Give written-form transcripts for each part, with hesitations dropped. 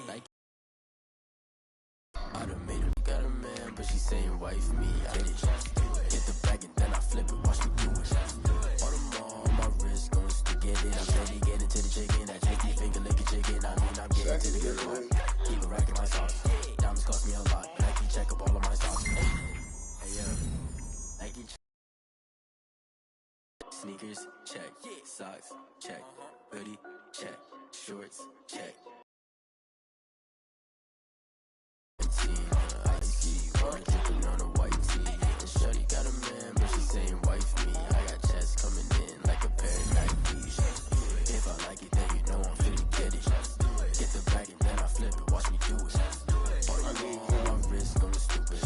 Like, I done made her got a man, but she saying wife me. I get it. Get the bag and then I flip it. Watch me do it. All the more on my wrist, gonna stick it in. I'm steady getting to the chicken. That tasty finger licking chicken. I mean, I'm getting to the good part. Keep a rack in my sauce. Diamonds cost me a lot. Nike check up all of my stocks. Hey, Nike check. Sneakers, check. Socks, check. Hoodie, check. Shorts, check. I see water dripping on a white tee. And shorty got a man, but she saying wife me. I got chest coming in like a pair of Nikes. If I like it, then you know I'm finna get it. Get the bag and then I flip it. Watch me do it. All you know on my wrist going stupid.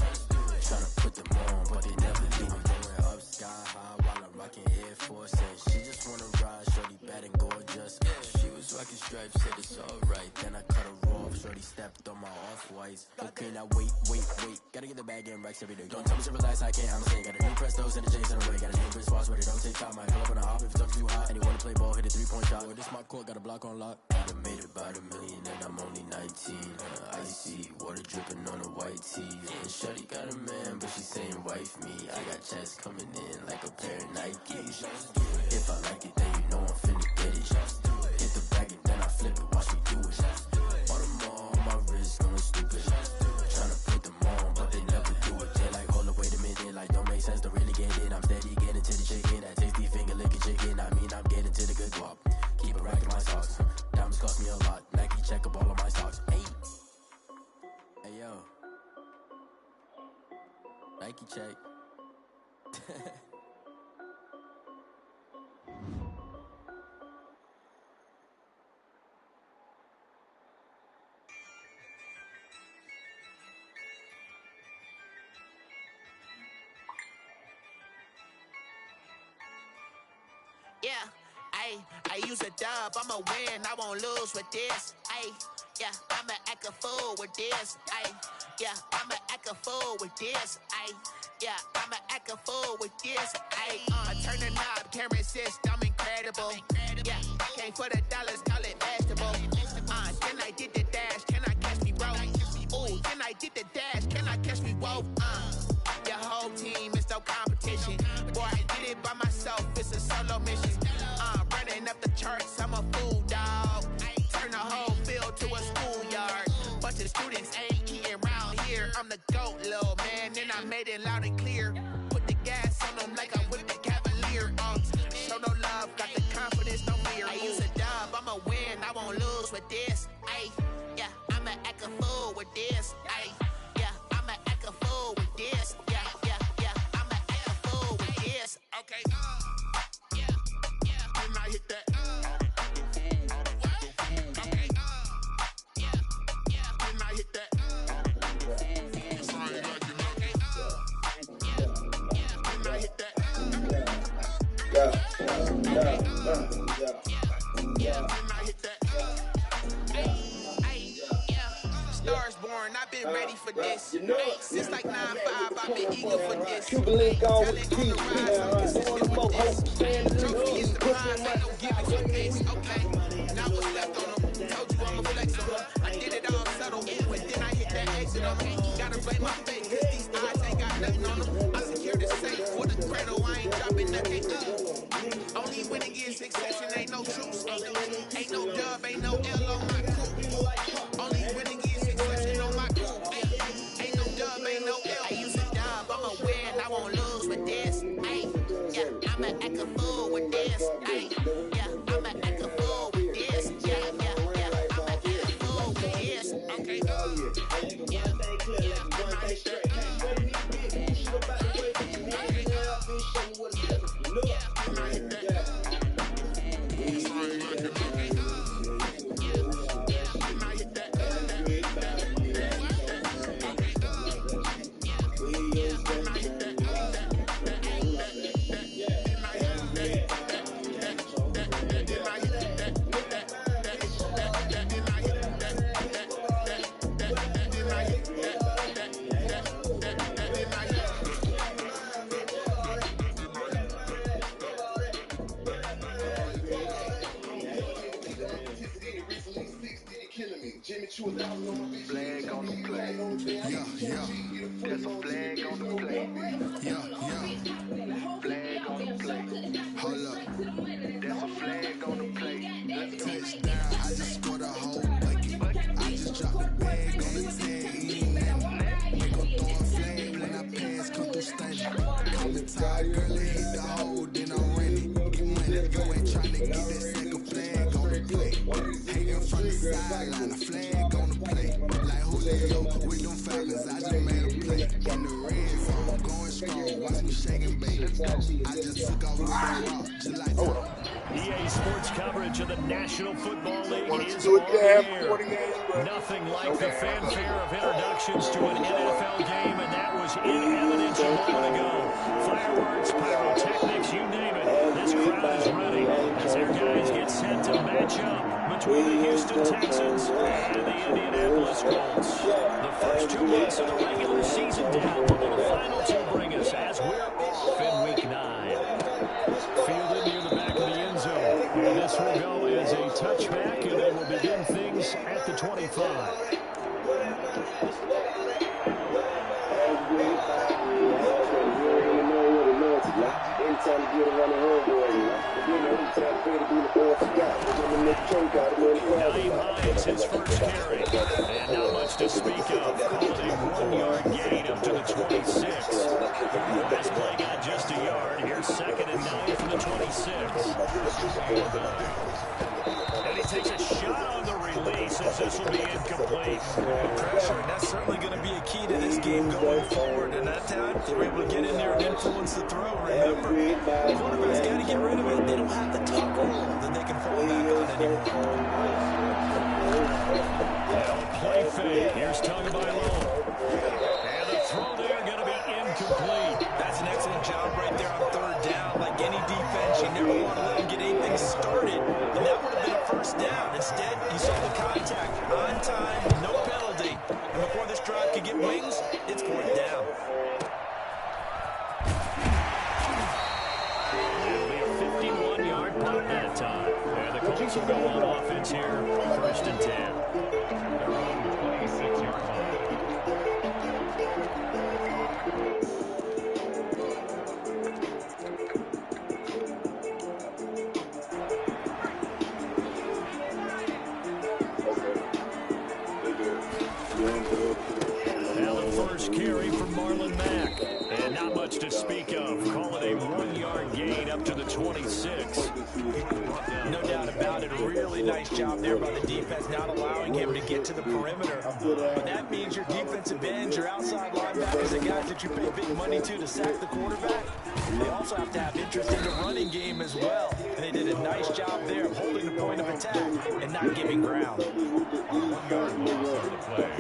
Tryna put them on, but they never do it. Going up sky high while I'm rocking Air Force. And she just wanna ride, shorty bad and gorgeous. She was rocking stripes, said it's alright. Then I cut her off, shorty stepped on my off-whites. Okay, now wait. Gotta get the bag and racks every day. Don't tell me to relax, I can't, I'm saying. Got a new Prestos and a J's in the way. Got a new wristwatch, but it don't take time. I pull up on a hop if it's too hot. And you wanna play ball, hit a 3-point shot. With this my court, got a block on lock. I done made about $1 million and I'm only 19. Icy, water dripping on a white tee. And shorty got a man, but she saying wife me. I got chest coming in like a pair of Nikes. If I like it, then you know I'm finna get it. Hit the bag and then I flip it, watch me do it. All the more on my wrist, going stupid. Tryna put them on, but they never do it. They like, hold up, wait a minute, like don't make sense to really get it. I'm steady getting to the chicken, that tasty finger licking chicken. I mean, I'm getting to the good guap. Keep a rack in my socks. Diamonds cost me a lot. Nike check up all of my stocks. Hey yo, Nike check. Yeah, I use a dub, I'ma win, I won't lose with this. Yeah, I'ma act a fool with this. Yeah, I'ma act a fool with this. Yeah, I'ma act a fool with this. I turn the knob, can't resist, I'm incredible. Yeah, came for the dollars, call it vegetable. Then I did the dash, can I catch me, bro? Ooh, then I did the dash, can I catch me, whoa? Your whole team is no competition. Boy, I did it by myself, it's a solo mission. Running up the charts, I'm a fool, dog. Turn the whole field to a schoolyard. Bunch of students ain't eating round here. I'm the GOAT, little man, and I made it loud and clear. Put the gas on them like I whipped the Cavalier. Show no love, got the confidence, no fear. I use a dub, I'ma win, I won't lose with this. Yeah, I'ma act a fool with this. Yeah, I'ma act a fool with this. Yeah, I'ma act a fool with this. Okay. When I hit that. Okay. When I hit that. It's right like you know. When I hit that. When I hit that. Stars born, I've been ready for this. Since like 9-5, I've been eager for this. Cuban link on with the keys. Trophy is the prize, ain't no gimmick for this. Okay, now what's left on them? Told you I'ma flex on them. I did it all subtle, but then I hit that exit on them. Gotta blame my fate, cause these eyes ain't got nothing on them. I secure the safe for the cradle, I ain't dropping nothing. Only winning is exception, ain't no truce. Ain't no dub, ain't no L on my crew. Only winning is exception on my crew. Ain't no dub, ain't no L. I use a dub, I'ma win, I won't lose with this. Yeah, I'ma act a fool with this. Yeah, I'ma act a fool with this. Yeah, I'ma act a fool with this. Okay. Yeah, when I hit that. When I hit that. It's right like you know. When I hit that. When I hit that. Flag on the play. Yeah, yeah. There's a flag on the play. Yeah, yeah. Flag on the play. Hold up. There's a flag on the play. Touchdown. I just scored a whole bucket. I just dropped the bag on the tag. Ain't nothing. They gon' throw a flag when I pass. Come through stunning. Coming tired, girl, it hit the hole. Then I'm running. Get money. You ain't trying to get that second flag on the play. Hating from the sideline. A flag on the play. Like Julio with them Falcons. I just made a play. In the red zone. Going strong. Watch me shaking, baby. I just took off with that rock. Just like EA Sports coverage of the National Football League is on the air. Nothing like the fanfare of introductions to an NFL game, and that was in evidence a moment ago. Fireworks, pyrotechnics, you name it. This crowd is ready as their guys get set to match up between the Houston Texans and the Indianapolis Colts. The first 2 months of the regular season down. What will the final 2 bring us as we're off in Week 9? Fielded near the back of the end zone. And this will go as a touchback, and they will begin things at the 25. Naeem Hines, his first carry. And not much to speak of. Called a 1-yard gain up to the 26. Last play got just a yard. Here's 2nd and 9 from the 26. And he takes a shot on the release as this will be incomplete. Pressure, and that's certainly going to be a key to this game going forward. And that time, they were able to get in there and influence the throw. Remember, the quarterback's got to get rid of it. They don't have the tough roll that they can fall back on anymore. Play fake. Here's Tagovailoa. And the throw there going to be incomplete. That's an excellent job right there on 3rd down. Like any defense, you never want to let them get anything started. And that would have been a first down. Instead, you saw the contact on time, no penalty. And before this drive could get wings, it's 4th down. It'll be a 51-yard punt that time. And the Colts will go on offense here, 1st and 10. Their own 26-yard line. Now the first carry from Marlon Mack. And not much to speak of. Call it a 1-yard gain up to the 26. No doubt about it. A really nice job there by the defense, not allowing him to get to the perimeter. But that means your defensive ends, your outside linebackers, the guys that you pay big money to sack the quarterback, they also have to have interest in the running game as well. And they did a nice job there of holding the point of attack and not giving ground. 1-yard loss on the play.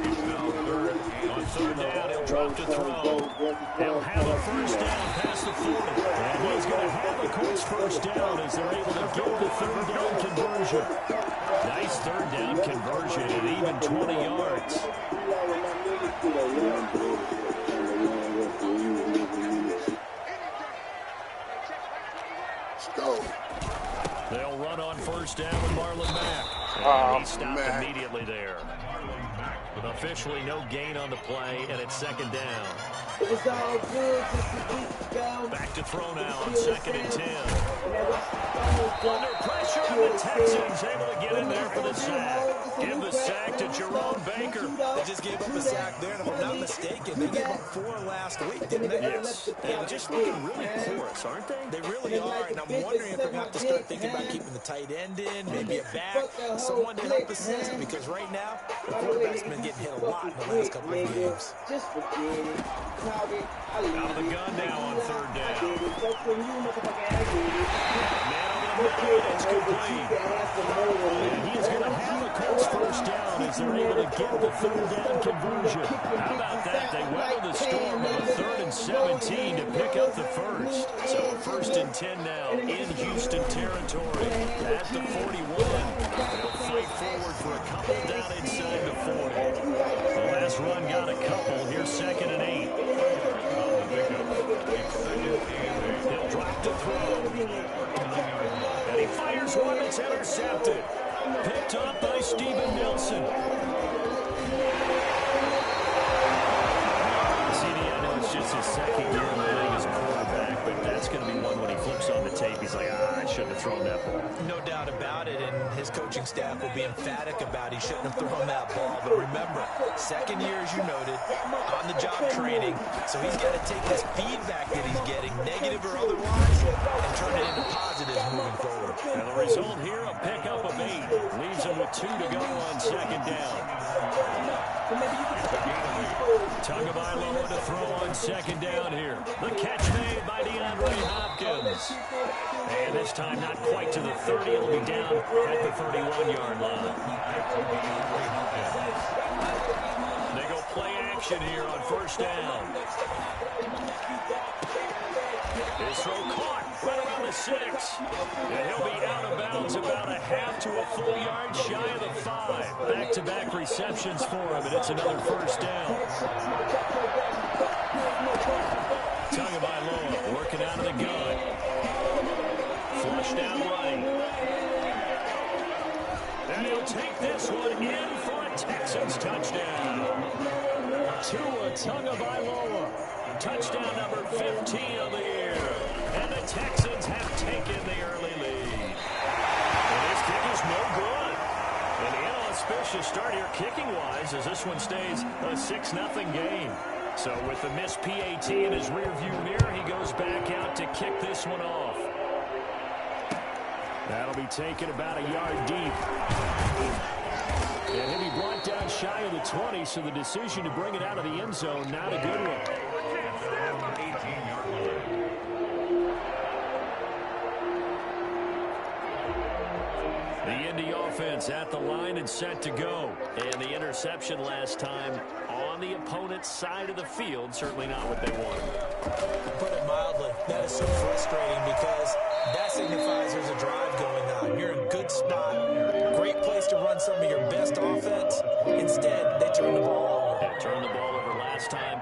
He's now 3rd. On 3rd down, he'll drop to throw. He'll have a first down past the 40. And he's going to have a Colts first down as they're able to get the 3rd down conversion. Nice 3rd down conversion at even 20 yards. They'll run on first down with Marlon Mack. And he stopped immediately there. Officially no gain on the play, and it's 2nd down. It was all good just a week ago. Back to throw now on 2nd and 10. Under pressure, and the Texans able to get in there for the sack. Give the sack to Jerome Baker. They just gave up a sack there, and if I'm not mistaken, they gave up 4 last week, didn't they? Yes. They're just looking really porous, aren't they? They really are, and I'm wondering if they're going to have to start thinking about keeping the tight end in, maybe a back, someone to help assist, because right now, the quarterback's been getting hit a lot in the last couple of games. Just forget it. Out of the gun now on 3rd down. It's complete. And he's going to have a Colts first down as they're able to get the 3rd down conversion. How about that? They weathered the storm on a 3rd and 17 to pick up the first. So 1st and 10 now in Houston territory at the 41. They'll fight forward for a couple down inside the 40. The last run got a couple. Here's 2nd and 8. He'll drop to throw. And he fires one that's intercepted. Picked up by Steven Nelson. CD, I know it's just his second year in the league as a quarterback, but that's going to be one when he flips on the tape. He's like, I shouldn't have thrown that ball. No doubt about it, and his coaching staff will be emphatic about he shouldn't have thrown that ball. But remember, second year, as you noted, on-the-job training, so he's got to take this feedback that he's getting, negative or otherwise, and turn it into positives moving forward. And the result here, a pickup of 8. Leaves him with 2 to go on second down. Tagovailoa to throw on second down here. The catch made by DeAndre Hopkins. And this time not quite to the 30. It'll be down at the 31-yard line. They go play action here on first down. His throw caught right around the 6. And he'll be out of bounds about a half to a full yard shy of the 5. Back-to-back receptions for him, and it's another first down. Tagovailoa working out of the gun. Flush down right. And he'll take this one in for a Texans touchdown. Tua Tagovailoa. Touchdown number 15 of the year. And the Texans have taken the early lead. And this kick is no good. An inauspicious start here kicking-wise as this one stays a 6-0 game. So with the missed PAT in his rearview mirror, he goes back out to kick this one off. That'll be taken about a yard deep. And he'll be brought down shy of the 20, so the decision to bring it out of the end zone, not a good one. The Indy offense at the line and set to go. And the interception last time on the opponent's side of the field, certainly not what they wanted. To put it mildly, that is so frustrating because that signifies there's a drive going on. You're in a good spot, great place to run some of your best offense. Instead, they turn the ball over. Yeah, turned the ball over last time.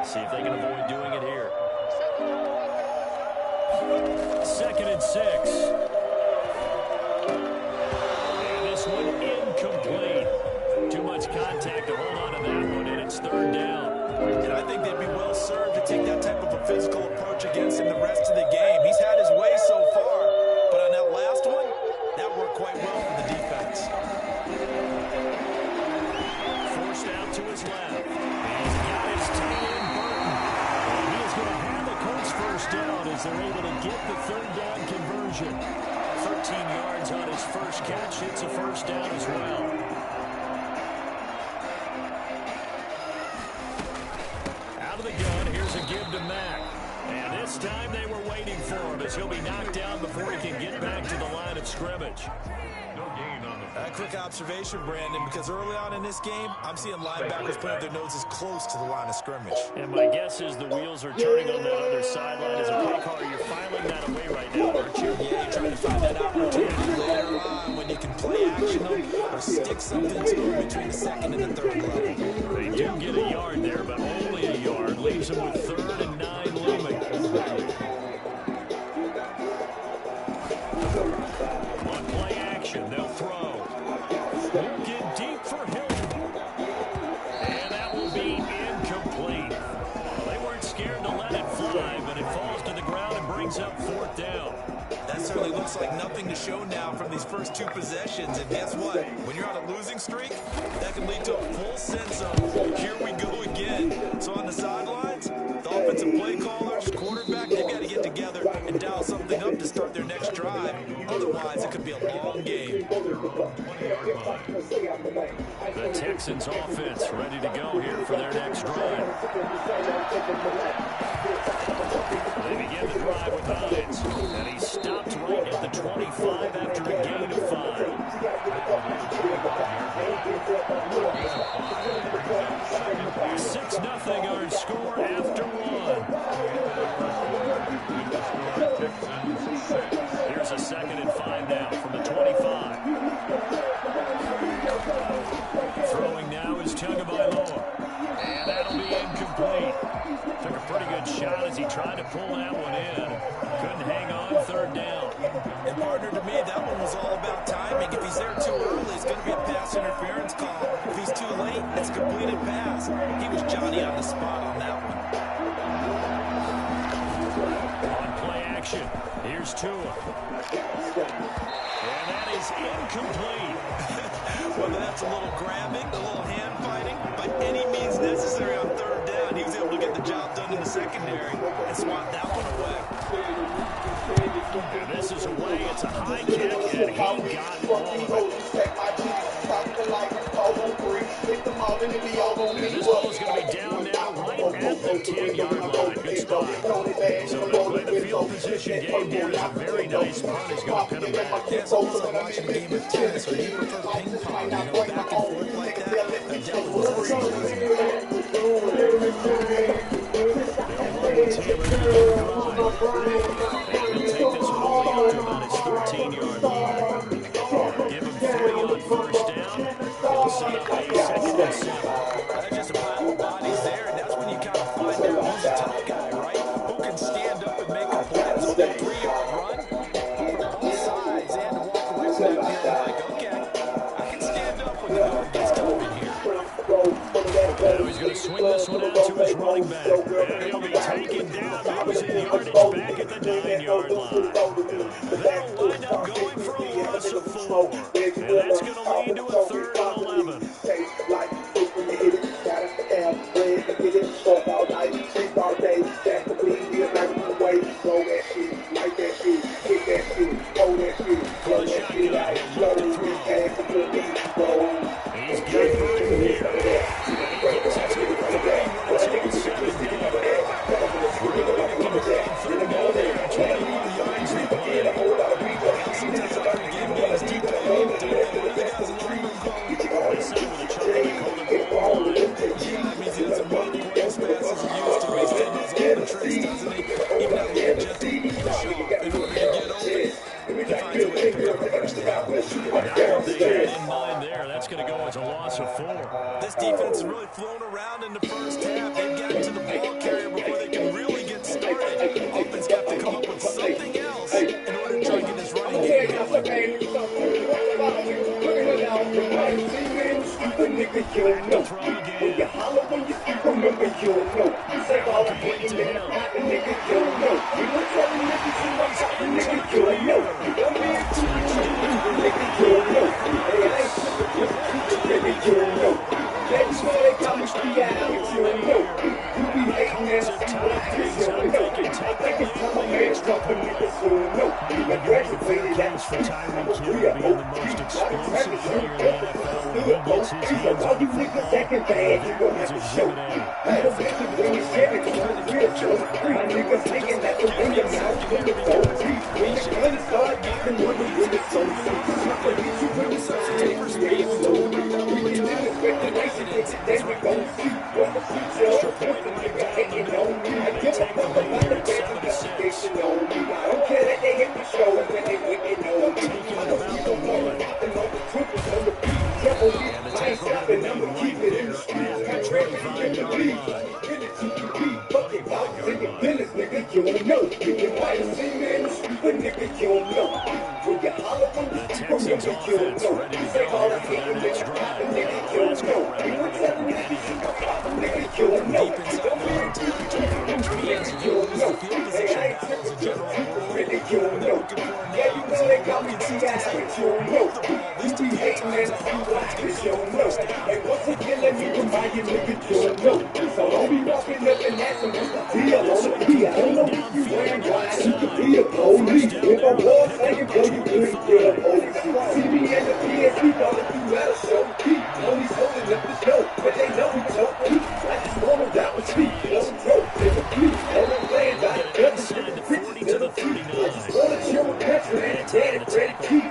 See if they can avoid doing it here. 2nd and 6. One incomplete. Too much contact to hold on to that one, and it's 3rd down. And I think they'd be well served to take that type of a physical approach against him the rest of the game. He's had his way so far, but on that last one, that worked quite well for the defense. Forced out to his left. He's got his tight end Burton. And he is going to have the Colts first down as they're able to get the 3rd down conversion. 13 yards on his first catch. It's a first down as well. Out of the gun, here's a give to Mack. And this time they were waiting for him as he'll be knocked down before he can get back to the line of scrimmage. A quick observation, Brandon, because early on in this game, I'm seeing linebackers putting their noses close to the line of scrimmage. And my guess is the wheels are turning on that other sideline. As a play caller, you're filing that away right now, aren't you? Yeah, you're trying to find that opportunity later on when you can play action them or stick something to them between the 2nd and the 3rd level. They do get a yard there, but only a yard. Leaves them with 3rd and 9 looming. On play action, they'll throw. Won't get deep for Hilton. And that will be incomplete. Well, they weren't scared to let it fly, but it falls to the ground and brings up 4th down. That certainly looks like nothing to show now from these first 2 possessions. And guess what? When you're on a losing streak, that can lead to a full sense of, here we go again. So on the sidelines, the offensive play callers, quarterback, they've got to get together and dial something up to start their next drive. Otherwise, it could be a long game. The Texans offense ready to go here for their next drive. They begin the drive with Hines, and he stopped right at the 25 after a gain of 5. 6-0 our score after 1. Here's a 2nd and 5 now from the 25. Throwing now is Tagovailoa. And that'll be incomplete. Took a pretty good shot as he tried to pull that one in. Couldn't hang on, 3rd down. And partner, to me, that one was all about timing. If he's there too early, it's going to be a pass interference call. If he's too late, it's a completed pass. He was Johnny on the spot on that one. On play action, here's Tua. And that is incomplete. Whether that's a little grabbing, a little hand fighting, by any means necessary on third down, he was able to get the job done in the secondary and swat that one away. And this is away. It's a high kick, and he got all of it. And this ball is going to be down now right at the 10-yard line. Good spot. So to play the field position game here is a very nice punt. He's going to pin him back. Yeah, it's almost like watching a game of tennis, or do you prefer ping pong? You know, back and forth like that. That definitely was easy. He'll take this one only up to about his 13-yard line. Give him 3 on first down. He'll set up a 2nd and 7. That's just a pile of bodies there, and that's when you kind of find out who's the top guy, right? Who can stand up and make a play. So that 3-yard run from both sides and to walk away from that feeling like, okay, I can stand up when the guard gets coming in here. Now he's going to swing this one out to his running back. And he'll be taken down, losing yardage back at the 9-yard line. They'll wind up going for a loss of 4. And that's going to lead to a 3rd and 11. For the shotgun, he'll look to throw. He's got room here. Gets it to the 30, runs it 17. Bringing it in control, 3rd down there, 21 yards to play. Sometimes after a game goes deep, what are the guys in the locker room calling? They said with a chuckle they called it goal line. Yeah, that means he doesn't run quite as fast as he used to. He still knows all the tricks, doesn't he? Even out there just push off in order to get open. He finds a way to pick up a first down. Not what they had in mind there. That's going to go as a loss of 4. This defense has really flown around in the first half. They've gotten to the ball carrier before they can really get started. Offense got to come up with something else in order to try and get this running game going. Back to throw again. Complete to Hill. For Tyreek Hill being the most explosive player in the NFL when he gets his hands on the football. That is Exhibit A. Extra point right down the middle. They take the lead here at 7-6. Taking it about the 1. And the tackle going to be made right there at the 25-yard line. The Texans offense ready to go here for their next drive. Let's go. Remember to come at it. Deep inside their own territory, which means you lose the field position battle as a general rule. What they're looking for now is more consistency. Move the ball, at least a few times. Offense gets going first down. Inside the 40 to the 39. And the tackle. Second down, Tua.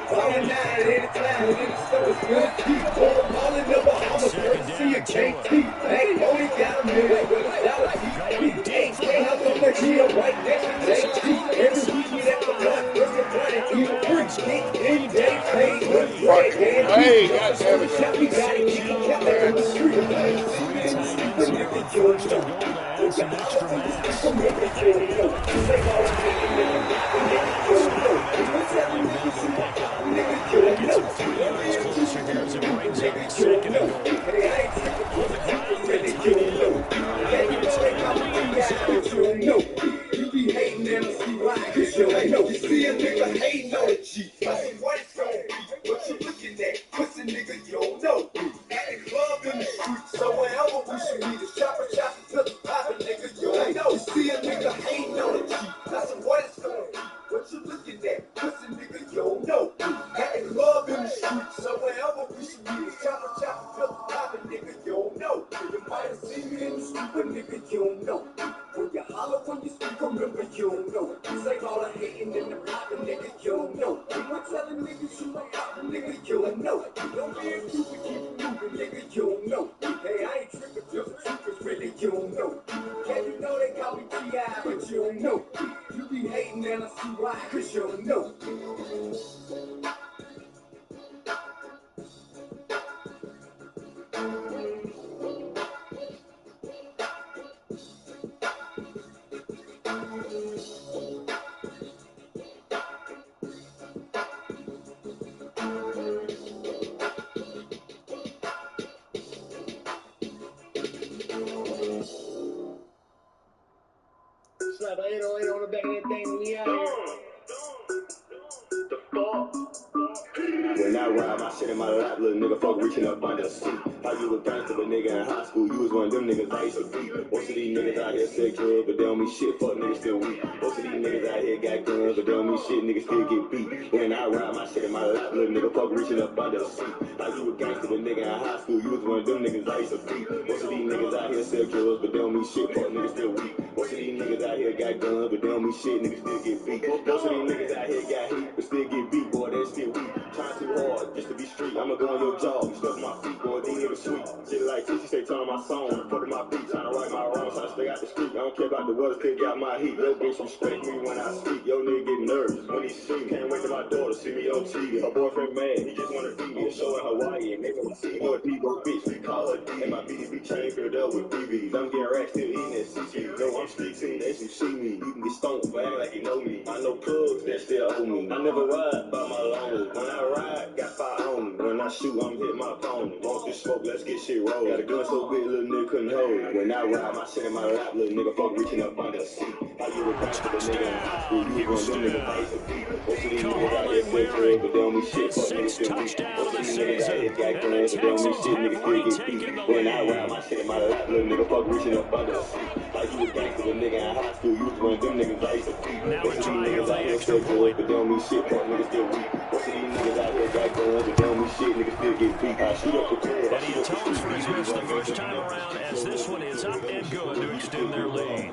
Going deep for Hey, goddammit. First and goal to add some extra mass. see a nigga hating on the G. I see what it's gonna be. What you looking at? Pussy nigga, you don't know. At the club in the street, so wherever we should meet, it's chopper, pillow poppin', nigga, you don't know. You see a nigga hating on the G. I see what it's gonna be. What you looking at? Pussy nigga, you don't know. At the club in the street, so wherever we should meet, it's chopper, pillow poppin', nigga, you don't know. You might have seen me in the street, but nigga, you don't know. When you holler when you speak, remember you don't know. This ain't all the hating and the poppin', nigga, you don't know. You not telling niggas you ain't poppin', nigga, you don't know. Don't be a stupid, keep it moving, nigga, you don't know. Hey, I ain't trippin', just the truth is really, you don't know. Yeah, you know they call me T.I., but you don't know. You be hating and I see why, cause you don't know. Slap an 808 on the back of that thing, we out here. The fuck? When I ride my shit in my lap, little nigga fuck reaching up under the seat. How you a gangster, but nigga in high school, you was one of them niggas I used to beat. Most of these niggas out here sell drugs, but they don't mean shit, fuck niggas still weak. Most of these niggas out here got guns, but they don't mean shit, niggas still get beat. When I ride my shit in my lap, little nigga fuck reaching up under the seat. How you a gangster, but nigga in high school, you was one of them niggas I used to beat. Most of these niggas out here sell drugs, but they don't mean shit, fuck niggas still weak. Most of these niggas out here got guns, but they don't mean shit, niggas still get beat. Most of these niggas out here got heat, but still get beat, boy, they still weak. Trying too hard just to be street. I'ma go on your jaw, you stuff my feet, boy, these niggas sweet. Shit like this, she say turn on my song, put in my beat, trying to right my wrongs, trying to stay out the street. I don't care about the weather, still got my heat. Yo, bitch, respect me when I speak. Yo, nigga get nervous when he see me. Can't wait till my daughter see me on TV. Her boyfriend mad, he just wanna beat me. A show in Hawaii, and they from see me. Debo bitch, we call her D. And my BDB chain filled up with BBs. I'm getting racks, still eating that CC. No, I'm street team, they should see me. You can get stoned, but act like you know me. I know plugs that still owe me. I never ride by my lonely. When I ride, got fire on me. When I shoot, I'm hitting my opponent. Want this smoke, let's get shit rolled. Got a gun so big, little nigga couldn't hold it. When I ride my shit in my lap, little nigga fuck reaching up under the seat. How you a gangster, but nigga in high school, you was one of them niggas I used to beat. Most of these niggas out here sell drugs, but they don't mean shit, fuck niggas still weak. Most of these niggas out here got guns, but they don't mean shit, niggas still get beat. When I ride my shit in my lap, little nigga fuck reaching up under the seat. How you a gangster, but nigga in high school, you was one of them niggas I used to beat. Most of these niggas out here sell drugs, but they don't mean shit, fuck niggas still weak. Most of these niggas out here got guns, but they don't mean shit, niggas still get beat. I shoot up the club, I And he shoot up the atones street. for his miss the first time around as this one is up and good to extend their lead.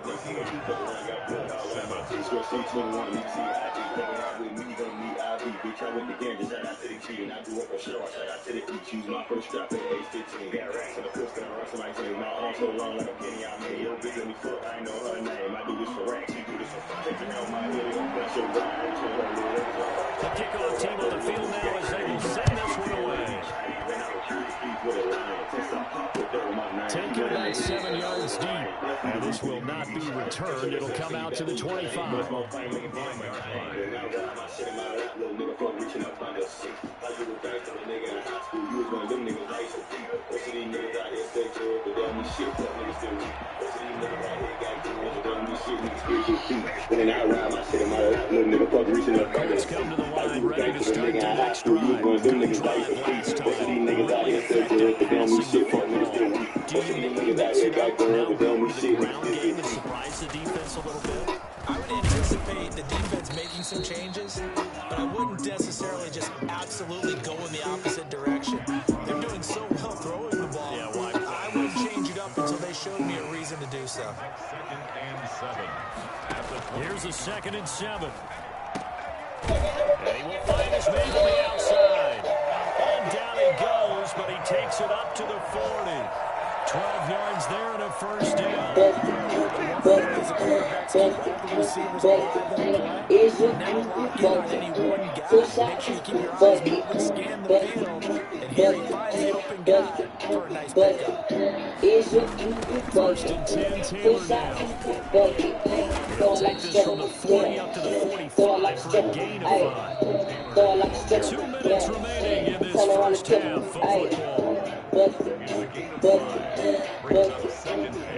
Bitch, I went to Kansas, shout out to the key, and I grew up on shore, shout out to the key, choose my first strap at age 15, got racks in the pistol, and rust in my chain, my arm so long like a penny I made, yo bitch let me fuck, I ain't know her name, I do this for racks, she do this for fun, take her on my head, don't bless your ride, turn her little The kickoff team on the field now as they will send this one away. Taken about 7 yards deep, and this will not be returned. It'll come out to the 25. When I ride my shit in my lap, little nigga fuck reaching up. Colts come to the line, ready to start their next drive. Good drive last time. Really effective passing the football. Do you maybe mix it up now with the ground game and surprise the defense a little bit? I would anticipate the defense making some changes, but I wouldn't necessarily just absolutely go in the opposite direction. They're doing so well throwing the ball. Yeah, why? I wouldn't change it up until they showed me a reason to do so. Here's a 2nd and 7. And he will find his man on the outside. And down he goes, but he takes it up to the 40. 12 yards there and a first down. First and 10, Taylor now. He'll take this from the 40 up to the 45 for a gain of 5. 2 minutes remaining in this first half of football.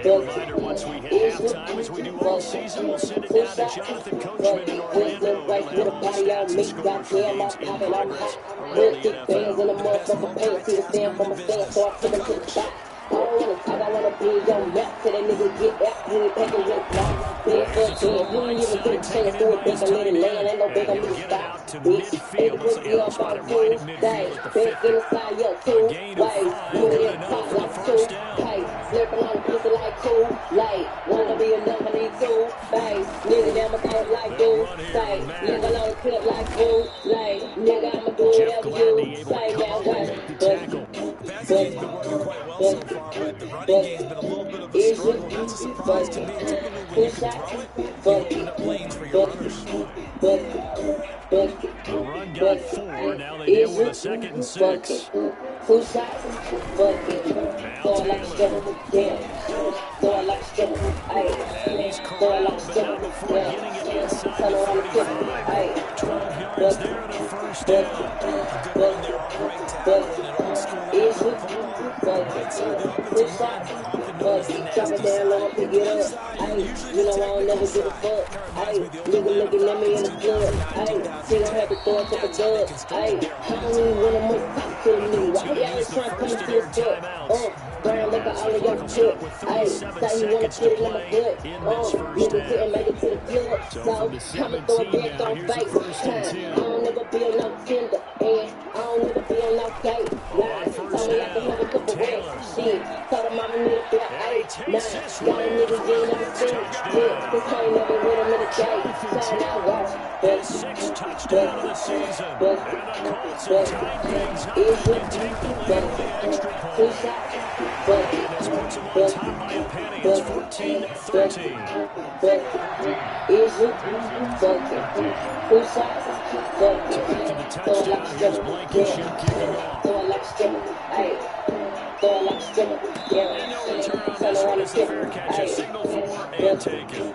A reminder, once we hit halftime, as we do all season. We'll send it down to Jonathan Coachman in Orlando. He'll have all the stats and scores for games in progress around the NFL. I don't wanna be your map till that nigga get back. You ain't packing your block. Big for 10. You ain't even get a chance to it. Big a little land. Ain't no big on me to stop. Bitch, ain't the pussy up on two. Day, back inside your two. Way, move it top like two. Hey, slurping on the pussy like two. Like, wanna be enough, I need two. Bay, nigga, damn, I thought like do. Say, nigga, on the clip like boo. Like, nigga, I'ma do whatever you say, man. Passing game's been working quite well so far, but the running game's been a little bit of a struggle. That's a surprise to me. Typically, when you can throw it, you open up lanes for your runners. The run got 4. Now they deal with a 2nd and 6. And he's corralled, but not before getting it inside the 45. 12 yards there and a first down. Good run there on the right tackle and an old school right side of the offensive line, often known as the nasty side. Usually the technical side. Kind of reminds me of the old looking at me in the club. She don't have to throw it to the dub. I don't even want to much talk to the nigga. Why you always trying to come to the club? Brown like all of your chip. Say you want to put it in my gut. Nigga couldn't make it to the club. So, I'ma throw it back on face. I don't never be on no Tinder. And I don't never be on no date. Nah, so me like another couple weeks. Shit, told her mama need a flat 8. Nah, got a nigga you ain't never seen. Yeah, cause I ain't never with him in a date. Sign out, watch. His 6th touchdown of the season. And the Colts have tied things up and take the lead with the extra point. And this puts them on top by a penny. It's 14-13. To the touchdown, here's Blankenship kicking off. And no return on this one as the fair catch is signaled for and taken.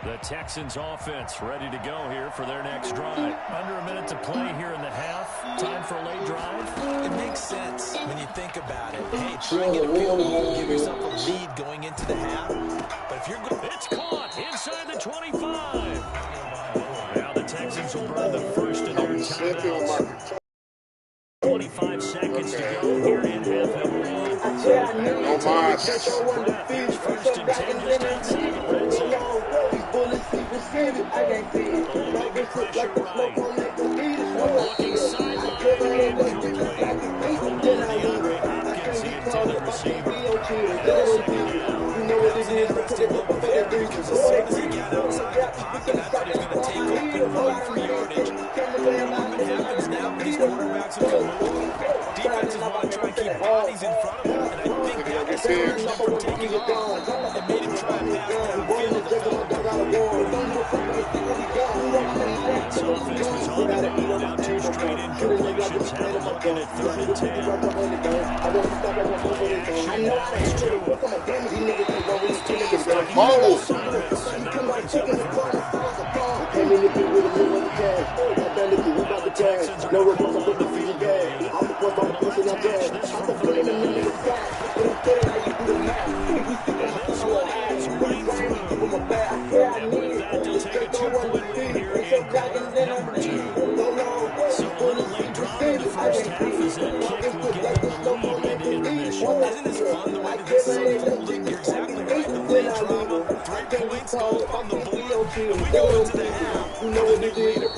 The Texans offense ready to go here for their next drive. Under a minute to play here in the half. Time for a late drive. It makes sense when you think about it. Hey, try and get a field goal, give yourself a lead going into the half. But if you're good, it's caught inside the 25. Now the Texans will burn the first of their timeouts. 25 seconds to go here in half number 1. Here's 1st and 10 just outside the red zone. Oh, big pressure right. Looking sideline incomplete. From DeAndre Hopkins, the intended receiver. That was an interesting look there because as soon as he got outside the pocket, I thought he was going to take off and run for yardage. What happens now with these quarterbacks who can move? Defenses want to try and keep bodies in front of him, and I think that discouraged him from taking off and made him try and pass downfield and develop the This offense was on the move. Now 2 straight incompletions. Have them looking at 3rd and 10. Action now is 2. Assignments, and that brings up 4th. The Texans are going to call on the field goal. They'll attach this from 39. And this one is right through. And with that, they'll take a 2-point lead here in quarter number 2. So a little late drama in the first half as that kick will give them the lead into intermission. Isn't this fun the way that this is unfolding? You're exactly right. The late drama, 3 points go up on the board, and we go into the half with a new leader.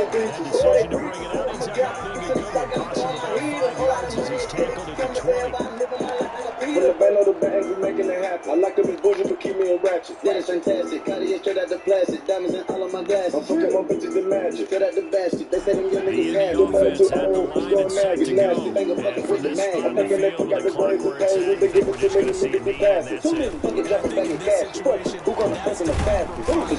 Bad decision to bring it out. Ends up not being a good one. Cost him about 5 yards as he's tackled at the 20. When the band on the bag, we making it happen. I like to be bougie, but keep me a ratchet. Yeah, it's fantastic. Cartier straight out the plastic. Diamonds in all of my glasses. I'm fucking my bitches in magic. Straight out the basket. They say them young niggas have. The offense had the line and set to go. And from this far in the field, the clock where it's at, we're just going to see the end. That's it. I think in this situation, that's the power of running.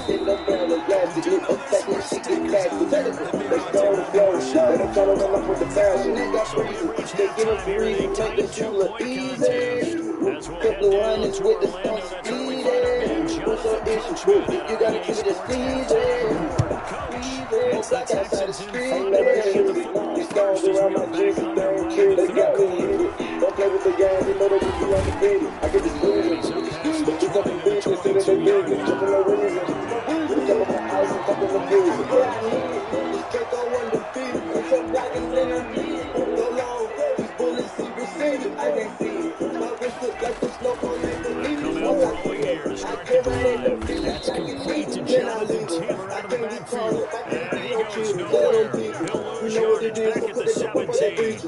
So we reach halftime here in a tight 2-point contest. As we'll head down to Orlando, that's where we find our man Jonathan Coachman at our EA Sports Halftime Report. Coach. It's the Texans in front of it at the football first as we are back underway in the third quarter. Don't play with the game, you know that we be undefeated. I get the squeeze. And he's up past the 20 to the 22-yard line. Come out throwing here to start the drive. That's complete to Jonathan Taylor out of the backfield. And he goes nowhere. He'll lose yardage back at the 17. So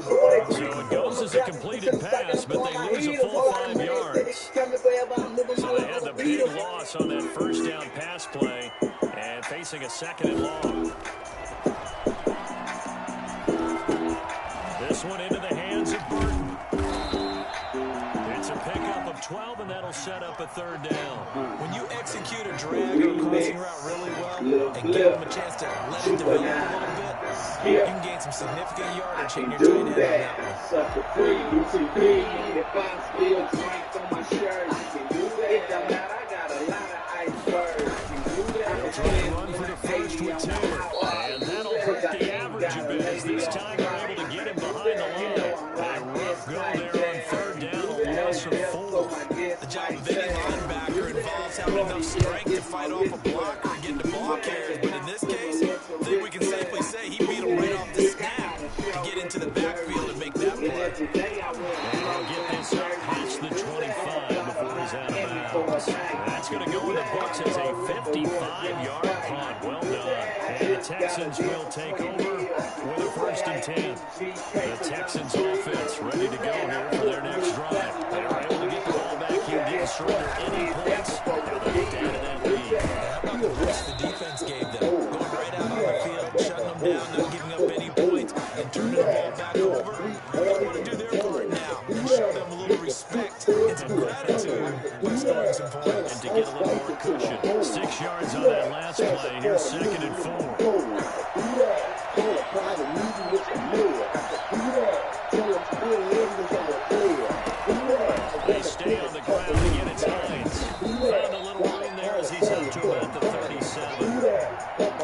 it goes as a completed pass, but they lose a full 5 yards. So they had the big loss on that first down pass play and facing a 2nd and long. This one into the hands of Burton. It's a pickup of 12, and that'll set up a 3rd down. When you execute a drag or crossing route really well and give them a chance to let it develop a little bit, you can gain some significant yardage in your tight end on that one. Sucker free, UTP. If I'm still drink on my shirt, you can do that. It don't matter, I got a lot of icebergs. They'll try to run for the first with Taylor. And that'll hurt the average a bit as this time they're able to get him behind the line. And a rough go there on 3rd down, a loss of 4. The job of any linebacker involves having enough strength to fight off a blocker and get the ball carriers. But in this case, I think we can safely say he beat him right off the snap to get into the backfield and make that play. And I'll get this up past the 25 before he's out of bounds. That's going to go in the books as a 55-yard punt. Well done. And the Texans will take over with a 1st and 10. The Texans offense ready to go here for their next drive. They were able to get the ball back here, didn't surrender any points. Now they're down to that lead. How about the rest of the defense gave them? Going right out on the field, shutting them down, not giving up any points, and turning the ball back over. They want to do their part now and show them a little respect and some gratitude by scoring some points. And to get a little more cushion, 6 yards on that last play. Here's 2nd and 4. They stay on the ground again. It's Hines. Found a little room there as he's up to about the 37.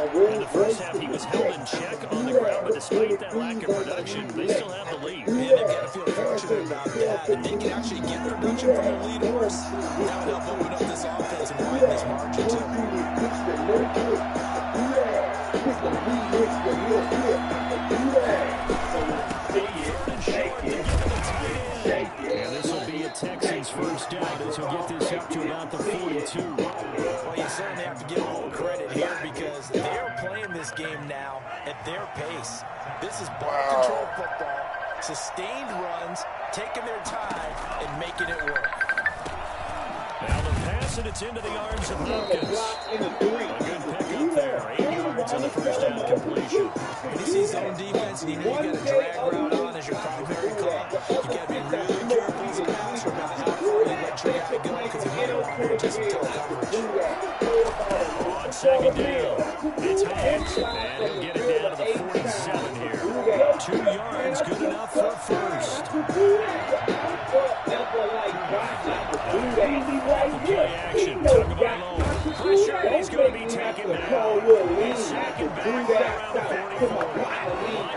In the first half, he was held in check on the ground, but despite that lack of production, they still have the lead. And they've got to feel fortunate about that. That they can actually get production from the lead horse. That would help open up this offense and widen this margin, too. And this will be a Texans 1st down as he'll get this up to about the 42. Well, you certainly have to give a little credit here because they're playing this game now at their pace. This is ball control football, sustained runs, taking their time, and making it work. Now the pass, and it's into the arms of Hopkins. A good pickup there. 8 yards on the 1st down completion. When you see zone defense and you know you got a drag route on as your primary call, you got to be really careful as a passer about how far you let your guy go because he might walk into some tough coverage. On 2nd down, it's Hines, and he'll get it down to the 47 here. 2 yards, good enough for a 1st. Play action, took him alone. Pressure, and he's going to be taken down. He's sacking back around the 44.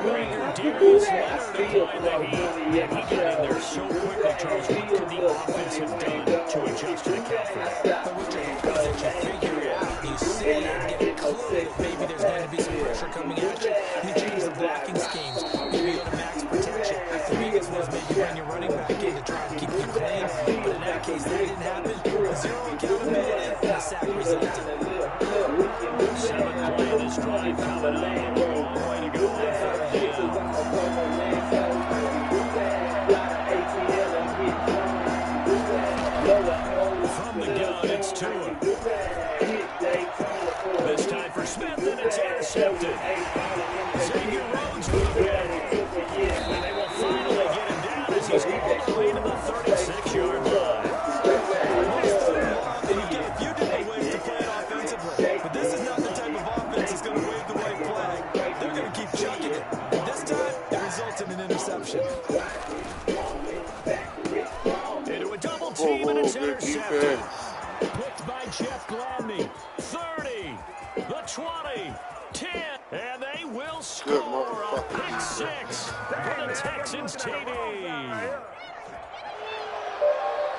Linebreaker Darius Leonard applying the heat. And he got in there so quickly, Charles. What could the offense have done to adjust to the count for that? But what you hope is that you figure it out. You see it and get a clue that maybe there's going to be some pressure coming at you. You change the blocking schemes. Maybe go to max protection. The biggest was maybe when you're running back in to try and keep you clean. But in that case, that didn't happen. Zero accountability, and the sack resulted. 7th play of this drive coming up. A long way to go on 3rd down. From the gun, it's Tua. This time for Smith, and it's intercepted. Xavier Rhodes will get it. And they will finally get him down as he's all the way to the 36-yard line. You've got a few different ways to play it offensively, but this is not the type of offense that's going to wave the white flag. They're going to keep chucking it. And this time, it results in an interception. Into a double team, and it's intercepted. Put blocked by Jeff Gladney. 30, the 20, 10, and they will score a pick six for the Texans TD.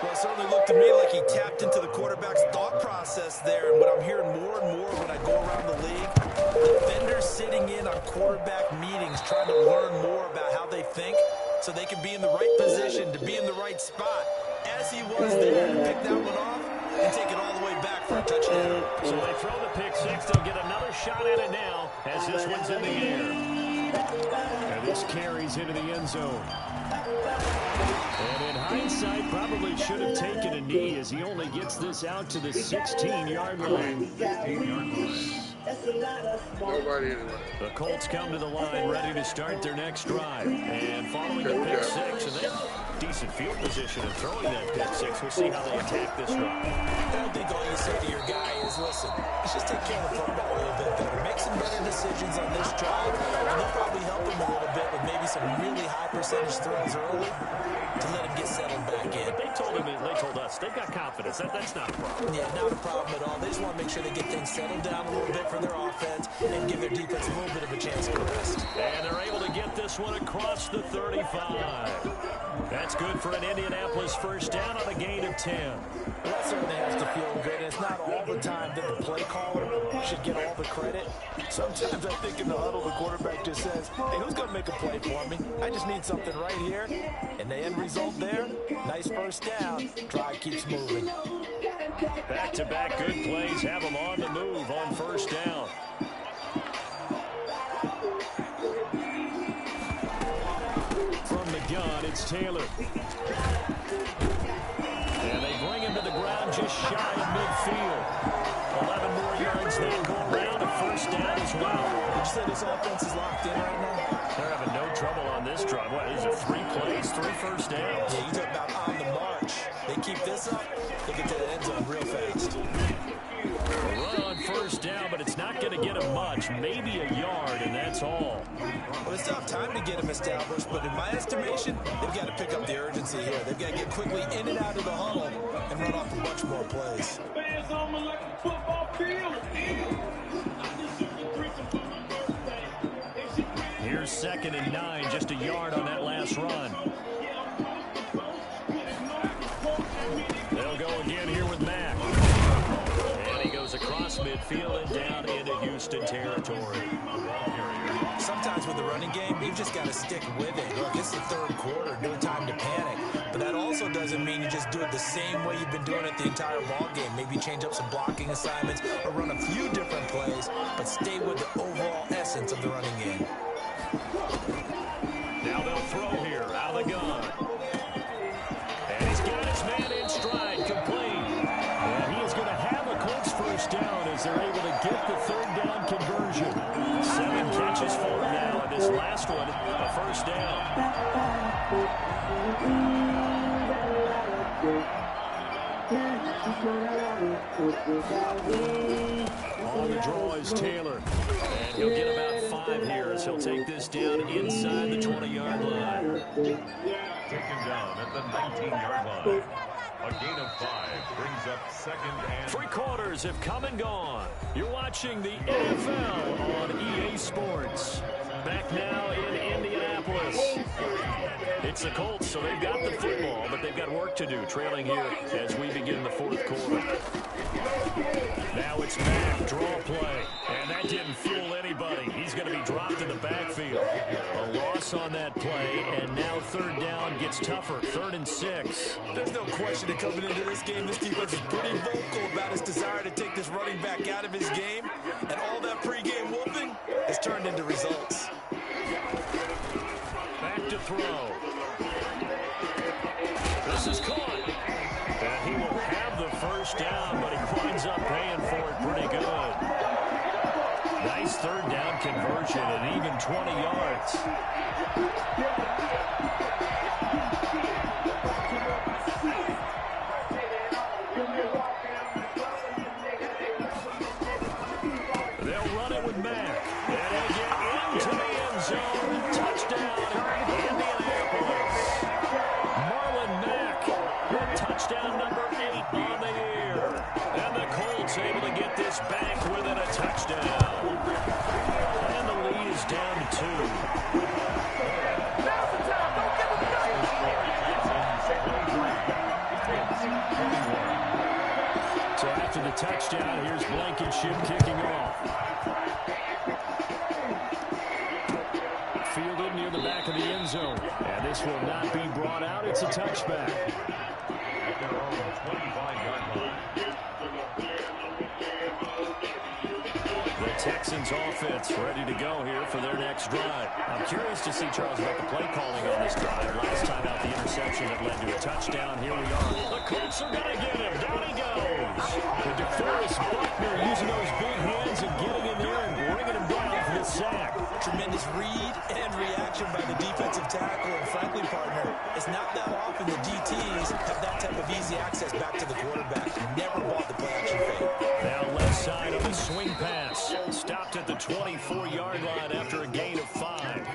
Well, it certainly looked to me like he tapped into the quarterback's thought process there. And what I'm hearing more and more when I go around the league, defenders sitting in on quarterback meetings trying to learn more about how they think so they can be in the right position to be in the right spot. As he was there to pick that one off and take it all the way back for a touchdown. So they throw the pick six. They'll get another shot at it now as this one's in the air. And this carries into the end zone. And in hindsight, probably should have taken a knee as he only gets this out to the 16-yard line. The Colts come to the line ready to start their next drive. And following the pick six, and they have decent field position and throwing that pick six. We'll see how they attack this drive. I don't think all you say to your guy is, listen, let's just take care of the football a little bit better. Make some better decisions on this drive, and they'll probably help him a little bit with maybe some really high percentage throws early to let him get settled back in. But they told us they've got confidence. That's not a problem. Yeah, not a problem at all. They just want to make sure they get things settled down a little bit for their offense and give their defense a little bit of a chance to rest. And they're able to get this one across the 35. That's good for an Indianapolis first down on a gain of 10. Well, that certainly has to feel good. It's not all the time that the play caller should get all the credit. Sometimes I think in the huddle, the quarterback just says, hey, who's going to make a play for me? I just need something right here. And the end result there, nice first down. Drive keeps moving. Back-to-back good plays have them on the move on first down. From the gun, it's Taylor. And they bring him to the ground just shy of midfield. 11 more yards then go around, a first down as well. Would you say this offense is locked in right now? They're having no trouble on this drive. What, is it 3 plays, 3 first downs? Yeah, you talk about on the march. They keep this up, they get to the end zone real fast. A run on first down, but it's not going to get him much. Maybe a yard, and that's all. Well, it's tough time to get him established, but in my estimation, they've got to pick up the urgency here. They've got to get quickly in and out of the huddle and run off a bunch more plays. Here's 2nd and 9, just a yard on that last run. They'll go again here with Mack. And he goes across midfield and down into Houston territory. Sometimes with the running game, you've just got to stick with it. Look, it's the third quarter, no time to panic. But that also doesn't mean you just do it the same way you've been doing it the entire ball game. Maybe change up some blocking assignments or run a few different plays, but stay with the overall essence of the running game. Now they'll throw here, out of the gun. And he's got his man in stride, complete. And he is going to have a Colts first down as they're able to get the third down conversion. 7 catches for him now, and this last one, a first down. On the draw is Taylor. And he'll get about 5 here as he'll take this down inside the 20-yard line. Taken down at the 19-yard line. A gain of 5 brings up 2nd and 3 quarters have come and gone. You're watching the NFL on EA Sports. Back now in Indianapolis. It's the Colts, so they've got the football, but they've got work to do, trailing here as we begin the 4th quarter. Now it's Mack, draw play, and that didn't fool anybody. He's going to be dropped in the backfield. A loss on that play, and now 3rd down gets tougher, 3rd and 6. There's no question that coming into this game, this defense is pretty vocal about his desire to take this running back out of his game, and all that pregame whooping has turned into results. Back to throw. This is caught. And he will have the first down, but he winds up paying for it pretty good. Nice 3rd down conversion and even 20 yards. They'll run it with Mack. And he'll get into the end zone. Touchdown, Indianapolis. Marlon Mack with touchdown number 8 on the year. And touchdown. Here's Blankenship kicking off. Fielded near the back of the end zone. And this will not be brought out. It's a touchback. At their own 25-yard line. The Texans offense ready to go here for their next drive. I'm curious to see, Charles, about the play calling on this drive. Last time out, the interception that led to a touchdown. Here we are. The Colts are going to get him. Down he goes. The DeForest Buckner using those big hands and getting in there and bringing him down for the sack. Tremendous read and reaction by the defensive tackle. And frankly, partner, it's not that often the DTs have that type of easy access back to the quarterback. Never bought the play action fake. Now left side of the swing pass. Stopped at the 24-yard line after a gain of 5.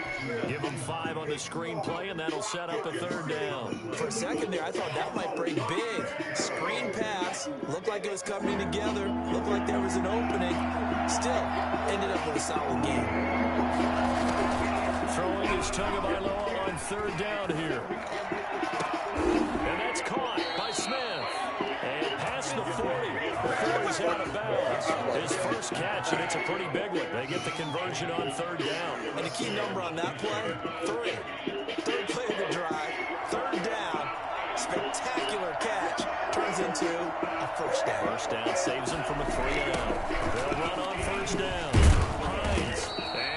Give him 5 on the screen play, and that'll set up a third down. For a second there, I thought that might break big. Screen pass. Looked like it was coming together. Looked like there was an opening. Still, ended up with a solid game. Throwing his Tagovailoa on third down here. And that's caught by Smith. And past the 40. Before he's out of bounds. His first catch, and it's a pretty big one. They get the conversion on third down. And the key number on that play, 3. Third play of the drive, third down. Spectacular catch. Turns into a first down. First down saves him from a 3-and-out. They'll run on first down. Hines.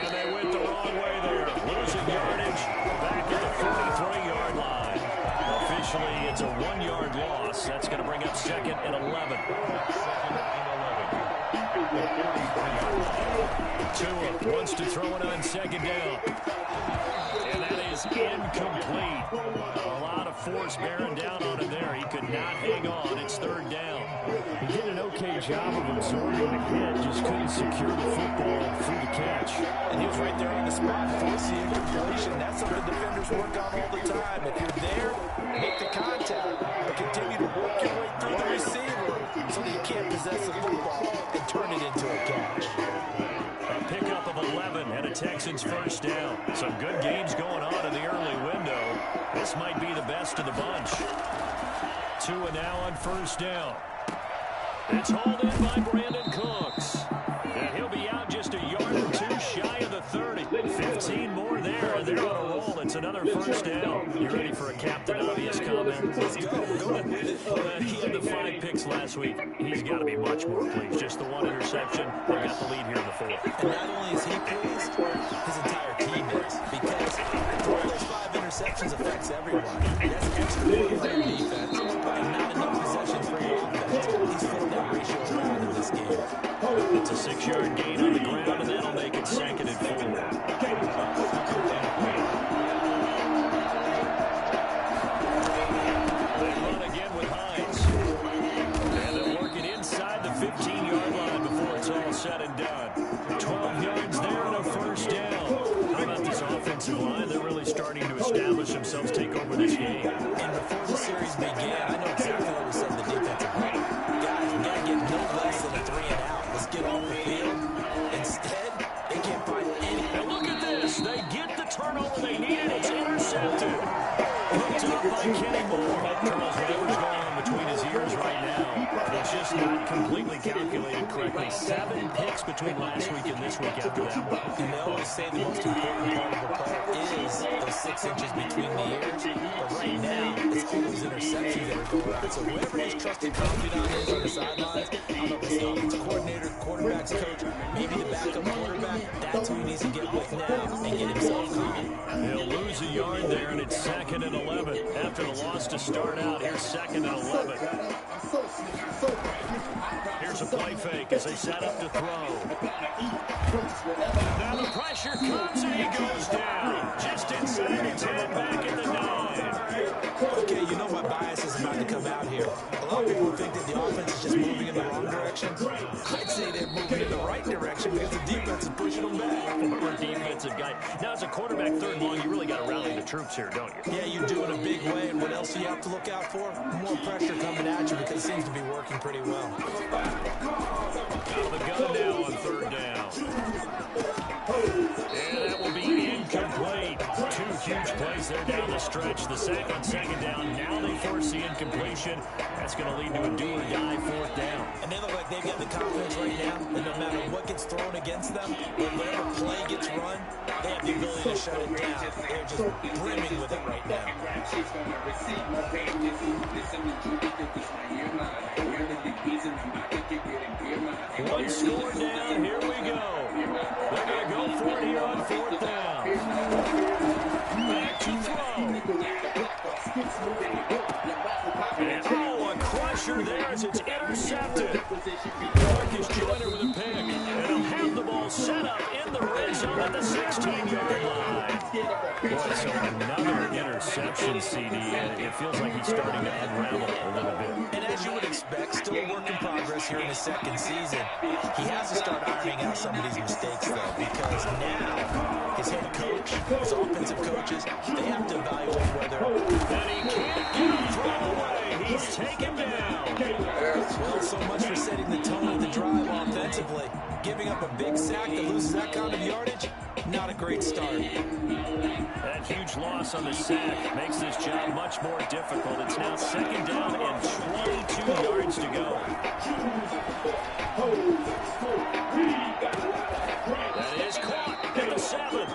And they went the wrong way there. Losing yardage back at the 43-yard line. Officially, it's a 1-yard loss. That's going to bring up second and 11. Tua wants to throw it on second down. And that is incomplete. A lot of force bearing down on him there. He could not hang on. It's third down. He did an okay job of absorbing the hit. Just couldn't secure the football through the catch. And he was right there on the spot. Force the incompletion. That's something defenders work on all the time. If you're there, make the contact. But continue to work your way through the receiver so that you can't possess the football and turn it into a catch. A pickup of 11 and a Texans first down. Some good games going on in the early window. This might be the best of the bunch. Tua now on first down. It's hauled in by Brandon Cooks. And he'll be out just a yard or 2 shy of the 30. 15 more there, and they're on a roll. It's another first down. You ready for a Captain Obvious comment? Let's go. Go ahead. He had the 5 picks last week. He's got to be much more pleased. Just the 1 interception. They got the lead here in the 4th. And not only is he pleased, his entire team is. Because throwing those 5 interceptions affects everyone. That's extra work for your defense. By not enough possessions for your offense. He's flipped that ratio around in this game. It's a 6-yard gain on the ground, and that'll make it second and 4. They run again with Hines. And they'll work it inside the 15-yard line before it's all said and done. 12 yards there and a first down. How about this offensive line? They're really starting to establish themselves, take over this game. And before the series began, I know exactly what we said in the defensive line. Guys, we got to get no less than a 3-and-out. Let's get off the field. Instead, they can't find any. And look at this. They get the turnover they needed. It's intercepted. Hooked up by Kenny Moore. Charles, whatever's going on between his ears right now, it's just not completely calculated correctly. 7 picks between last week and this week after that one. And they always say the most important part of the play is those 6 inches between the ears. But right now, it's all those interceptions that are going on. So whoever his trusted confidant is on the sidelines, I don't know if it's the offensive coordinator, the quarterback's coach, maybe the backup quarterback, that's who he needs to get with now and get himself calm. He'll lose a yard there, and it's second and 11. After the loss to start out, here's second and 11. Here's a play fake as they set up to throw. Now the pressure comes, and he goes down. Just inside the 10, back at the 9. Okay, you know my bias is about to come out here. A lot of people think that the offense is just moving in the wrong direction. I'd say they're moving in the right direction because the defense is pushing them back. Former defensive guy. Now, as a quarterback third and long, you really got to rally the troops here, don't you? Yeah, you do in a big way. And what else do you have to look out for? More pressure coming at you because it seems to be working pretty well. Out of the gun now on third down. And that will be incomplete. 2 huge plays there down the stretch. The sack on second down. Now they force force the incompletion. That's going to lead to a do-or-die 4th down. And they look like they've got the confidence right now that no matter what gets thrown against them, whatever play gets run, they have the ability to shut it down. They're just brimming with it right now. One score down. Here we go. They're going to go for it here on 4th down. Back to throw. And a crusher there as it's intercepted. Marcus Joyner with a pick. And he'll have the ball set up in the red zone at the 16-yard line. Boy, so another interception, CD. And it feels like he's starting to unravel a little bit. And as you would expect, still a work in progress here in his 2nd season. He has to start ironing out some of these mistakes, though, because now his head coach, his offensive coaches, they have to evaluate whether... And he can't get a throw away. He's taken down. Well, so much for setting the tone of the drive offensively. Giving up a big sack that loses that kind of yardage, not a great start. That huge loss on the sack makes this job much more difficult. It's now 2nd down and 22 yards to go. That is caught at the 7.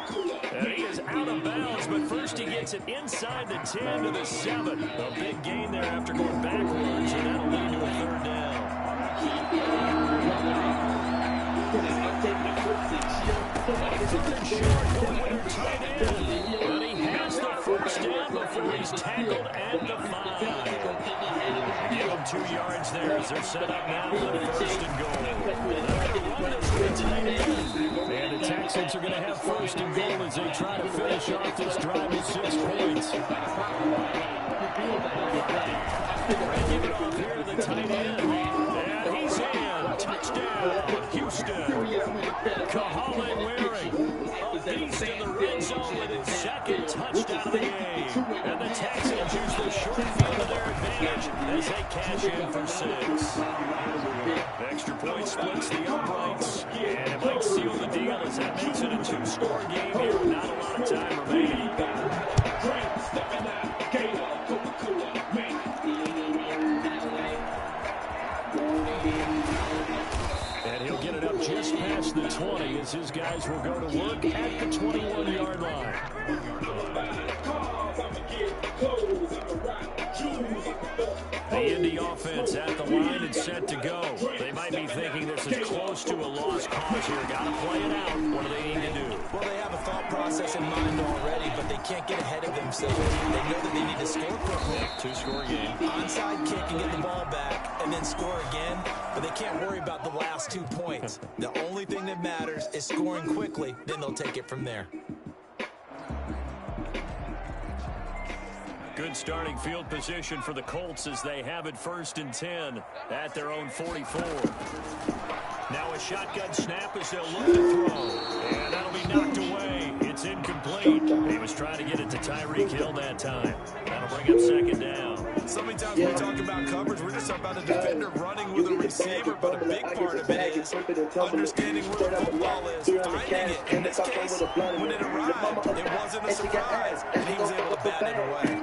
And he is out of bounds, but first he gets it inside the 10 to the 7. A big gain there after going backwards, and that'll lead to a 3rd down. Third short, the winner tight end. And he has the 1st down before he's tackled at the 5. Give him 2 yards there as they're set up now for 1st and goal. They're going to run this with tight end. And the Texans are going to have 1st and goal as they try to finish off this drive with 6 points. Give it off here to the tight end. And he's in. Touchdown, Houston. Kahala Waring, a beast in the red zone with his 2nd touchdown of the game. And the Texans use the short field to their advantage as they cash in for 6. The extra point splits the uprights, and it might seal the deal as that makes it a 2-score game here with not a lot of time remaining. And he'll get it up just past the 20 as his guys will go to work at the 21-yard line. The Indy offense at the line and set to go. They might be thinking this is close to a lost cause here. Got to play it out. What do they need to do? Well, they have a thought process in mind already, but they can't get ahead of themselves. They know that they need to score quickly. 2-score game. Onside kick and get the ball back and then score again, but they can't worry about the last 2 points. The only thing that matters is scoring quickly, then they'll take it from there. Good starting field position for the Colts as they have it 1st and 10 at their own 44. Now a shotgun snap as they'll look to throw. And that'll be knocked away. It's incomplete. He was trying to get it to Tyreek Hill that time. That'll bring up 2nd down. So many times when we talk about coverage, we're just talking about a defender running with a receiver, but a big part of it is understanding where the football is, finding it. In this case, when it arrived, it wasn't a surprise, and he was able to bat it away.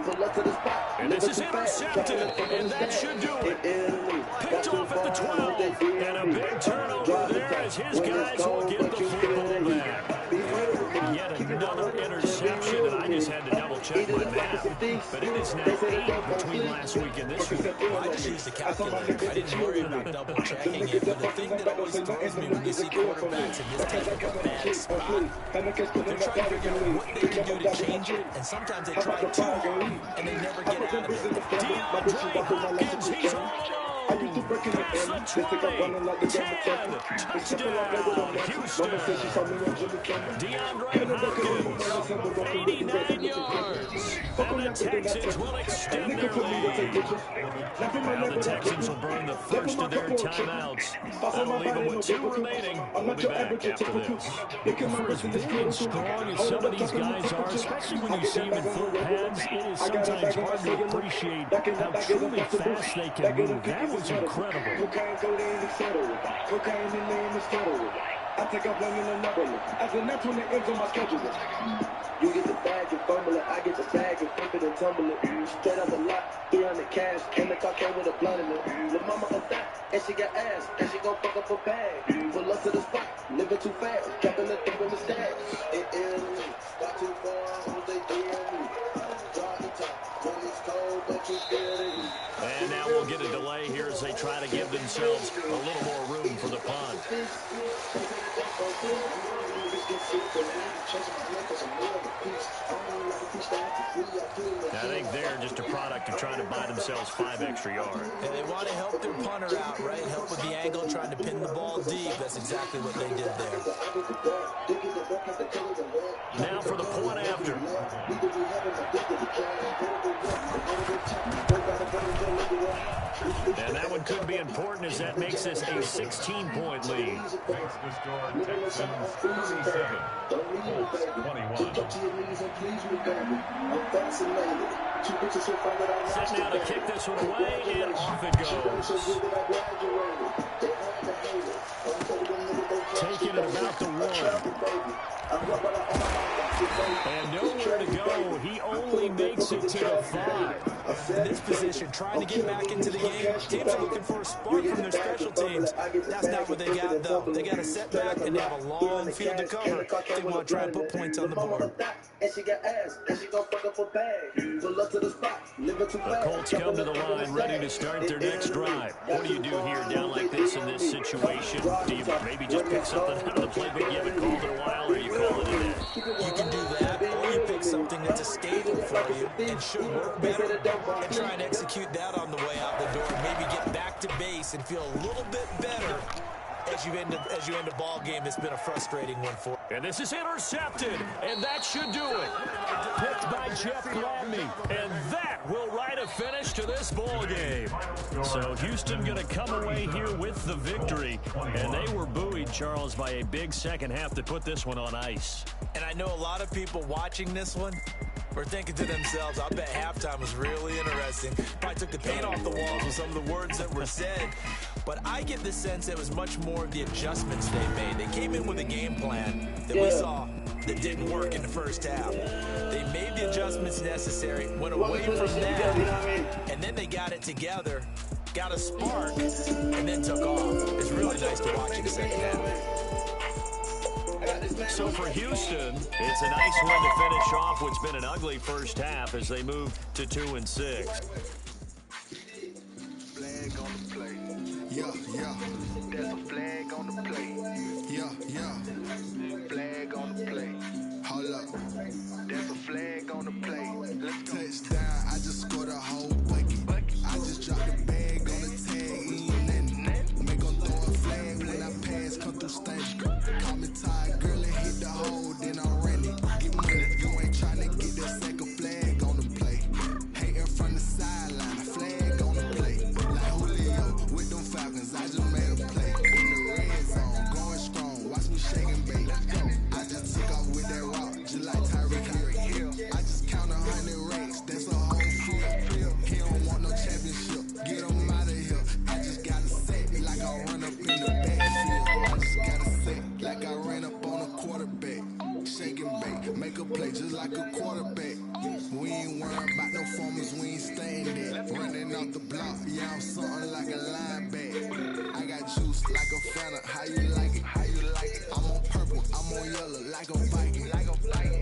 And this is intercepted, and that should do it. Picked off at the 12, and a big turnover there as his guys will get the football back. Yet another interception, and I just had to double-check my math. But it is now 8 between last week and this week. Well, I just used the calculator. I didn't worry about double-checking it. But the thing that always throws me when you see quarterbacks in this type of a bad spot, they're trying to figure out what they can do to change it, and sometimes they try too hard, and they never get out of it. DeAndre Hopkins, he's all alone. Past the 20, 10, touchdown, Houston. DeAndre Hopkins, 89 yards. And the Texans will extend their lead. Now the Texans will burn the first of their timeouts. That'll leave them with 2 remaining. We'll be back after this. For as big and strong as some of these guys are, especially when you see them in full pads, it is sometimes hard to appreciate how truly fast they can move. That was incredible. I take up one in another one. As the next one that ends on my schedule. You get the bag and fumble it. I get the bag and flip it and tumble it. Straight out the lot, 300 cash. And the car came with a blunt in it. Lil' mama a fat, and she got ass. And she gon' fuck up a bag. Pull up to the spot, living too fast. Dropping the thing in the stash. It is me. Got too far, who's they doing me? Drop the top, when it's cold, don't you feel it? And now we'll get a delay here as they try to give themselves a little more room for the punt. I think they're just a product of trying to buy themselves 5 extra yards. And they want to help their punter out, right? Help with the angle, trying to pin the ball deep. That's exactly what they did there. Now for the point after. And that one could be important as that makes this a 16-point lead. Makes the score Texans 37, Colts 21. Set now to kick this one away, and off it goes. Take it at about the 1. And nowhere to go. He only makes it to the 5. In this position, trying to get back into the game. Teams are looking for a spark from their special teams. That's not what they got, though. They got a setback, and they have a long field to cover. They want to try and put points on the board. The Colts come to the line ready to start their next drive. What do you do here down like this in this situation? Do you maybe just pick something out of the playbook you haven't called in a while, or you call it a day? You can do that, or you pick something that's a staple for you and should work better, and try and execute that on the way out the door. Maybe get back to base and feel a little bit better as you end a ball game. It's been a frustrating one for you. And this is intercepted, and that should do it. Picked by Jeff Gladney, and that will write a finish to this ball game. So Houston going to come away here with the victory, and they were buoyed, Charles, by a big second half to put this one on ice. And I know a lot of people watching this one were thinking to themselves, I bet halftime was really interesting. Probably took the paint off the walls with some of the words that were said. But I get the sense it was much more of the adjustments they made. They came in with a game plan that we saw that didn't work in the first half. They made the adjustments necessary, went away from that, and then they got it together, got a spark, and then took off. It's really nice to watch in the second half. So for Houston, it's a nice win to finish off what's been an ugly first half as they move to 2-6. Flag on the play. Yeah. There's a flag on the play. Yeah. Flag on the play. Hold up. There's a flag on the play. Let's go. Touchdown. I just scored a whole bucket. I just dropped the bag on the tag. Make them throw a flag when I pass. Come through stank. Call me tired, girl, and hit the hole. Then I ran it. Get money. You ain't trying to get that second flag on the play. Hating from the sideline. A flag on the play. Like Julio with them Falcons. I just made a play. In the red zone. Going strong. Watch me shake and bake. I just took off with that rock. Just like Tyreek Hill. I just count 100 racks. That's a whole field. He don't want no championship. Get him out of here. I just gotta set like I run up in the backfield. I just gotta set like I ran up on a quarterback. Shake and bake. Make a play just like a quarterback. We ain't worried about no formers. We ain't staying there. Running off the block. Yeah, I'm something like a linebacker. I got juice like a Fanta. How you like it? I'm on purple. I'm on yellow like a Viking.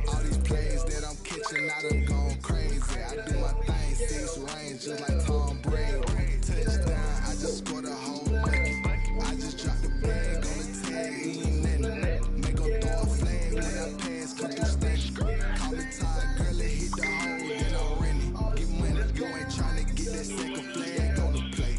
All these plays that I'm catching, I done gone crazy. I do my thing, 6 range, just like Tom Brady. Touchdown, I just scored a whole bucket. I just dropped the bag on the tag, he ain't nothing. Make them throw a flag when I pass, come through stank. Call me tired, girl, and hit the hole, then I ran it. Get money, you ain't trying to get that second flag on the play.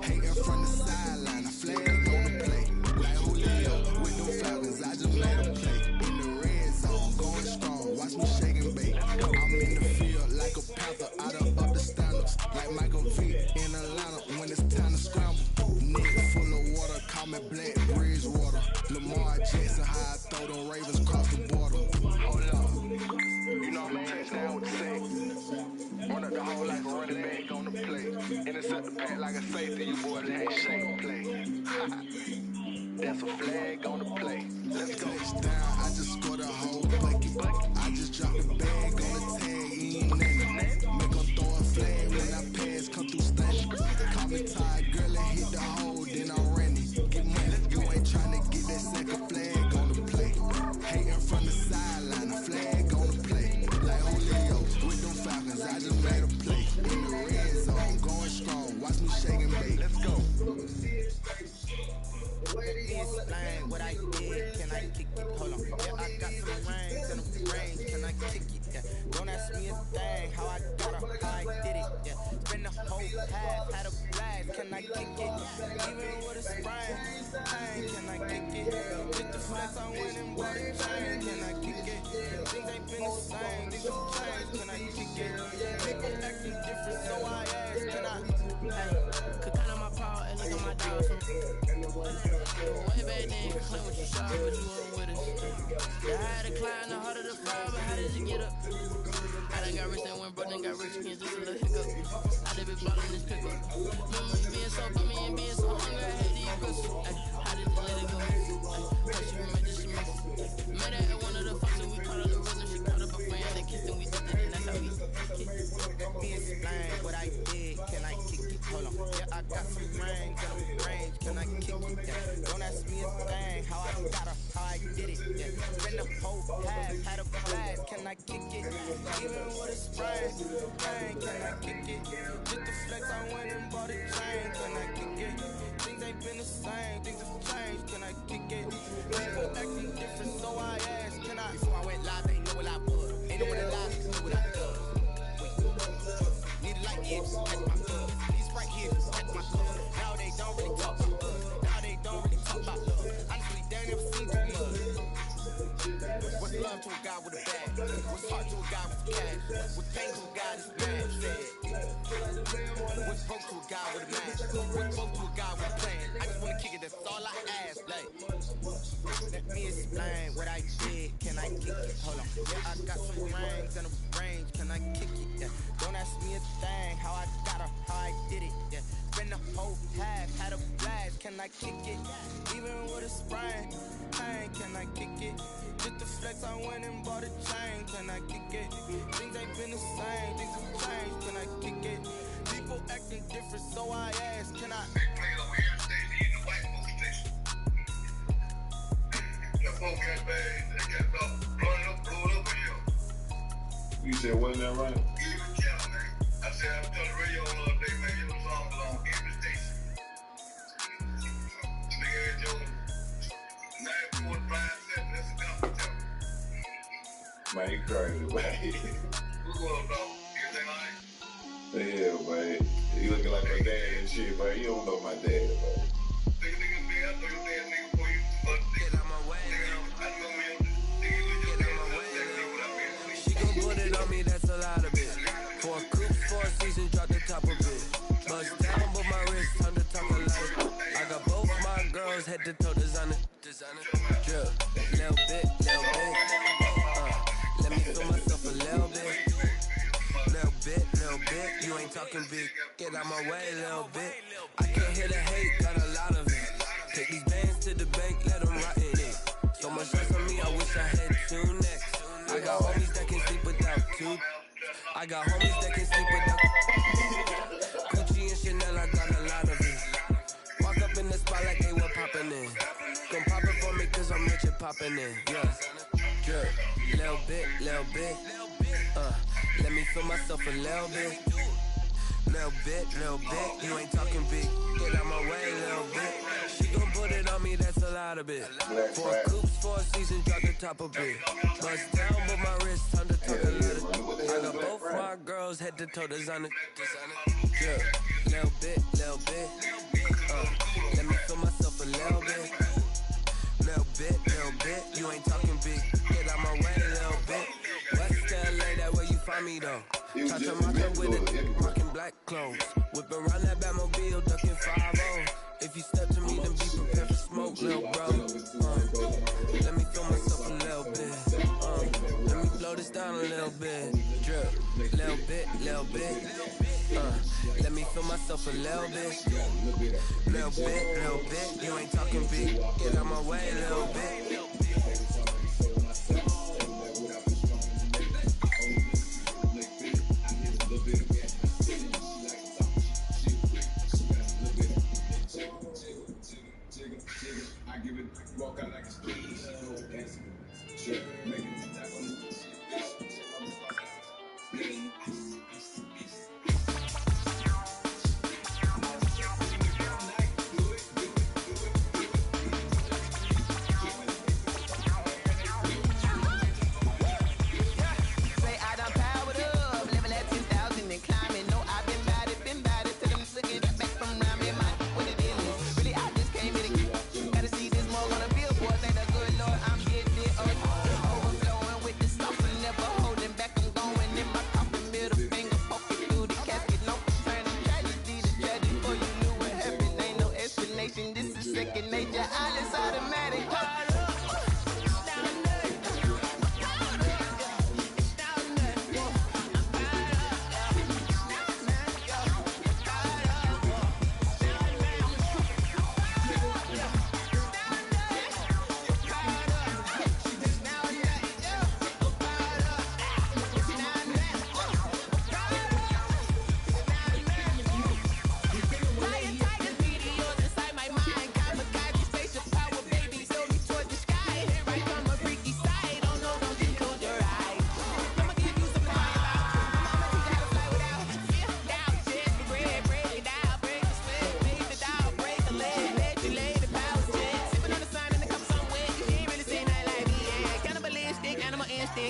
Hating from the sideline, a flag on the play. Like Julio with them Falcons, I just made a play. In the red zone, going strong, watch me shake and bake. I'm in the field like a panther, I done up the standards. Like Michael Vick in Atlanta when it's time to scramble. Neck full of water, call me Black Bridgewater. Lamar Jackson, how I throw them Ravens across the border. Hold up, you know I'm a touchdown with the sack. Run up the hole like a running back on the play. Intercept the pack like a safety, you boys ain't shake play. That's a flag on the play. Let's go. Touchdown, I just scored a whole bucket. I just dropped a bag on the tag, ain't nothing. Make 'em throw a flag when I pass, come through stunning. Call me Ty, girl, and hit the hole, then I'm running. Get money, you ain't tryna get that second flag on the play. Hating from the sideline, a flag on the play. Like Julio, with them Falcons, I just made a play. In the red zone, going strong, watch me shake and bake. Let's go. Explain what I did, can I kick it? Hold on, yeah, I got some rings and a range, can I kick it? Yeah, don't ask me a thing, how I got her, how I did it. Yeah, spend the whole half, had a blast, can I kick it? Even with a sprain, can I kick it? Hit the flex, I went and bought a chain, can I kick it? Things ain't been the same, things have changed, can I kick it? People acting different, so I asked, can I? Hey, could count on my power and look at my dog. Way back then, claim what you saw, but you weren't with us. The higher the climb, the harder the fall, but how did you get up? I done got rich, then went broke, then got rich again, just a little hiccup. I done been ballin' this pickup. Remember me being so bummy and being so hungry, I hate these biscuits. How did you let it go? How she remember she missed it. Met her at one of the functions, we caught up the rhythm, she caught up a friend, they kissed and we did it, and that's how we kicked. Let me explain what I did, can I kick it? Hold on, yeah, I got some rings and a range, can I kick it? Yeah, don't ask me a thing, how I got her, how I did it. Yeah, spend the whole half, had a blast, can I kick it? Even with a sprain, can I kick it? Just the flex, I went and bought a chain, can I kick it? Things ain't been the same, things have changed, can I kick it? People acting different, so I asked, can I? Before I went live, they know what I was. Ain't know what I lied, knew what I done. Need a light here, that's my buzz. These right here, that's my club. Now they don't really talk about us. Now they don't really talk about love. Honestly, they never seen too much. What's love to a guy with a bag? What's heart to a guy with cash? What's pain to a guy that's mad? What's broke to a guy with a mask? What's broke to a guy with a plan? I just wanna kick it, that's all I ask. Like, let me explain what I did. Can I kick it? Hold on. Yeah, I got some rings and a range. Can I kick it? Yeah. Don't ask me a thing. How I got her, how I did it. Yeah. Spend the whole half, had a blast. Can I kick it? Even with a sprain, can I kick it? Just the flex, I went and bought a chain. Can I kick it? Things ain't been the same, things have changed. Can I kick it? People acting different, so I asked, can I? They played over here, stayed in the white folks station. The folk got bad, they got blowing up in here. You said wasn't that right? Even Cal, man. I said, I'm telling the radio on the other day, man, your song was on every station. Nigga had your 9.57, that's a company. Man, you crazy, man. What's going on, dog? Everything all right? Yeah, man. You looking like my dad and shit, man. You don't know my dad, man. Nigga, man, I know your dad nigga for you. But Get out my way, I know your nigga with your dad, exactly what I mean. she gon' put it on me, that's a lot of it. For a coupe, for a season, drop the top of it. Bust down, but my wrist, time to talk a lot. I got both my girls, head to toe designer. Drip, little bit, little bit. Let me feel myself a little bit. Little bit, you ain't talking big. Get out my way, little bit. I can't hear the hate, got a lot of it. Take these bands to the bank, let them rot in it. So much stress on me, I wish I had two necks. I got homies that can sleep without two. I got homies that can sleep without Gucci and Chanel, I got a lot of it. Walk up in the spot like they were popping in. Gon' pop it for me cause I'm rich and popping in. Yeah, drip, little bit, little bit. Let me feel myself a little bit. Little bit, you ain't talking big. Get out my way, little bit. She gon' put it on me, that's a lot of it. For a coops, for a season, drop the top of it. Bust down, but my wrist, time to talk a little. I got both my girls, head to toe designer. Drip, little bit. Let me feel myself a little bit. Little bit, you ain't talking big. Get out my way, little bit. West LA, that where you find me though. Cha-cha mata with it, rockin' black clothes. Whip around that Batmobile, ducking 5-0. If you step to me, then be prepared for smoke, little bro. Let me feel myself a little bit. Let me blow this down a little bit. Drip, little bit. Let let me feel myself a little bit. Little bit. You ain't talking big. Get out my way a little bit. I give it, walk out like a speed. She goes dancing, make it tap on the Say I done powered up, living at 10,000 and climbing. No, I've been bad it till them looking back from around me. My what it is, really I just came here to get. Gotta see this more on a billboard. Thank the good Lord, I'm getting it overflowing with the sauce and never holding back. I'm going in my coffin, middle finger poking through the casket. No turning tragedy to tragedy for you knew what happened. Ain't no explanation. This is second nature. All is automatic.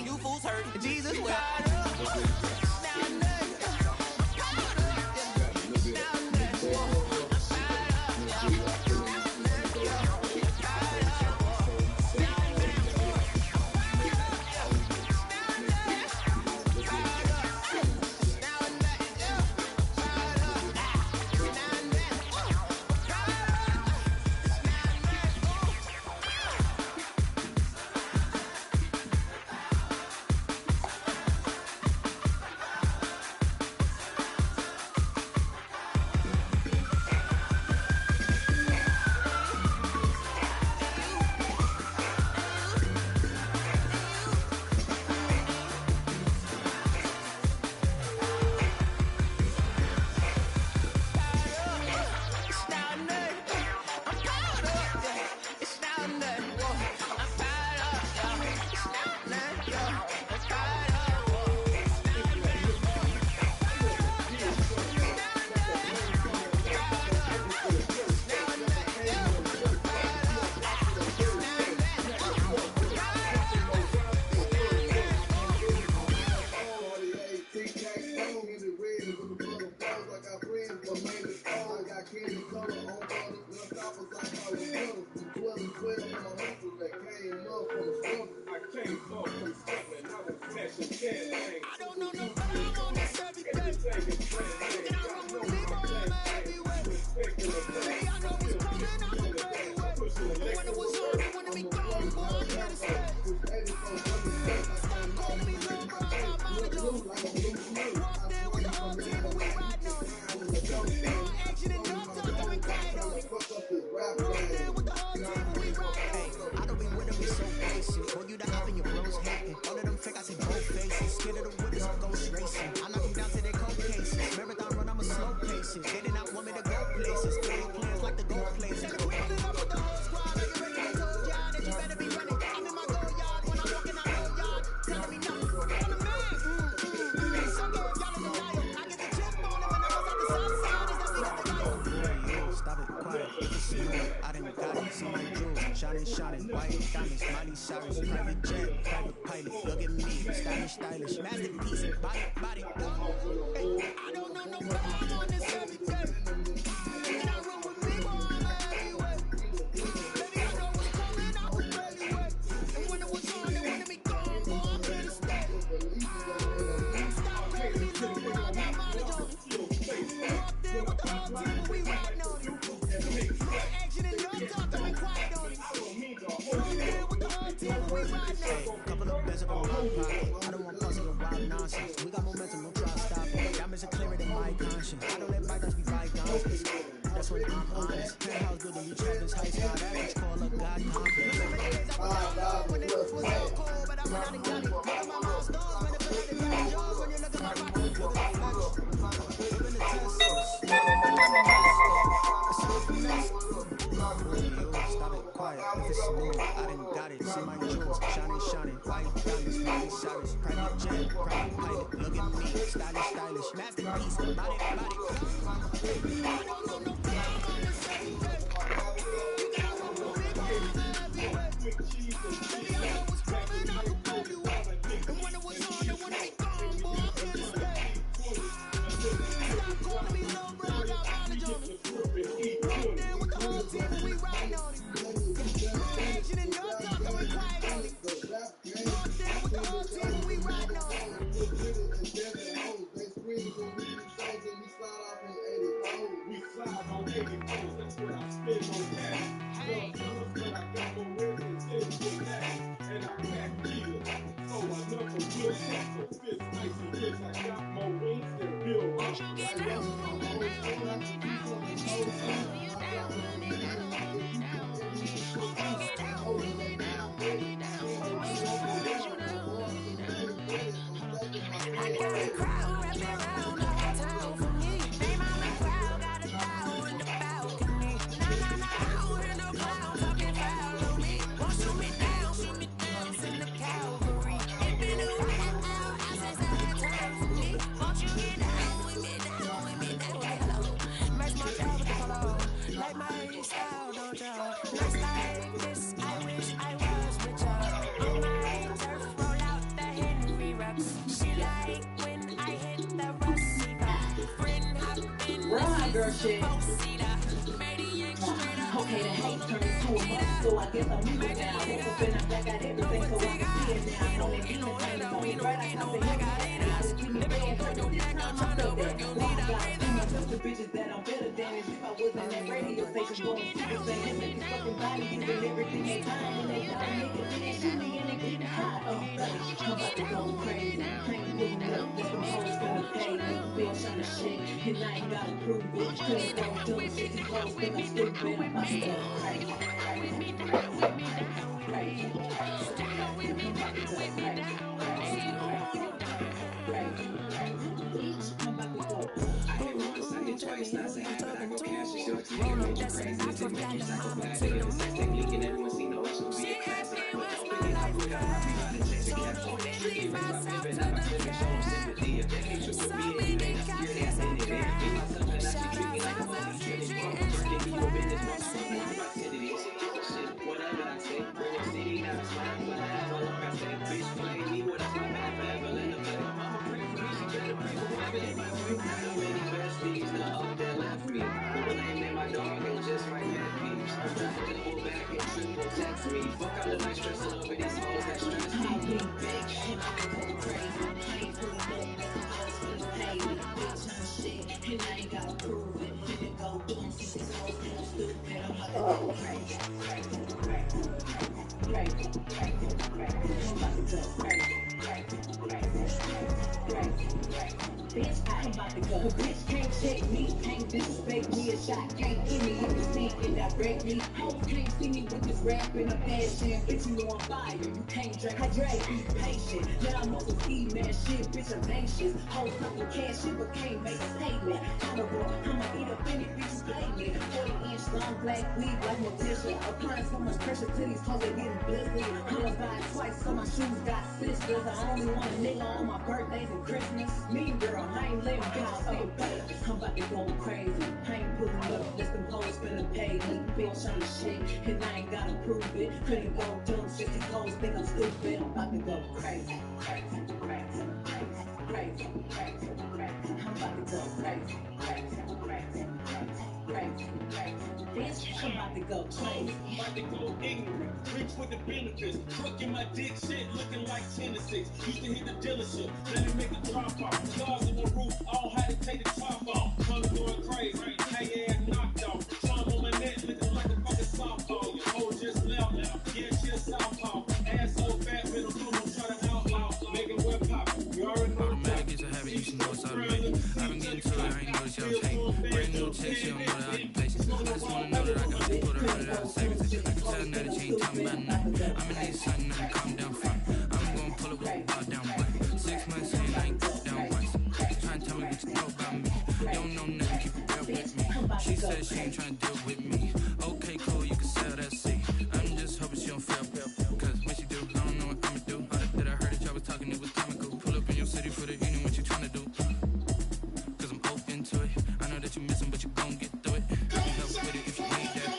You fools hurt. Jesus will. Shining, white diamonds, Miley Cyrus, private jet, private pilot. Look at me, stylish, masterpiece, body. Hey, I don't know no problem on this every day. And I run with me, boy, I'm heavyweight. Baby, I know what's coming, I was ready wait. And when it was on, they wanted me gone, boy, I'm here to stay. Stop calling me little bro, I got mileage on it. Walked in with the whole team, and we riding on it. No action and no talk, I've been quiet on it. Couple of bands up in my pocket. I don't want puzzle and wild nonsense. We got momentum, no try to stop it. Diamonds are clearer than my conscience. I don't let my focus. That's when I'm honest. Penthouse building, you Travis Heights, God average, call up God complex. Remember the days I was down low when it was so cold, but I went out and got it. Look at my milestones, man, it feel like the Diamond Jones when you look at my pockets. Look at the flex, living the Teslas. I'm a master, it's all finesse. Stop it, quiet, if it's new, I done got it. See my jewels, shining, white diamonds, Miley Cyrus, private jet, private pilot. Look at me, stylish, masterpiece, body. I don't know no clown on the same day. You got a couple big ones everywhere. Baby, I know what's coming, I can pull you up. And when it was on, they wanted me gone, boy, I'm here to stay. Stop calling me little bro, I got mileage on me. Walked in with the whole team and we riding on it. Action and no talk, I went quiet on it. Walked in with the whole team and we riding on it. We slide on 84s, that's what I spend on cash. Hey. But I got more words than 10 with that. And I pack dealers, so I never will check. So fist nice and rich, I got more wings than Bill Rush. I got a crowd wrapped around the whole town for me. They mama crowd got a thou in the balcony. Nah, I don't hear no clown talking foul on me. Won't shoot me down, send the cavalry. It been a while, I since I had time for me. Won't you get down with me, hello. Match my job with the polo, like my style, don't y'all? Nights like this, I wish I was richer. On my turf, roll out the Henry Rux. She like when I hit the receiver. Friend hopping, Ride, girl, shit. Okay, the hate turned into a month, so I guess I'm moving now. Woke up and I black out everything, so I can see it now. On the demon on me right, I comprehend that. I just give me bad, but this time I feel that. Why I gotta see myself to bitches that I'm better than as if I wasn't that radio station going super saying that these fucking bodies giving everything they find when they die. Nigga, then they shoot me and they getting hot. I'm about to go crazy. I ain't pulling up, just some hoes gonna pay me. Bill trying to shit, and I ain't gotta prove it. Couldn't go doing shit, these hoes think I'm stupid. I'm about to go crazy. Twice, not saying that I go cash it short to you, made you crazy. Take me from psychopath to the sex technique, and everyone see no issue. Be a class, and I put open it, I put out my private checks and cash on it. Tricky, if I flip it, I might flip it, show them sympathy. If they can't trip with me, and they not scared, they spend it. They can feel myself, and I should treat me like a money trinity. Working me your business, most something in proximity. Shit, whatever I say, bring a city, now it's fine. What I have, how long I say, bitch, play me, what that's my bad forever. Let them play my mama, pray for me, she better pray for whoever they might bring. So many besties, the up that left me. But when they name my dog, it was just right at peeps. I'm trying to double back and triple text me. Fuck all the night stressing over these hoes that stress me. I get back and I can go crazy. I ain't pulling up, that's the hoes gonna pay me. Bitch, I'm shit, and I ain't gotta prove it. Finna go do them since these hoes think I'm stupid. I'm about to go crazy. I'm about to go crazy. Bitch, I'm about to go. A bitch can't check me, can't disrespect me. A shot can't give me if it's sneak indirectly. Hoes can't see me with this rap in a passion. Bitch, you on fire, you can't drink. I drag, be patient. Now I'm on some speed man shit, bitch, I'm anxious. Hoes talking cash shit, but can't make a statement. I'ma eat up any bitch who play me. 40-inch long black weed like Morticia. Applying so much pressure to these hoes, they getting blistered. Qualified twice, so my shoes got sisters. I only want a nigga on my birthdays and Christmas. Me, girl, I ain't letting God say better. I'm about to go crazy. I ain't pulling up, just them hoes finna pay me. Bitch, I'm shit, and I ain't gotta prove it. Couldn't go dumb shit, these hoes think I'm stupid. I'm about to go crazy. I'm about to go crazy. Bitch, I'm about to go crazy. About to go ignorant, rich with the benefits. Truck in my dick shit, looking like 10 to 6. Used to hit the dealership, let me make a drop off. Stars on the roof, all had to take the top off. Mother going crazy, hey ass knocked off. Charm on my neck, looking like a fucking softball. Your hoe just left, yeah, she a southpaw. Ass so fat, middle school, I'm trying to outlaw. Make it whip pop, you already know. Automatic is a habit, you should know it's automatic. I've been getting to it, I ain't noticed y'all change. Brand new chick, she don't know the occupation. I just wanna know that I can help put her $100 savings. I can tell now that she ain't talking about nothing. I'm in need something, I'm calm down front. I'm gonna pull up with a bar down butt. 6 months saying I ain't down once. Trying to tell me what you know about me. You don't know nothing, keep it real with me. She said she ain't trying to deal with me. Okay, cool, you can sell that seat. I'm just hoping she don't fail. Cause when she do, I don't know what I'ma do. All that I heard that y'all was talking, it was comical. Pull up in your city for the evening, what you trying to do? Cause I'm open to it. I know that you missing, but you gon' get through it. Help with it if you need that.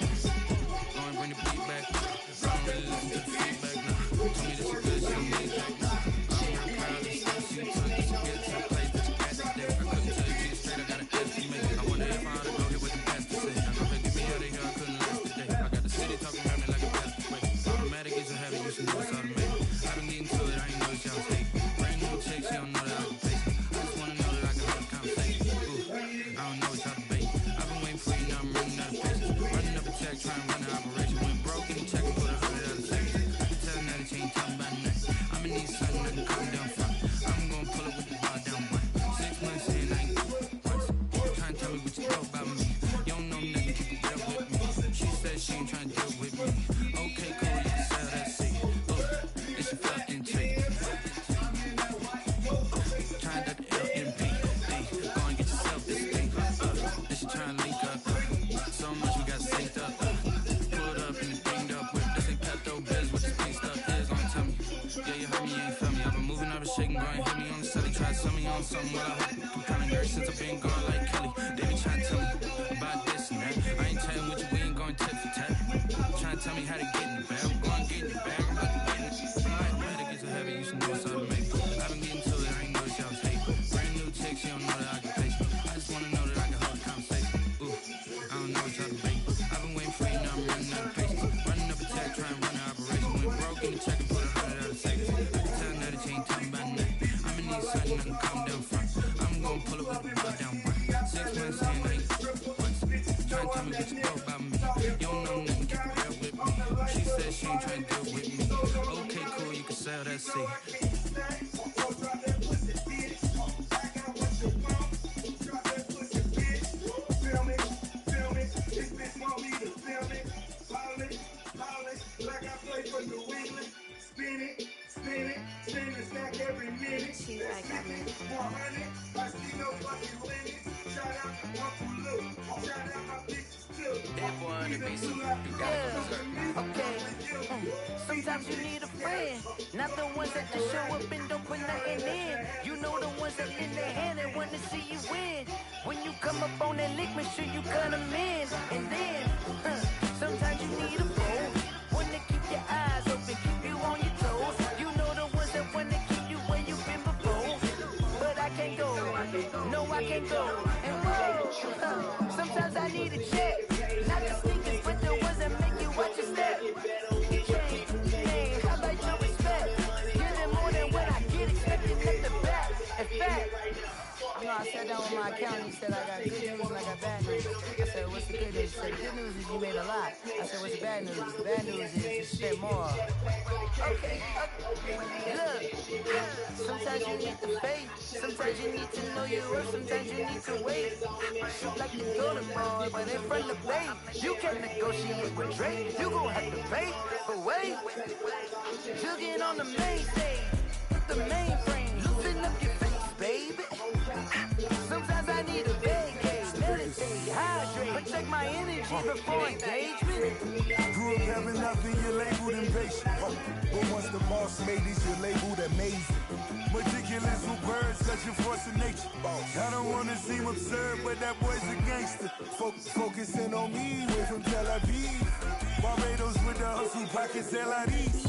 Go and bring the beat back. I don't really listen to the feedback now. Told me that she good, she don't need that now. I'm real proud of the steps you took to get to the place that you got today. I couldn't tell you to you straight, I gotta ask you, man. I wonder if I ought to go here with the best to say. I know they get me out of here, I couldn't last today. I got the city talking about me like a best way. Automatic is a habit, you should know it's automatic. I've been getting to it, I ain't know that y'all was hating. Brand new chick, she don't know that I was patient. I just wanna know that I can hold a conversation. Ooh, I don't know what y'all debate. I've been waiting for you, now I'm running out of patience. Running up a check, trying to run the operation. Went broke in the check and put $100 savings. I can tell now that you ain't talking about nothing. I'm in need something, I can calm down front. I'm gonna pull up with the bar down one. 6 months saying I ain't once. Trying to tell me what you know about me. You don't know nothing, keep it real with me. She said she ain't trying to deal with me. Okay, cool, you can sell that seat. Ooh, it's a fucking treat. Trying to LMP. Go and get yourself this thing. Then she trying to link up. So much we got synced up. Pulled up in the dinged up whip. This ain't Pepto Biz, what this pink stuff is. Gonna tell me. Yeah, you heard me, you ain't feel me. I've been moving, I've been shaking, go and hit me on the celly. Try to sell me on something, well, I hope I'm kinda nervous since I've been gone like Kelly. They been trying to tell me about this and that. I ain't telling what you, we ain't going tit for tat. Trying to tell me how to get in the bag. I'm going to get in the bag, I'm about to get in it. Automatic is a habit, you should know it's automatic. I've been getting to it, I ain't know that y'all was hating. Brand new chick, she don't know the occupation. I just wanna know that I can hold a conversation. Ooh, I don't know what y'all debate. I've been waiting for you, now I'm running out of patience. Running up a check, trying to run the operation. Went broke in the check and put $100 savings. I can tell now that you ain't talking about nothing. I'm in need something, I can calm down front. I'm gonna pull up with the bar down one. 6 months saying I ain't once. Trying to tell me what you know about me. You don't know nothing, keep it real with me. She said she ain't trying to deal with me. Okay, cool, you can sell that seat. That boy on the beat, so you gotta go berserk. Okay. Sometimes you need a friend, not the ones that just show up and don't put nothing in. You know the ones that lend their hand and want to see you win. When you come up on that lick, make sure you cut them in. And then, sometimes you need a foe, one to keep your eyes open, keep you on your toes. You know the ones that want to keep you where you've been before. But I can't go, no I can't go. And whoa, sometimes I need a check, not the sneakers, but the ones that make you watch your step. Hey, how about your respect? Giving more than what I get, expecting at the back. In fact, you know, I sat down with my accountant, he said I got good news and I got bad news. I said, what's the good news? He said, good news is you made a lot. I said, what's the bad news? The bad news is you spent more. Okay, look, sometimes you need the faith, sometimes you need to know your worth, sometimes you need to wait. Shoot like the golden boy, but in front of the bay, you can't negotiate with Drake, you gon' have to pay, but wait, jugging on the main stage, the mainframe, loosen up your face, baby. Sometimes I need a vacate, meditate, hydrate, protect my energy before engagement. Grew up having nothing, you're labeled impatient. But once the boss made it, you're labeled amazing. Meticulous with words, such a force of nature. I don't wanna seem absurd, but that boy's a gangster. Focusing on me, way from Tel Aviv. Barbados with the hustle, pockets LIDs.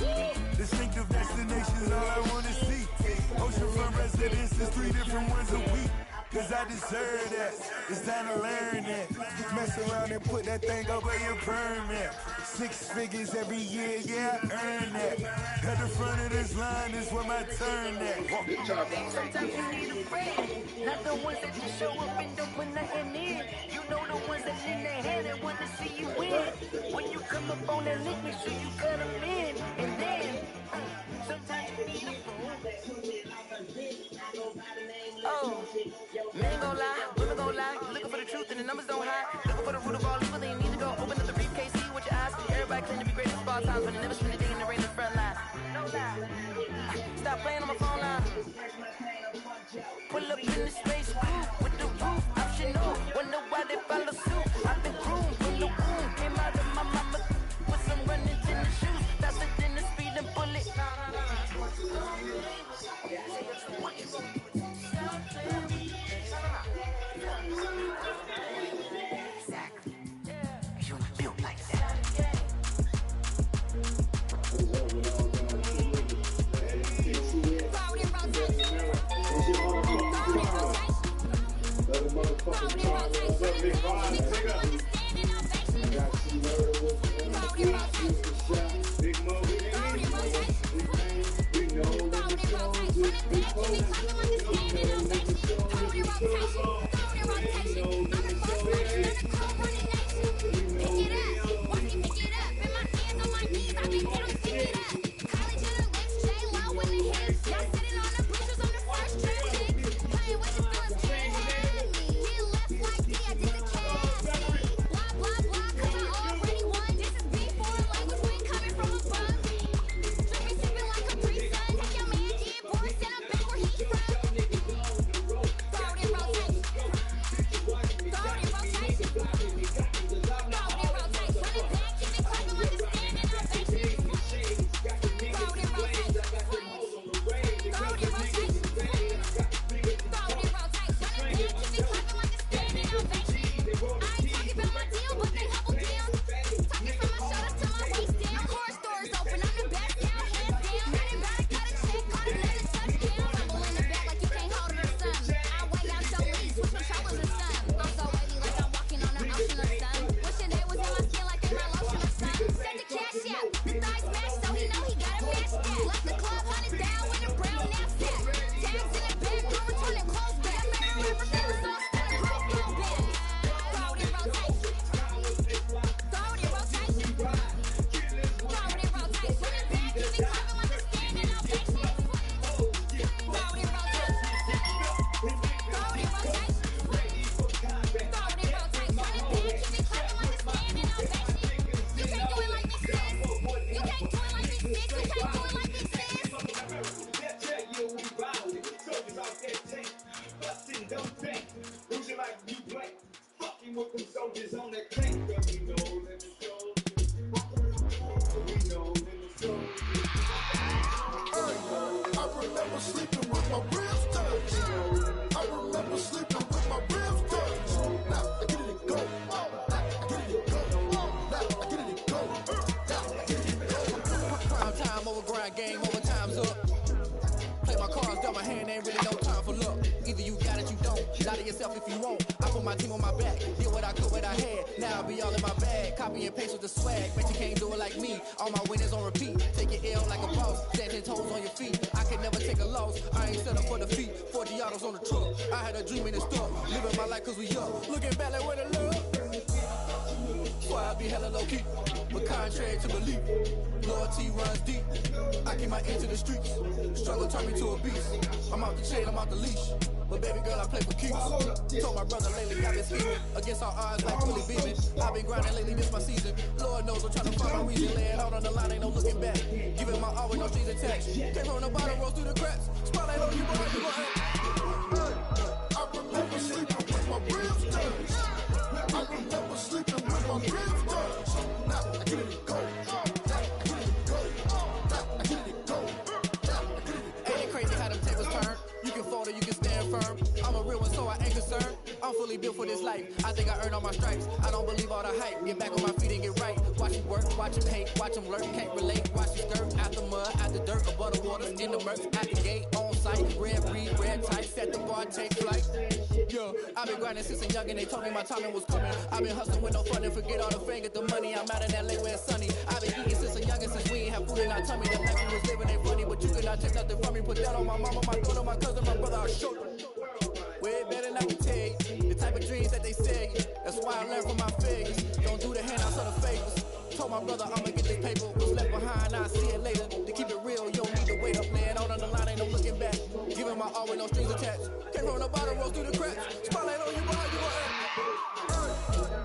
Distinctive destinations, all I wanna see. Oceanfront residences, 3 different ones a week. Cause I deserve that, it's time to learn that. Mess around and put that thing over your permit. 6 figures every year, yeah, I earn that. At the front of this line is where my turn at. Sometimes you need a friend, not the ones that just show up and don't put nothing in. You know the ones that lend their hand and want to see you win. When you come up on that lick, make sure you cut them in. And then, sometimes you need a fool. Oh, men gon' lie, women gon' lie. Looking for the truth in the line. Looking for the root of all evil, then you need to go open up the briefcase, see what your eyes. Everybody claim to be greatest of all times, but they never spend a day in the rain in the front line. No lie. Stop playing on my phone line. Pull up in the space coupe with the roof optional. Wonder why they follow suit. I've been groomed from the womb. Came out of my mama with some running tennis shoes. Faster than the speeding bullet. Exactly. You built like that. Game over, time's up. Play my cards dealt my hand, ain't really no time for luck. Either you got it, you don't. Lie to yourself if you won't. I put my team on my back, did what I could, what I had. Now I'll be all in my bag, copy and paste with the swag. Bet you can't do it like me. All my winners on repeat. Take your L like a boss, stand 10 toes on your feet. I can never take a loss. I ain't set up for defeat. 40 autos on the truck. I had a dream and it's stuck. Living my life cause we up. Looking back like where the love. So I be hella low key, but contrary to belief, loyalty runs deep. I keep my ear to the streets. Struggle turned me to a beast. I'm out the chain, I'm out the leash. But baby girl, I play for keeps. Told my brother lately I've been scheming against all odds like Willie Beeman. I've been grinding lately, this my season. Lord knows I'm trying to find my reason. Laying out on the line, ain't no looking back. Giving my all with no strings attached. Came from the bottom, rose through the cracks. Spotlight on you, boy, you gon' I remember sleeping with my ribs touched. I remember sleeping with my ribs touched. Now I get it go. Ain't it crazy how them tables turn? You can fold or you can stand firm. I'm a real one, so I ain't concerned. I'm fully built for this life. I think I earned all my stripes. I don't believe all the hype. Get back on my feet and get right. Watch it work, watch it hate, watch them lurk. Can't relate, watch it skirt. Out the mud, out the dirt, above the water, in the murks. Out the gate, on site. Red breed, red tight. Set the bar, take flight. Yo, I've been grinding since a young and they told me my timing was coming. I've been hustling with no fun and forget all the fame, get the money. I'm out in LA where it's sunny. I've been eating since a youngin' since we ain't have food in our tummy. The life we was living ain't funny, but you could not take nothing from me. Put that on my mama, my daughter, my cousin, my brother, I'll show you. Way better than I can tell you. The type of dreams that they say. That's why I learned from my failures. Don't do the handouts or the favors. Told my brother I'ma get this paper. Was left behind, I'll see it later. To keep it real, you don't need to wait up. Laying out on the line, ain't no looking back. Giving my all with no strings attached. Came from the bottom, rose through the cracks. Spotlight on you, boy, you gon'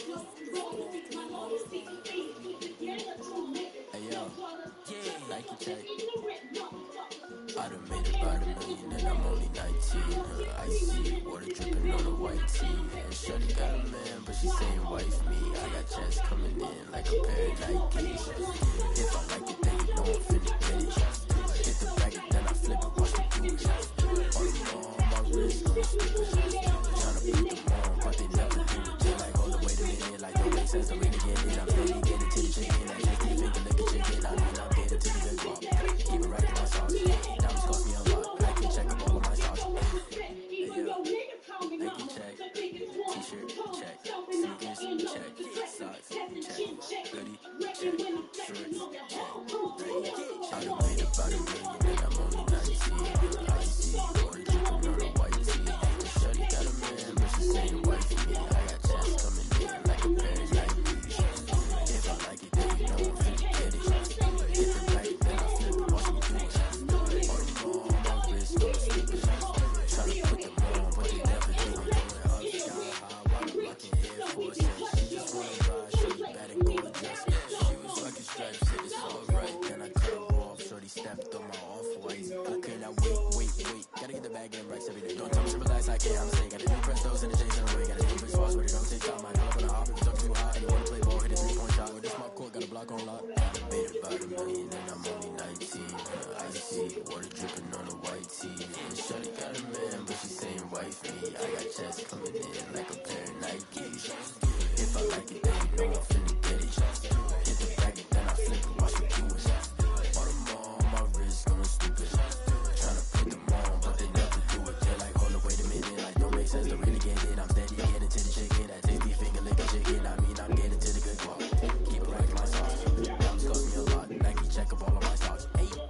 Hey yo, Nike check. I done made about $1 million and I'm only 19. Icy water dripping on a white tee. And shorty got a man, but she saying wife me. I got checks coming in like a pair of Nikes. If I like it, then you know I'm finna get it. Hit the bag and then I flip it, watch me do it. On my wrist, on the stupid. Tryna put them on, but they never do it. They like, hold on, wait a minute, like don't make sense. I'm really getting it. I'm really getting to the chicken. I just keep thinking, look at chicken. I mean, I'm getting to the big ball. Keep it right in my sauce. Diamonds cost me a lot. I can check up all of my sauce. Hey yo, Nike check. T-shirt check. Sneakers check. Socks check. Hoodie check. Shorts check. I done made about $1 million and I'm only 19. Icy water dripping on a white tee. Shorty got a man, but she saying wife me. I got checks coming in like a pair of Nikes. If I like it, then you know I'm finna get it. Hit the bag, then I flip it, watch me do it. On my wrist, on the stupid. Tryna put them on, but they never do it. Going up, down, high, while I'm rocking Air Force. She just wanna ride, shorty bad and gorgeous. She was rocking stripes, said it's alright. Then I cut her off, shorty stepped on my off-white. Okay, now wait. Gotta get the bag and rights every day. Don't tell me to relax, I can't, I'm saying. Got a new Prestos and a change on the way. Got a new bitch false with it, don't take time. I pull up on the hop, if it's talking too hot. And you wanna play ball, hit a 3-point shot. With this mob court, got a block on lock. Made about $1 million and I'm only 19. Icy water dripping on a white tee. And shorty got a man, but she saying wife me. I got checks coming in like a pair of Nikes. If I like it, then you know I'm finna get it. Hit the bag and then I flip it, watch me do it. On my wrist, on the stupid. Tryna put them on, but they never do it. They're like, hold up, wait a minute, like don't make sense to really get it. I'm steady getting to the chicken, that tasty finger licking chicken. I mean, I'm getting to the good walk. Keep it right in my sauce. Diamonds cost me a lot. Nike check up all of my stocks. Hey yo,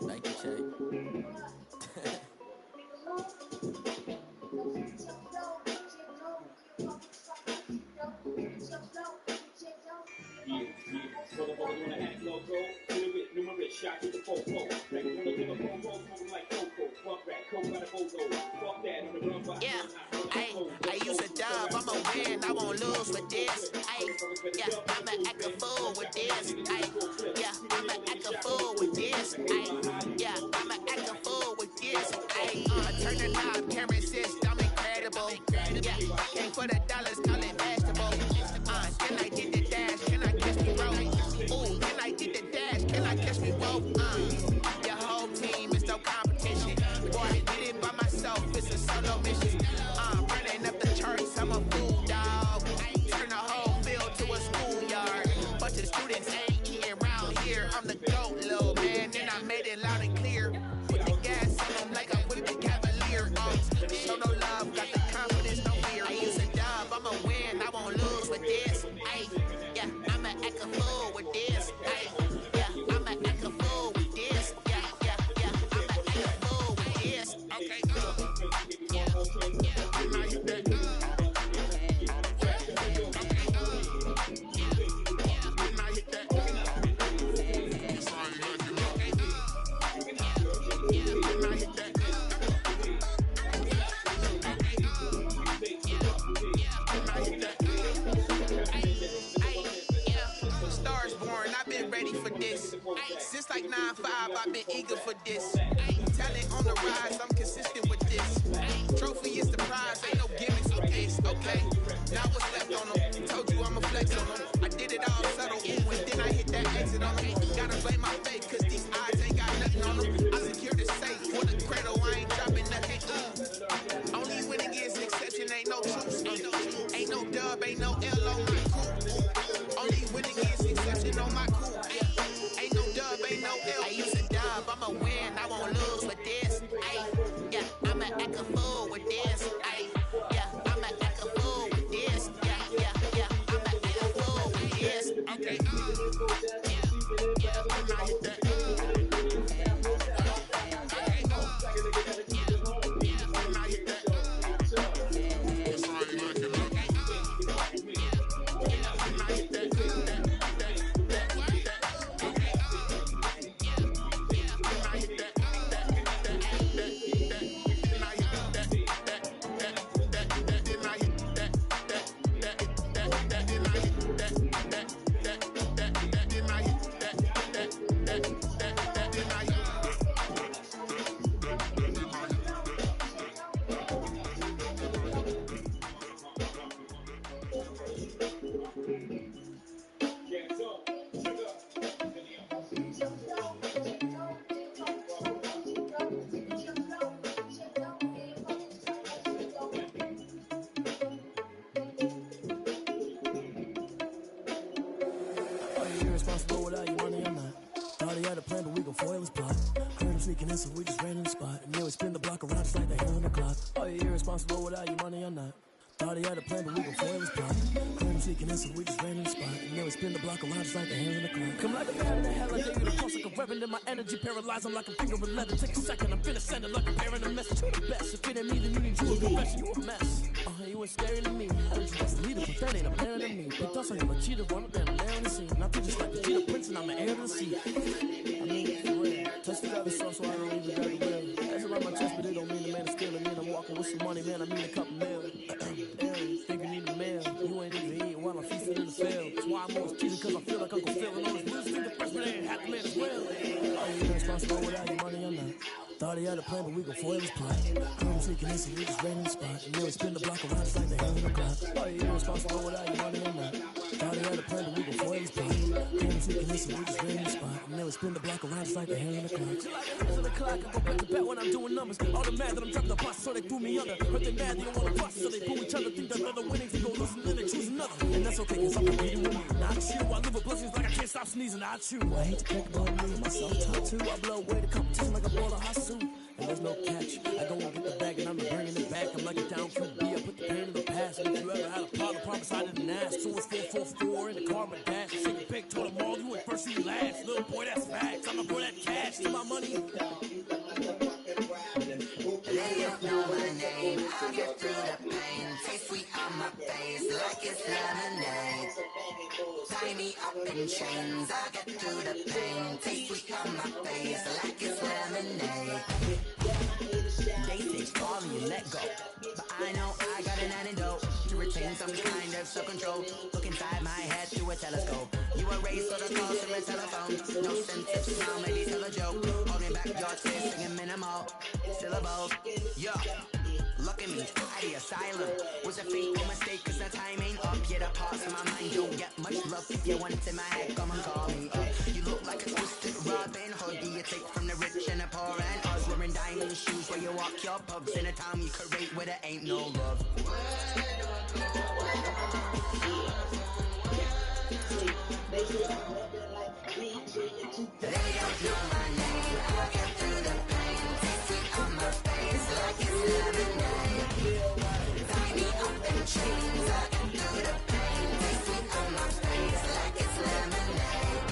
Nike check. Yeah, I use a dub, I'ma win, I won't lose with this. Yeah, I'ma act a fool with this. Yeah, I'ma act a fool with this. Yeah, I'ma act a fool with this. Turn the knob, camera says I'm incredible. Yeah, came for the dollars, call it vegetable. Can I get the dash? Can I catch me roll? Ooh, can I get the dash? Can I catch me roll? Your whole team is no competition. Boy, I did it by myself, it's a solo mission. Running up the charts, I'm a fool dog. Turn the whole field to a schoolyard. Bunch of students ain't eating around here. I'm the GOAT, little man, and I made it loud and clear. Put the gas on them like I'm with the Cavalier. Show no love, got the confidence, no fear. I use a dub, I'ma win, I won't lose with this. Yeah, I'ma act a fool with this. Yeah, I'ma act a fool with this. Yeah, I'ma act a fool with this. Okay, yeah, now you that. Stars born, I've been ready for this. Since like 9-5, I've been eager for this. Talent on the rise, I'm consistent with this. Trophy is the prize, ain't no gimmicks with this. Okay, now what's left on them? Told you I'ma flex on them. I did it all subtle, ooh, and then I hit that exit on them. Gotta blame my faith, cause these eyes ain't got nothing on them. I secure the safe for the cradle, I ain't dropping nothing. Only when it gets exception, ain't no truth. Ain't no dub, ain't no L on my crew. Only when it gets exception on my crew. Ain't no dub, ain't no L. I use a dub, I'ma win, I won't lose with this. Yeah, I'ma act a fool with this. Yeah, I'ma act a fool with this. Yeah, I'ma act a fool with this. Okay, yeah, now hit that. without your money or not. Thought he had a plan, but we before it was plotting. Chrome seeking in, so we just ran in the spot. And then we spin the block around just like the hands in the clock. Come like a bat in the hell, I dare you to cross like a reverend. And my energy paralyzed, I'm like a finger with leather. Take a second, I'm finna send it like a parent a message. You the best, if it ain't me, then you need to a confession. You a mess. You ain't scary to me. I was just a leader, but that ain't apparent to me. Picked us on him, a cheater, run up there, I'm there on the scene. And I feel just like the cheetah prince, and I'm the heir to the sea. I mean, for real. Touch the other stuff, so I don't even got the real. That's around my chest, but it don't mean the man is stealing me. I'm walking with some money, man, I mean a couple mil. Think you need a meal. You ain't even eating while I'm feasting in the field. That's why I'm always cheating, cause I feel like Uncle Phil. And all his music, think the freshman ain't half the man as well. Oh, you responsible without your money or not. Thought he had a plan, but we before it was plotting. Chrome seeking in, so we just ran in the spot. And then we spin the block around just like the hands in the clock. Oh, you irresponsible without your money or not. Thought he had a plan, but we before it was plotting. Chrome seeking in, so we just ran in the spot. And then we spin the block around just like the hands in the clock. Just like the hands in the clock, I go back to back when I'm doing numbers. All the mad that I'm dropping the bus, so they threw me under. Heard they mad, they don't wanna bust, so they pull each other. Think that another winnings, they go losing, then they choose another. And that's okay, cause I'm competing with me. Not you, I live with blessings like I can't stop sneezing. I chew. I hate to pick about me, myself top two. I blow away the competition like a ball of hot soup. And there's no catch. I go and get the bag and I'm bringing it back. I'm like a down QB. I put the pain in the past. And if you ever had a problem, promise I didn't ask. So it's 444 in the car, my dash. Shake a big, told them all you went first, you last. Little boy, that's facts. I'm gonna pour that cash to my money. They don't know my name. I get through the pain. Taste sweet on my face like it's lemonade. Tie me up in chains. I get through the pain. Taste sweet on my face like it's lemonade. They say fall and you let go, but I know I got an antidote to retain some kind of self-control. Look inside my head through a telescope. You erase all the calls from a telephone. No sense of smile, maybe tell a joke. Holding back your tears, singing minimal syllables. Yeah, look at me, I the asylum. Was a fateful mistake, cause the time ain't up yet. A parts of my mind don't get much love. If you want in my head, come and call me. You look like a twisted Robin Hood. Do you take from the rich and the poor and us? Wearing diamond shoes where you walk your pugs in a town you create where there ain't no love. They don't know my name. I get through the pain. Taste sweet on my face like it's lemonade. Tie me up in chains. I get through the pain. Taste sweet on my face like it's lemonade.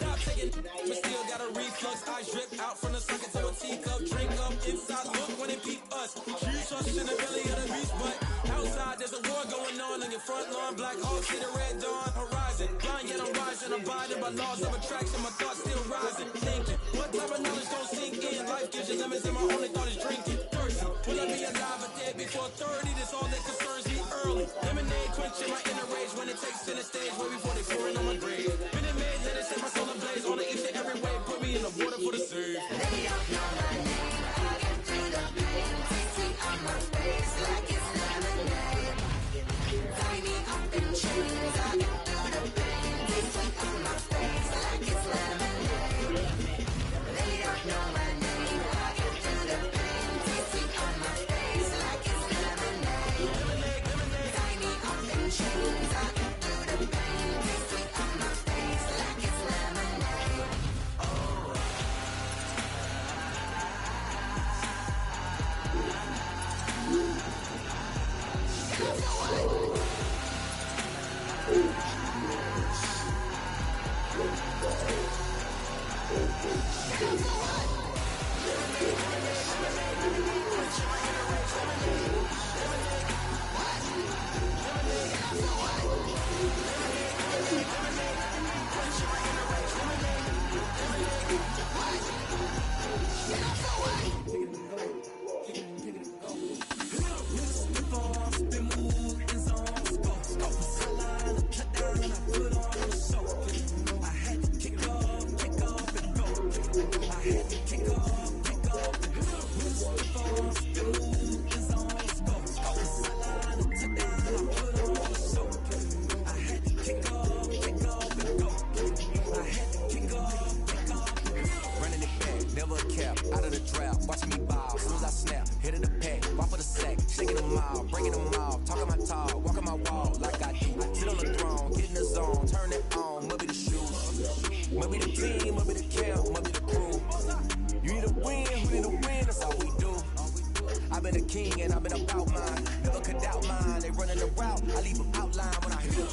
Stop taking, but still got a reflux. I drip out from the socket to a teacup. Drink up inside, look when it peep us. Shoot us in the belly of the beast, but outside there's a war going on your front lawn. Black Hawk see the red dawn horizon. Blind yet I'm rising, abiding by laws of attraction. My thoughts still rising, thinking what type of knowledge don't sink in? Life gives you limits and my only thought is drinking. Thirsty, will I be alive or dead before 30? That's all that concerns me early. Lemonade quenching my inner rage when it takes center stage. Way before they pouring on my grave. Minute Maid, let it set my soul ablaze. On the each and every way, put me in the water for the save. They don't know my name. I get through the pain. Taste sweet on my face like it's lemonade. Tie me up in chains. I get through the pain. Taste sweet on my face like it's lemonade. They don't know my name. I get through the pain. Taste sweet on my face like it's lemonade. Tie me up in chains. I get through the pain. Taste sweet on my face like it's lemonade. Oh. I leave them outline when I hear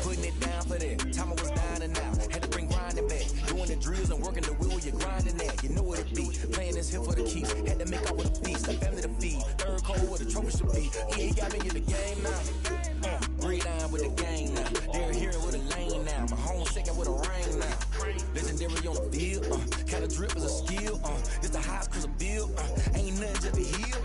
putting it down for that. Time I was down and out, had to bring grinding back. Doing the drills and working the wheel where you're grinding at. You know what it be, playing this here for the keeps. Had to make out with a feast, a family to feed. Third cold where the trophy should be. He got me in the game now. Breed on with the gang now. They're here with a lane now. My home second with a rain now. Legendary on the field, kind of drip is a skill. It's the highs cause a bill. Ain't nothing just to heal.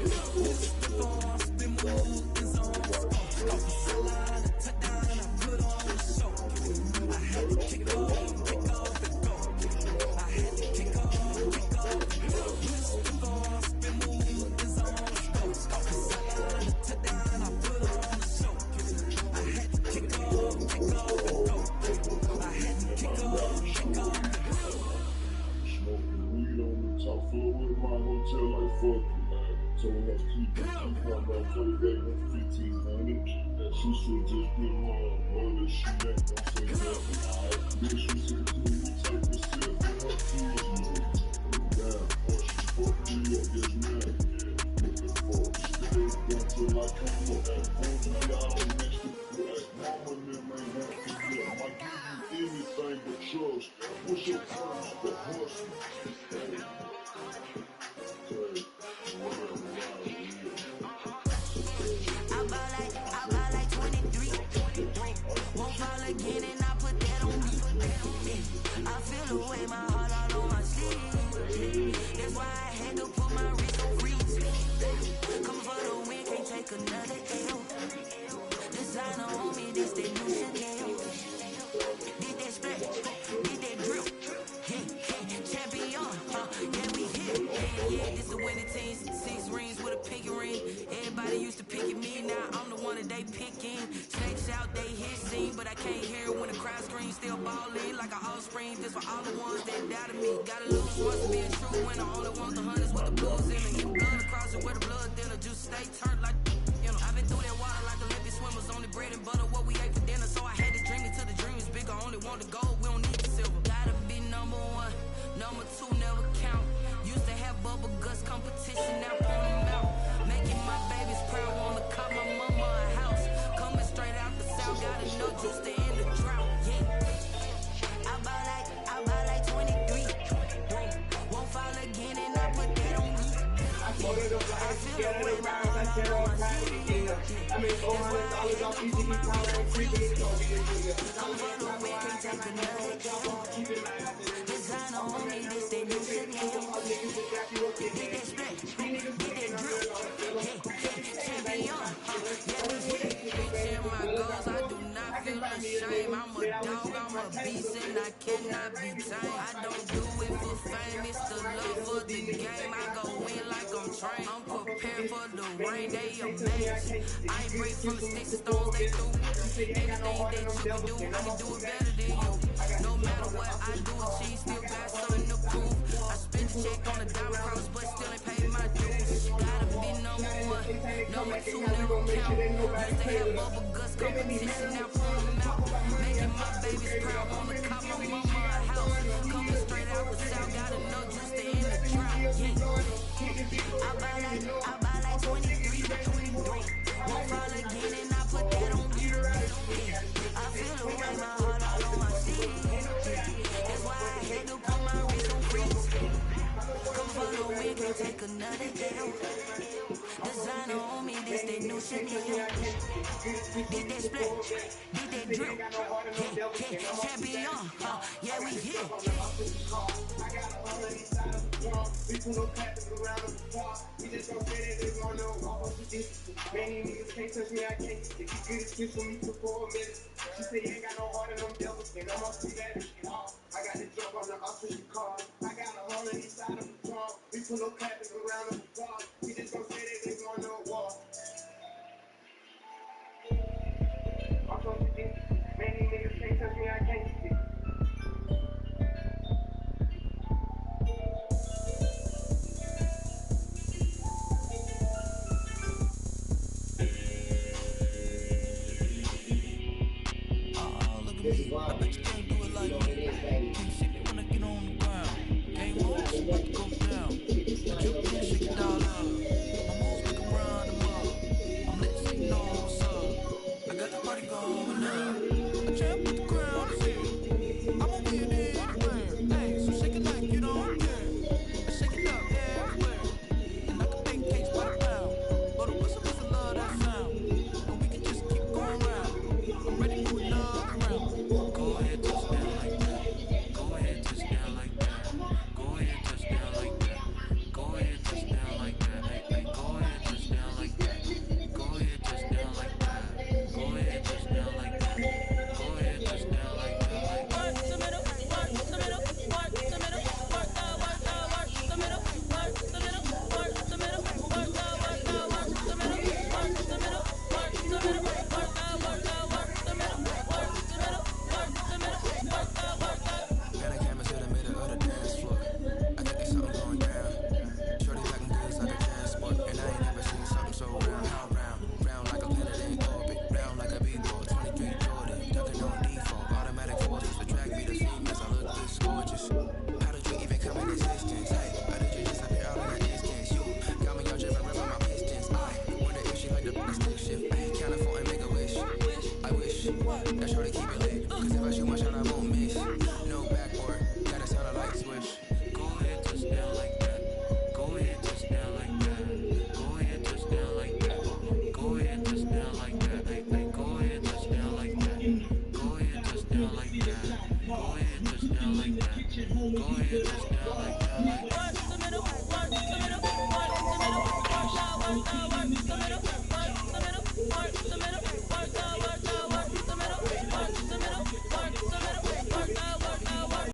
From the sticks and stones they threw. Anything that you can do, I can do it better than you. No matter what I do, she still got something to prove. I spent a check on a diamond cross, but still ain't paid my dues. Gotta be number one, number two never count. Used to have bubble guts competition, now pull them out. Making my babies proud, wanna cop my mama a house. Coming straight out the south, got enough juice to end the drought. Yeah. I buy like 23. Won't fall again and I put that on me. I feel the way my heart all on my sleeve. That's why I had to put my wrist on freeze. Come follow me, can't take another L. Designer on me, this that new Chanel. Did that split, did that drill. Yeah, champion, yeah, we here. We put no clapping around the park. We just gon' get it, they gon' know all of this. Many niggas can't touch me, I can't. If you get a switch for me for 4 minutes. She say you ain't got no heart in them devils, and I'm off to that. I got the jump on the ostrich car. I got a hole in each side of the drum. We put no clapping around the park. We just gon' get it, they gon' know war. I'm from the deep. Many niggas can't touch me, I can't. down like that. Go ahead, touch down like that, like that. Work the middle, work the middle, work the middle, work the middle, work the middle, work the middle, work the middle, work the middle, work the middle, work the middle, work the middle, work.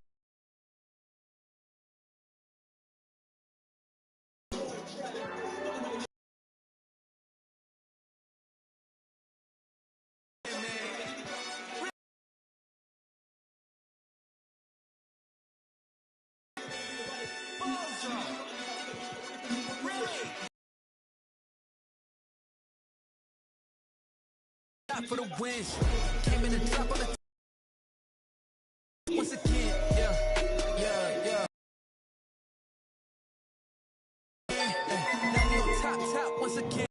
For the wins, came in and drop on the once again, yeah. Now we on top once again.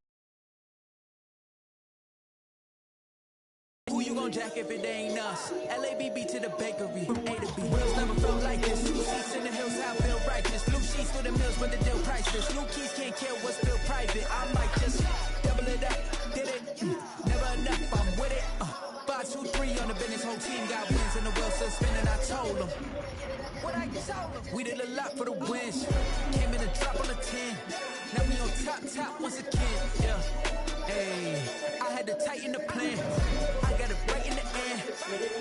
Who you gon' jack if it ain't us? LABB to the bakery, from A to B. Wheels never felt like this. Two seats in the hills, I feel righteous. Blue sheets through the mills, but the deal priceless. New keys can't kill what's still private. I might just double it up, did it. Never enough, I'm with it. 5, 2, 3 on the business, whole team got wins and the wheels still spinning. I told them. What I told them. We did a lot for the wins. Came in and drop on the 10. Now we on top once again, yeah. Hey, I had to tighten the plan. I got it right in the end.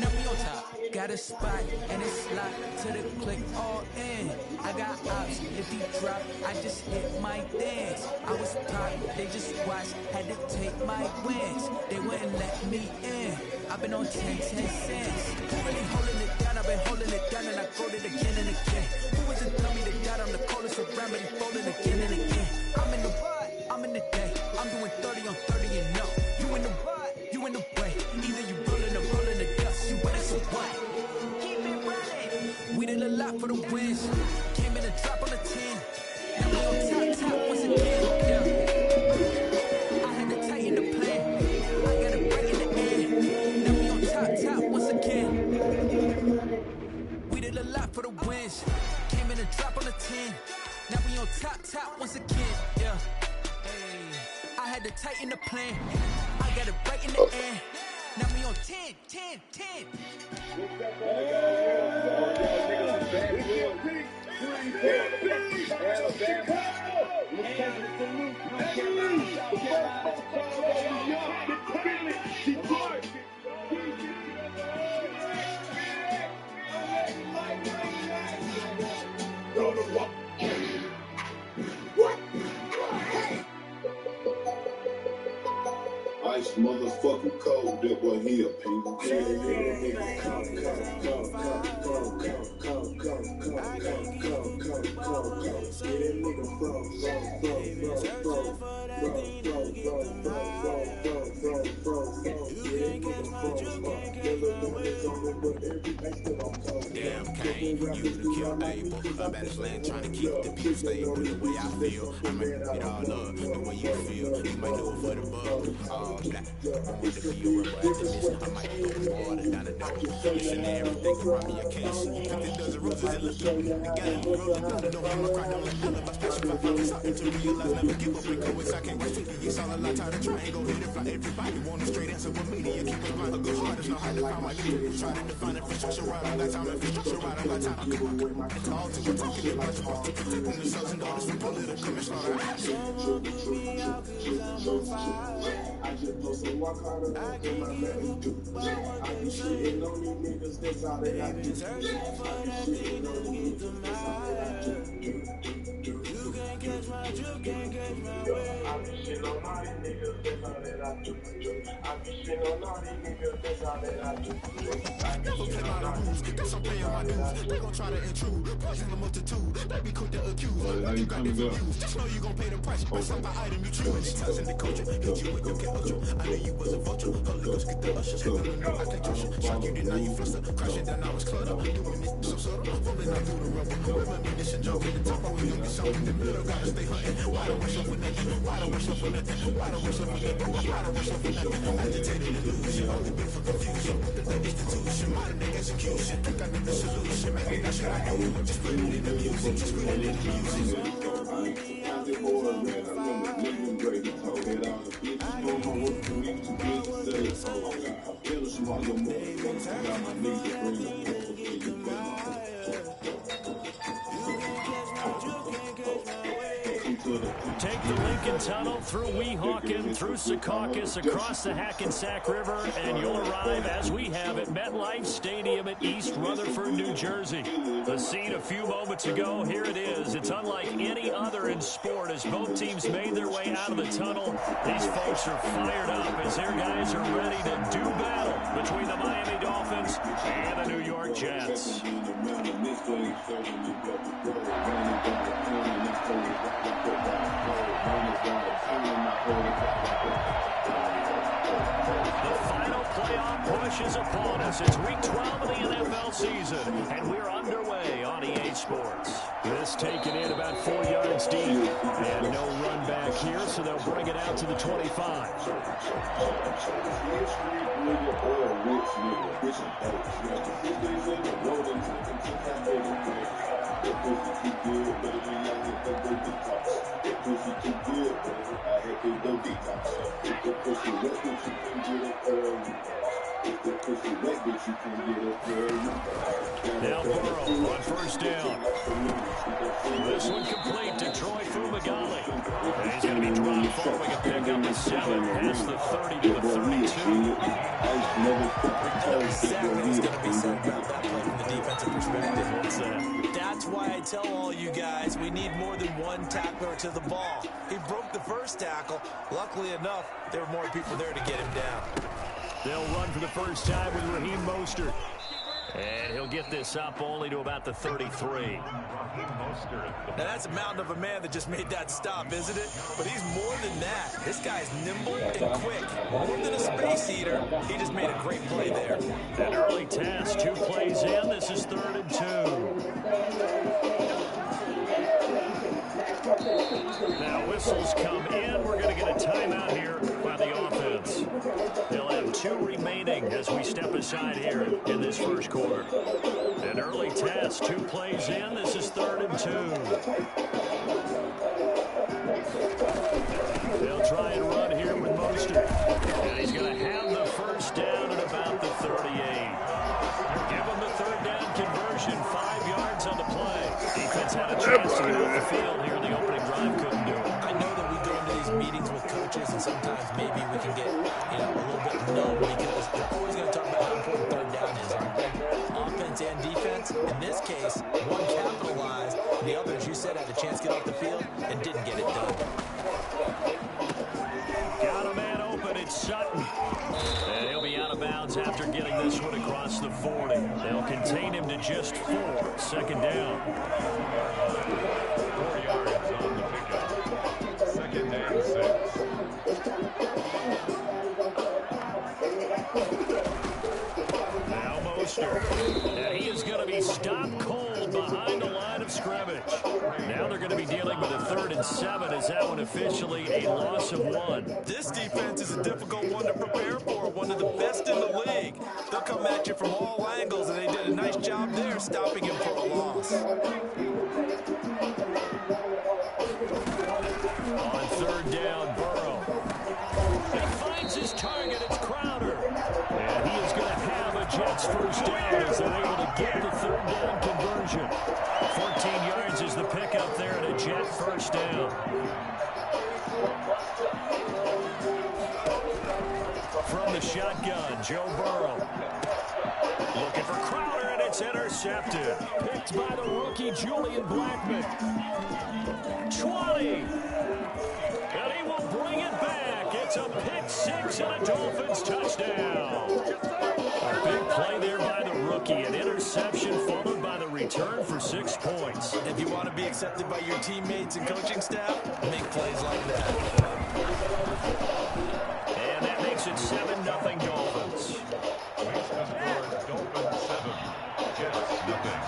Now we on top. Got a spot and it's locked to the click all in. I got ops. If he drop, I just hit my dance. I was popped, they just watched. Had to take my wins. They wouldn't let me in. I've been on 10 cents. Who really holding it down? I've been holding it down and I wrote it again and again. Who was the dummy that got on the coldest around, but he folding again and again. I'm in the day. I'm doing 30 on 30 and no. You in the way. Either you rollin' or rollin' the dust. You better so what? Keep it running. We did a lot for the wins. Came in and drop on the 10. Now we on top once again. Yeah. I had to tighten the plan. I got it right in the end. Now we on top once again. We did a lot for the wins. Came in and drop on the 10. Now we on top once again. Yeah. I had to tighten the plan. I got it right in the end. Now we on 10. Ice motherfucking cold, that boy he a penguin. Damn, Kane, you the kill label. I'm at his lane trying to keep the people stable. The way I feel, I might it all up. The way you feel, you might do it for the bug. All black, I'm with the feel rubber activist. I might go water down the nose. Listen to everything around me, I can't see. 50 dozen roses, it look good. The game, rolling down the door, I'm a cry down like hell. If I special, if I find something to realize, never give up and go. It's I can't wait to be. It's all a lot, tired of trying, go hit it, fly. Everybody want a straight answer with me. You keep it blind, a good heart, it's not hard to find my leader. Try to define infrastructure, right? I got time, infrastructure, right? I got time. It's all to talk to get much more. Protecting the sons and daughters from political manslaughter. Someone put me out 'cause I'm on fire. I just post and walk harder. I can't give a fuck what they say. Shitting on these niggas, that's all that I do. Searching for that thing to get the mile. You can't catch my drift, can't catch my way. I be shitting on all these niggas, that's all that I do. I be shitting on all these niggas, that's all that I do. Never play by the rules, guess I'm paying my dues. They gon' try to intrude, poison the multitude. They be quick to accuse, but you got different views. Just know you gon' pay the price, bust up by item you choose. They touching the culture, hit you with your get ultra. I knew you was a vulture, Holy Ghost get the usher. I take your shit, shock you, then now you fluster. Crashing down, I was cluttered, doing this so subtle. Rolling out through the rubber, with ammunition, jumping the top. I was gonna get something in the middle, gotta stay hunting. Why don't rush up for nothing? Why don't rush up for nothing? Why don't rush up for nothing? Why don't rush up for nothing? Agitated illusion, only been for confusion. The institution, modern day execution. Got the solution, man. That shit I know. Just put it in the music, just put it in the music. They've been telling me for that thing to get the mile. Lincoln Tunnel, through Weehawken, through Secaucus, across the Hackensack River, and you'll arrive, as we have, at MetLife Stadium at East Rutherford, New Jersey. The scene a few moments ago, here it is. It's unlike any other in sport as both teams made their way out of the tunnel. These folks are fired up as their guys are ready to do battle between the Miami Dolphins and the New York Jets. The final playoff push is upon us. It's week 12 of the NFL season, and we're underway on EA Sports. This taken in about 4 yards deep, and no run back here, so they'll bring it out to the 25. Now Burrow on first down. This one complete to Troy Fumagalli. And he's going to be dropped following a pickup of 7 past the 30 to the 32. We know exactly what's going to be said about that play from the defensive perspective. What's that? That's why I tell all you guys we need more than one tackler to the ball. He broke the first tackle. Luckily enough, there were more people there to get him down. They'll run for the first time with Raheem Mostert. And he'll get this up only to about the 33. Now that's a mountain of a man that just made that stop, isn't it? But he's more than that. This guy's nimble and quick. More than a space eater, he just made a great play there. An early test, 2 plays in. This is 3rd and 2. Now whistles come in. We're going to get a timeout here by the offense. They'll have 2 remaining as we step aside here in this first quarter. An early test, 2 plays in. This is 3rd and 2. They'll try and run here with Mostert. And he's going to have the first down at about the 38. Give him the 3rd down conversion, 5 yards on the play. Defense had a chance to get off the field here. The opening drive couldn't do it. I know that we go into these meetings with coaches, and sometimes maybe we can get, a little bit numb because they're always going to talk about how important 3rd down is. Offense and defense. In this case, one capitalized, the other, as you said, had a chance to get off the field and didn't get it done. Got a man open. It's Sutton. And he'll be out of bounds after getting this one across the 40. They'll contain him to just 4. 2nd down. 4 yards on the pickup. 2nd and 6. Now Mostert. And he is going to be stopped cold behind the line of scrimmage. Now they're going to be dealing with a 3rd and 7. Is that one officially a loss of 1? This defense is a difficult one to prepare for, one of the best in the league. They'll come at you from all angles, and they did a nice job there stopping him for a loss. On 3rd down, Burrow. He finds his target. It's Crowder. And he is going to have a Jets first down as they're able to get the 3rd down conversion. 14 yards is the pickup there and a Jet first down. From the shotgun, Joe Burrow. Looking for Crowder, and it's intercepted. Picked by the rookie, Julian Blackmon. 20. And he will bring it back. It's a pick 6 and a Dolphins touchdown. A big play there by the rookie. An interception followed by the return for 6 points. If you want to be accepted by your teammates and coaching staff, make plays like that. And that makes it 7-0 Dolphins. Dolphins 7. Jets nothing.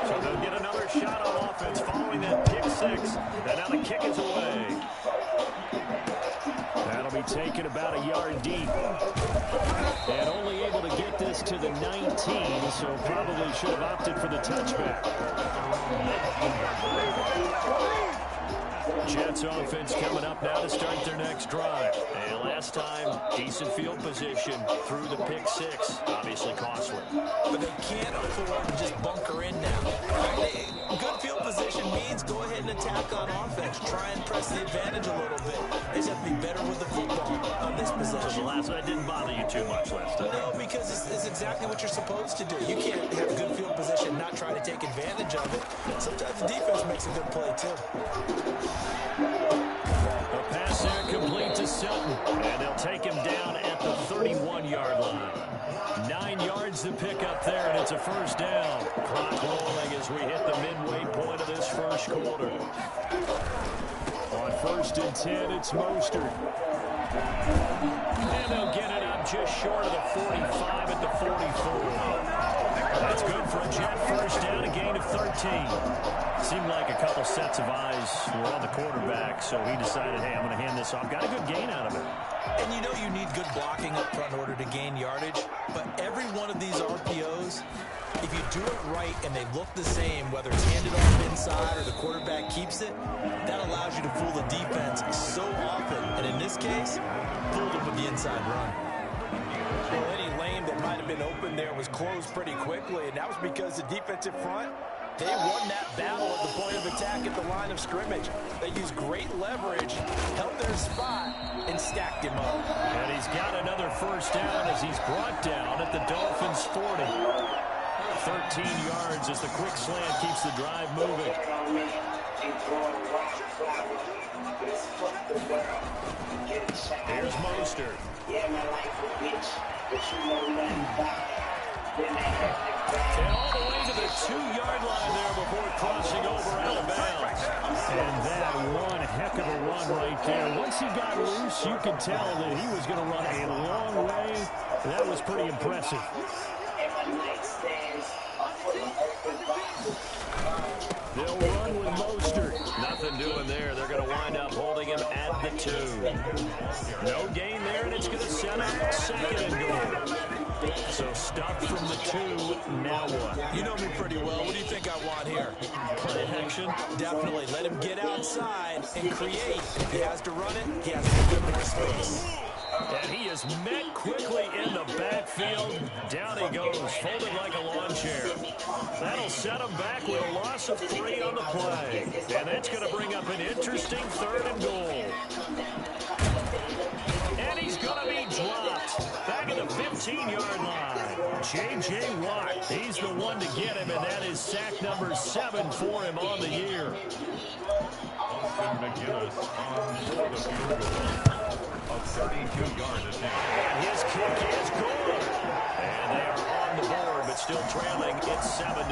So they'll get another shot on offense following that pick 6. And now the kick is away. That'll be taken about a yard deep. And only able to get this to the 19, so probably should have opted for the touchback. Jets offense coming up now to start their next drive. And last time, decent field position through the pick 6. Obviously costly. But they can't afford to just bunker in now. Good field position means go ahead and attack on offense. pass, try and press the advantage a little bit. They just have to be better with the football on this possession. So the last one didn't bother you too much last time. No, because it's exactly what you're supposed to do. You can't have good field position and not try to take advantage of it. Sometimes the defense makes a good play, too. A pass there complete to Sutton, and they'll take him down at the 31-yard line. 9 yards to pick up there, and it's a first down. Clock rolling as we hit the midway point of this first quarter. On 1st and 10, it's Mostert. And they'll get it up just short of the 45 at the 44. That's good for a Jet first down, a gain of 13. Seemed like a couple sets of eyes were on the quarterback, so he decided, hey, I'm going to hand this off. Got a good gain out of it. And you know you need good blocking up front in order to gain yardage, but every one of these RPOs, if you do it right and they look the same, whether it's handed off inside or the quarterback keeps it, that allows you to fool the defense so often. And in this case, fooled them with the inside run. Well, any lane that might have been open there was closed pretty quickly, and that was because the defensive front, they won that battle at the point of attack at the line of scrimmage. They used great leverage, held their spot, and stacked him up. And he's got another first down as he's brought down at the Dolphins' 40. 13 yards as the quick slant keeps the drive moving. Here's Mostert. And all the way to the 2-yard line there before crossing over out of bounds. And that one heck of a run right there. Once he got loose, you could tell that he was going to run a long way. That was pretty impressive. They'll run with Mostert. Nothing doing there. They're going to wind up holding him at the 2. No gain there, and it's going to set up 2nd and goal. So stuck from the 2, now what? You know me pretty well. What do you think I want here? Play action? Definitely. Let him get outside and create. If he has to run it, he has to give him space. And he is met quickly in the backfield. Down he goes, folded like a lawn chair. That'll set him back with a loss of 3 on the play. And that's going to bring up an interesting 3rd and goal. And he's going to be dropped back at the 15-yard line. J.J. Watt, he's the one to get him, and that is sack number 7 for him on the year. Austin McGinnis on for the field goal of 32-yard attempt. And his kick is good. And they are on the board, but still trailing. It's 7-3.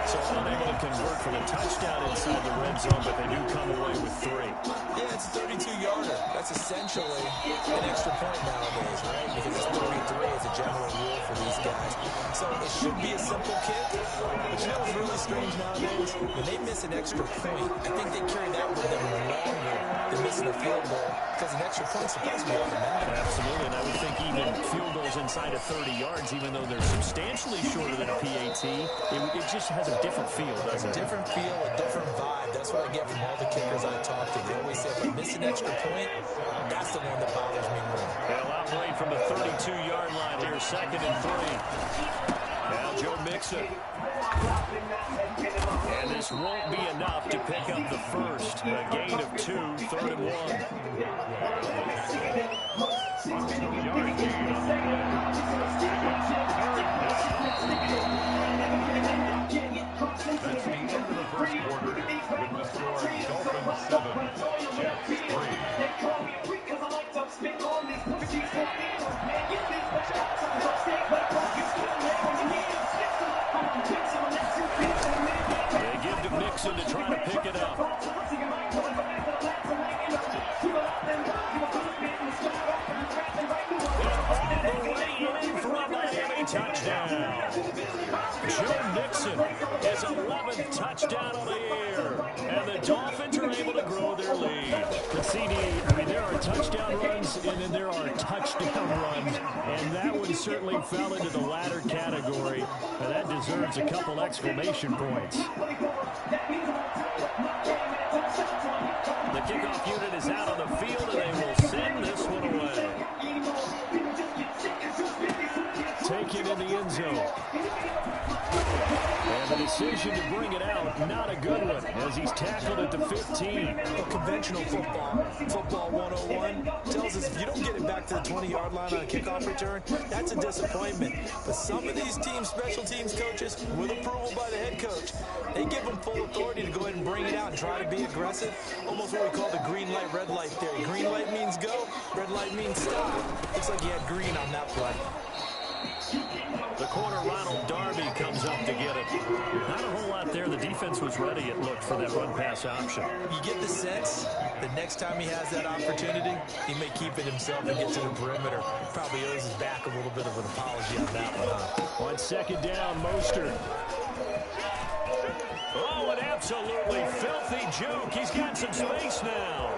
So unable to convert from a touchdown inside the red zone, but they do come away with 3. Yeah, it's a 32-yarder. That's essentially an extra point nowadays, right? Because it's 33 as a general rule for these guys. So it should be a simple kick. But you know what's really strange nowadays? When they miss an extra point, I think they carry that with them longer than missing a field goal, because an extra point's supposed to be automatic. Absolutely, and I would think even field goals inside of 30 yards, even though they're substantially shorter than a PAT, it just has a different feel, doesn't it? A different feel, a different vibe. That's what I get from all the kickers I talk to. They always say, if I miss an extra point, that's the one that bothers me more. They'll operate from the 32-yard line here, 2nd and 3. Now Joe Mixon. And this won't be enough to pick up the first. A gain of 2, 3rd and 1. Yard gain on the play. That's the end of the first quarter with the score Dolphins 7, Jets 3. They give to Mixon to try to pick it up. All the way in for a Miami touchdown. Joe Mixon, his 11th touchdown of the year. And the Dolphins are able to grow their lead. But CD, I mean, there are touchdown runs and then there are touchdown runs. And that one certainly fell into the latter category. And that deserves a couple exclamation points. The kickoff unit is out on the field, and they will send this one away. Taken in the end zone. And the decision to bring it out, not a good one, as he's tackled at the 15. Well, conventional football 101, tells us if you don't get it back to the 20-yard line on a kickoff return, that's a disappointment. But some of these special teams coaches, with approval by the head coach, they give them full authority to go ahead and bring it out and try to be aggressive. Almost what we call the green light, red light theory. Green light means go, red light means stop. Looks like he had green on that play. The corner, Ronald Darby, comes up to get it. Not a whole lot there. The defense was ready, it looked, for that run-pass option. You get the sense that next time he has that opportunity, he may keep it himself and get to the perimeter. Probably owes his back a little bit of an apology on that one, huh? On second down, Mostert. Oh, an absolutely filthy juke. He's got some space now.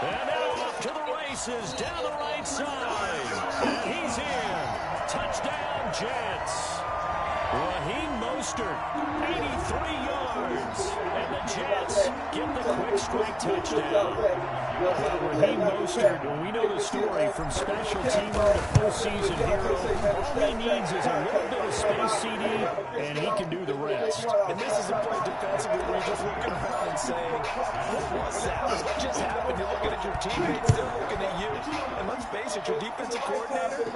And now off to the races, down the right side. And he's in. Touchdown, Jets. Raheem Mostert, 83 yards. And the Jets get the quick strike touchdown. Raheem Mostert, we know the story, from special teamer to postseason hero. All he needs is a little bit of space, CD, and he can do the rest. And this is a play defensively where you're just looking around and saying, what was that? What just happened? You're looking at your teammates, they're looking at you. And let's face it, your defensive coordinator,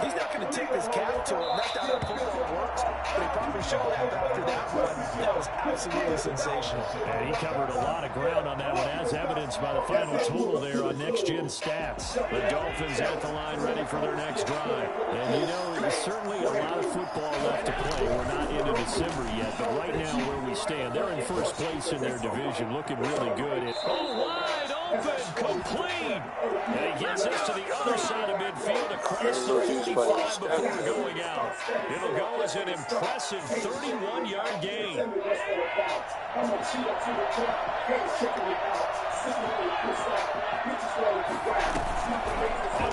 he's not going to tip his cap to him. That's not how football works. But he probably should have after that one. That was absolutely sensational. And he covered a lot of ground on that one, as evidenced by the final total there on Next Gen Stats. The Dolphins at the line, ready for their next drive. And you know, there's certainly a lot of football left to play. We're not into December yet, but right now where we stand, they're in first place in their division, looking really good. Wide open, complete. And he gets us to the other side of midfield, across the 45 before going out. It'll go as an impressive 31-yard gain.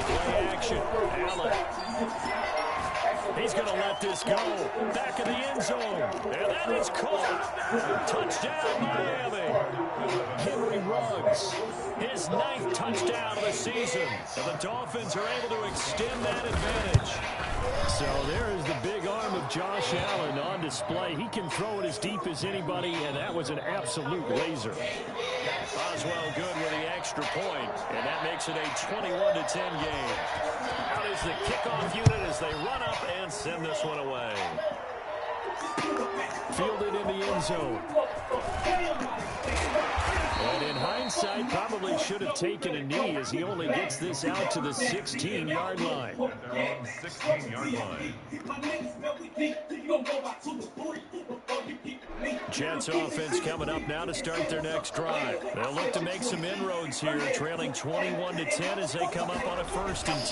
Play action. Allen. He's going to let this go. Back in the end zone. And that is caught. Touchdown, Miami. Henry Ruggs, his 9th touchdown of the season. And the Dolphins are able to extend that advantage. So there is the big arm of Josh Allen on display. He can throw it as deep as anybody, and that was an absolute laser. Oswell good with the extra point, and that makes it a 21-10 game. Out is the kickoff unit as they run up and send this one away. Fielded in the end zone. And in hindsight, probably should have taken a knee as he only gets this out to the 16-yard line. 16-yard line. Jets offense coming up now to start their next drive. They'll look to make some inroads here, trailing 21-10 as they come up on a 1st and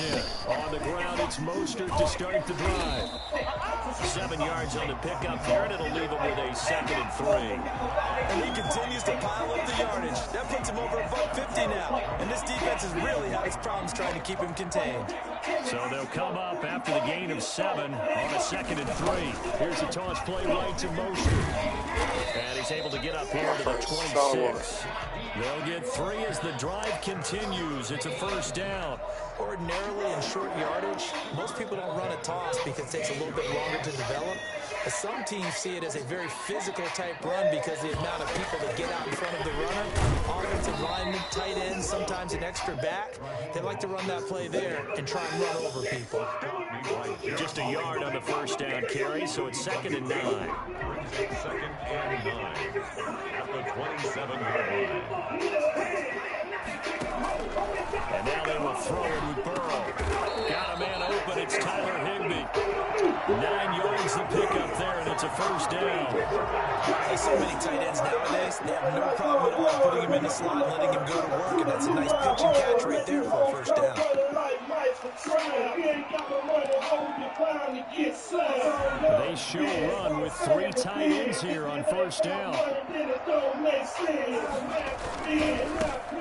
10. On the ground, it's Mostert to start the drive. 7 yards on the pickup here, and it'll leave him with a 2nd and 3. And he continues to pile up the yardage. That puts him over above 50 now. And this defense has really had its problems trying to keep him contained. So they'll come up after the gain of 7 on a 2nd and 3. Here's a toss play right to Mostert. And he's able to get up here to the 26. They'll get 3 as the drive continues. It's a 1st down. Ordinarily in short yardage, most people don't run a toss because it takes a little bit longer to develop. But some teams see it as a very physical type run because the amount of people that get out in front of the runner, offensive linemen, tight ends, sometimes an extra back, they like to run that play there and try and run over people. Just a yard on the 1st down carry, so it's 2nd and 9. 2nd and 9 at the 27-yard line. And now they will throw it with Burrow. Got a man open. It's Tyler Higbee. 9 yards to pick up there, and it's a 1st down. There's so many tight ends nowadays. They have no problem at all putting him in the slot and letting him go to work, and that's a nice pitch and catch right there for a 1st down. They show run with 3 tight ends here on 1st down.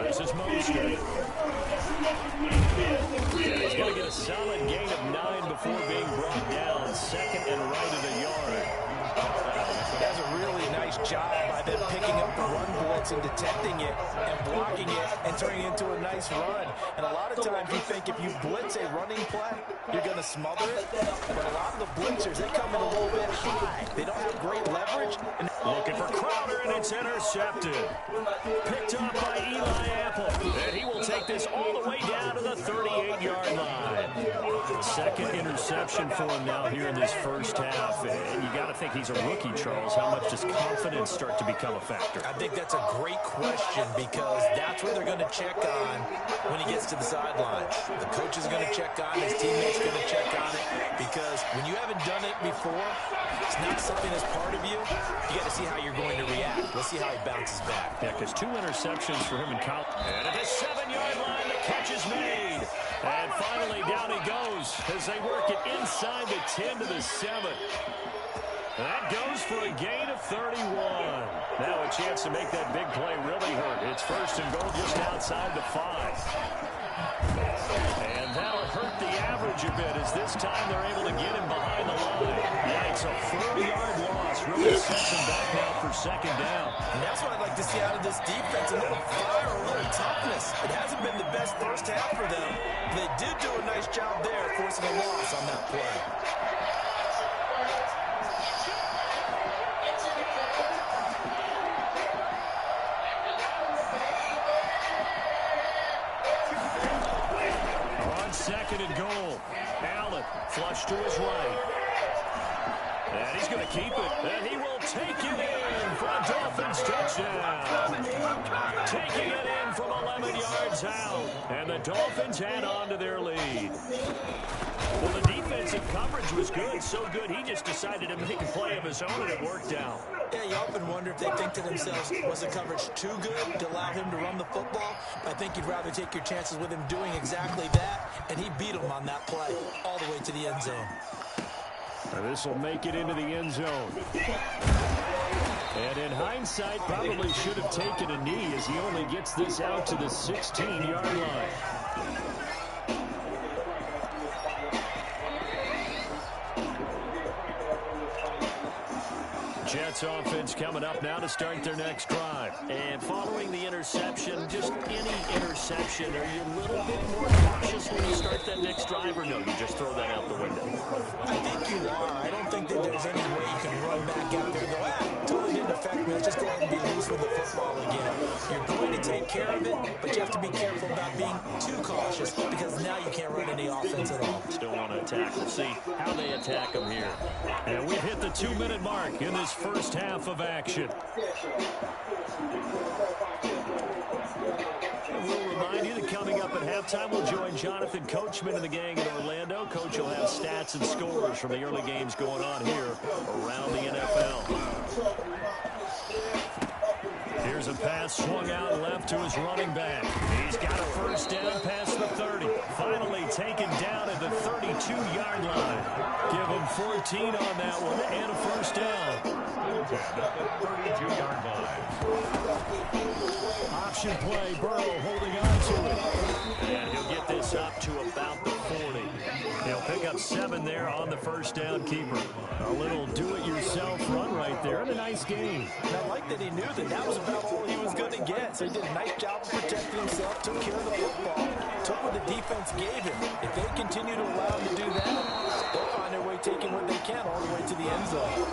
This is Mostert. And he's going to get a solid gain of 9 before being brought down. 2nd and right of the yard. That's a really nice job by them picking up the run blitz and detecting it and blocking it and turning it into a nice run. And a lot of times you think if you blitz a running play, you're going to smother it. But a lot of the blitzers, they come in a little bit high. They don't have great leverage. Looking for Crowder, and it's intercepted. Picked up by Eli Apple. And he will take this all the way down to the 38-yard line. Second interception for him now here in this first half. And you got to think he's a rookie, Charles. How much does confidence start to become a factor? I think that's a great question because that's what they're going to check on when he gets to the sideline. The coach is going to check on, his teammates going to check on it, because when you haven't done it before, it's not something that's part of you. You got to see how you're going to react. Let's see how he bounces back. Yeah, because 2 interceptions for him in college. And at the 7-yard line, the catch is made. And finally, down he goes as they work it inside the 10 to the 7. That goes for a gain of 31. Now a chance to make that big play really hurt. It's first and goal just outside the 5. And that'll hurt the average a bit as this time they're able to get him behind the line. Yikes, a 4-yard loss really sets him back now for second down. And that's what I'd like to see out of this defense, a little fire, a little toughness. It hasn't been the best first half for them. They did do a nice job there, forcing a loss on that play. Second and goal. Allen flush to his right. And he's going to keep it. And he will take it in for a Dolphins touchdown. Taking it in from 11 yards out. And the Dolphins head on to their lead. Well, the defensive coverage was good. So good, he just decided to make a play of his own, and it worked out. Yeah, you often wonder if they think to themselves, was the coverage too good to allow him to run the football? I think you'd rather take your chances with him doing exactly that, and he beat him on that play all the way to the end zone. This will make it into the end zone. And in hindsight, probably should have taken a knee as he only gets this out to the 16-yard line. Jets offense coming up now to start their next drive. And following the interception, just any interception, are you a little bit more cautious when you start that next drive, or no, you just throw that out the window? I think you are. I don't think that there's any way you can run back out there and go, totally didn't affect me. Let's just go ahead and be loose with the football again. You're going to take care of it, but you have to be careful about being too cautious because now you can't run any offense at all. Still want to attack. We'll see how they attack them here. And we've hit the 2-minute mark in this first half of action. And we'll remind you that coming up at halftime, we'll join Jonathan Coachman and the gang in Orlando. Coach will have stats and scores from the early games going on here around the NFL. Here's a pass swung out left to his running back. He's got a first down past the 30. Finally taken down at the 32-yard line. Give him 14 on that one and a first down. 32-yard line. Option play, Burrow holding on to it. And he'll get this up to about the 40. He'll pick up 7 there on the first down keeper. A little do-it-yourself run right there and a nice gain. And I like that he knew that that was about all he was going to get. So he did a nice job of protecting himself, took care of the football, took what the defense gave him. If they continue to allow him to do that, they'll find their way taking what they can all the way to the end zone.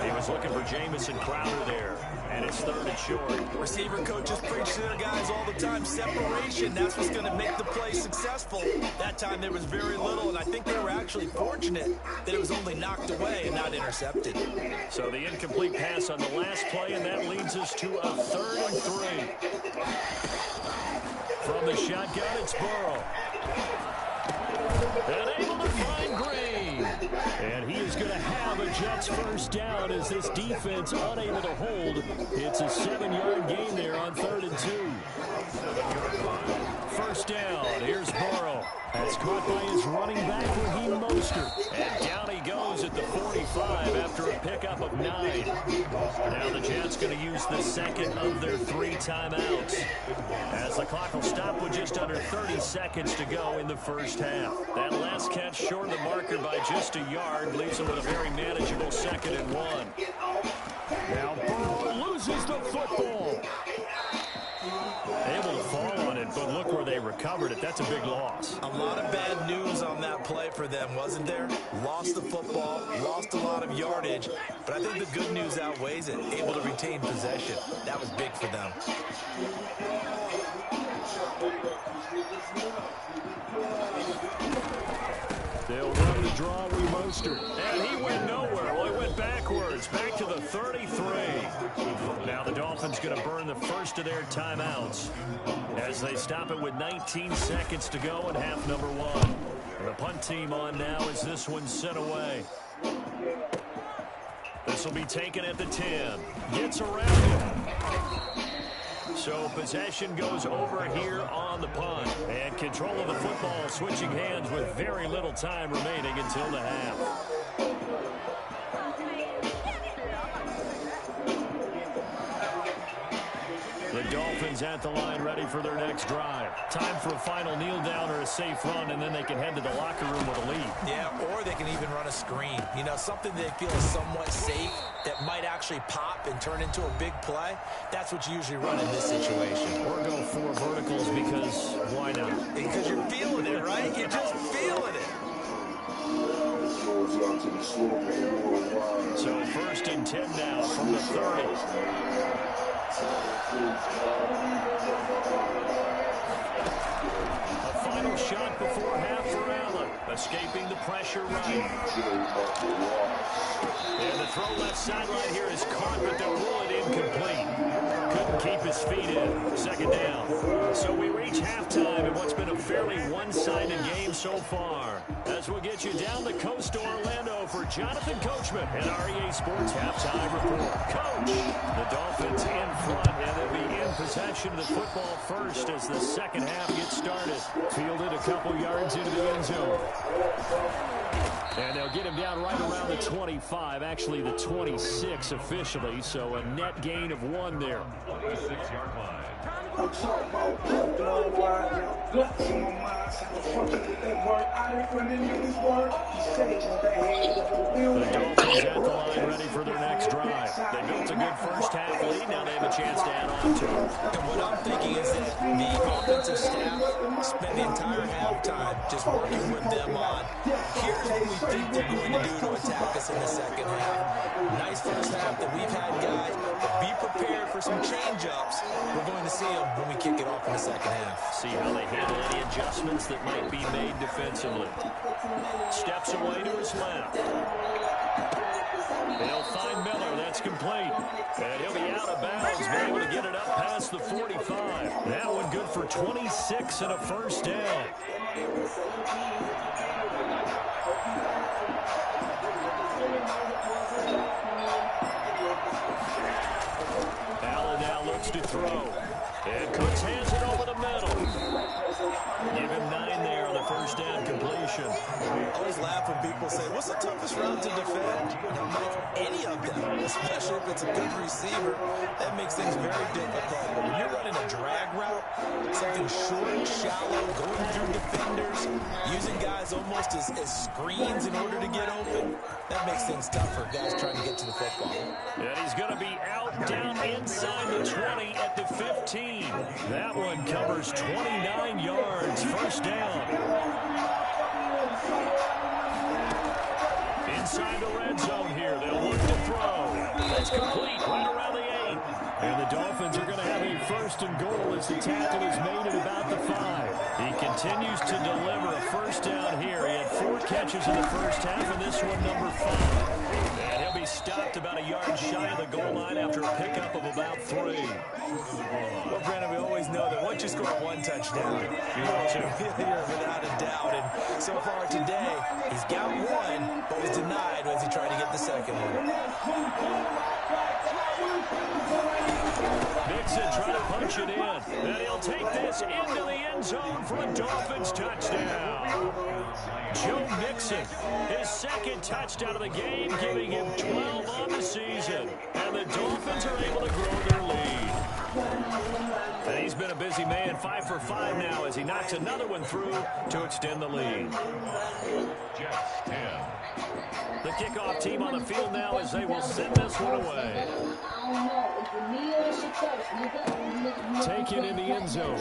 He was looking for Jamison Crowder there, and it's third and short. Receiver coaches preach to their guys all the time. Separation, that's what's going to make the play successful. That time there was very little, and I think they were actually fortunate that it was only knocked away and not intercepted. So the incomplete pass on the last play, and that leads us to a 3rd and 3. From the shotgun, it's Burrow. And able to find Green. And he is going to have a Jets first down as this defense unable to hold. It's a 7-yard gain there on 3rd and 2. First down. Here's Burrow. That's caught by his running back, Raheem Mostert. And down he goes at the 45 after a pickup of 9. Now the Jets going to use the second of their 3 timeouts, as the clock will stop with just under 30 seconds to go in the first half. That last catch short of the marker by just a yard leaves them with a very manageable 2nd and 1. Now Burrow loses the football. Able to fall on it, but look where they they recovered it. That's a big loss. A lot of bad news on that play for them, wasn't there? Lost the football, lost a lot of yardage, but I think the good news outweighs it. Able to retain possession. That was big for them. They'll run the draw with Mostert. And he went nowhere. Well, he went backwards, back to the 33. Now the Dolphins going to burn the first of their timeouts as they stop it with 19 seconds to go in half number one. The punt team on now as this one's sent away. This will be taken at the 10. Gets around it. So possession goes over here on the punt. And control of the football switching hands with very little time remaining until the half. The Dolphins at the line ready for their next drive. Time for a final kneel down or a safe run, and then they can head to the locker room with a lead. Yeah, or they can even run a screen. You know, something they feel is somewhat safe that might actually pop and turn into a big play. That's what you usually run in this situation. Or go four verticals because why not? Because you're feeling it, right? You're just feeling it. So first and 10 now from the 30. A final shot before half for Allen. Escaping the pressure right. And the throw left sideline here is caught, but they'll rule it incomplete. Couldn't keep his feet in. Second down. So we reach halftime in what's been a fairly one-sided game so far. As we'll get you down the coast to Orlando for Jonathan Coachman and REA Sports Halftime Report. Coach, the Dolphins in front, and they'll be in possession of the football first as the second half gets started. Fielded a couple yards into the end zone. And they'll get him down right around the 25, actually the 26 officially, so a net gain of 1 there. 26-yard line. I'm talking about blood on guts on my mind. That work out in front of niggas work. The Dolphins at the line ready for their next drive. They built a good first half lead. Now they have a chance to add on to it. And what I'm thinking is that the offensive staff spent the entire halftime just working with them on here's what we think they're going to do to attack us in the second half. Nice first half that we've had, guys, but be prepared for some change-ups. We're going to see them when we kick it off in the second half. See how they handle any adjustments that might be made defensively. Steps away to his left. They'll find Miller. That's complete. And he'll be out of bounds, but able to get it up past the 45. That one good for 26 and a first down. Allen now looks to throw. And Cooks hands it over the middle. Give him 9 there on the first down completion. I always laugh when people say, what's the toughest route to defend? Not like any of them, especially if it's a good receiver. That makes things very difficult. But when you're running a drag route, something short, shallow, going through defenders, using guys almost as screens in order to get open, that makes things tough for guys trying to get to the football. And he's going to be out down inside the 20 at the 15. That one covers 29 yards. First down. Inside the red zone here. They'll look to throw. That's complete right around the 8. And the Dolphins are going to have a first and goal as the tackle is made at about the 5. He continues to deliver a first down here. He had 4 catches in the first half, and this one number 5. And he'll be stopped about a yard shy of the goal line after a pickup of about 3. Well, Brandon, we always know that once you score 1 touchdown, you're without a doubt. And so far today, he's got 1, but was denied as he tried to get the second one. Mixon trying to punch it in. And he'll take this into the end zone for a Dolphins touchdown. Joe Mixon, his second touchdown of the game, giving him 12 on the season. And the Dolphins are able to grow their lead. And he's been a busy man, 5 for 5 now as he knocks another one through to extend the lead. Jets 10. The kickoff team on the field now as they will send this one away. Taken in the end zone.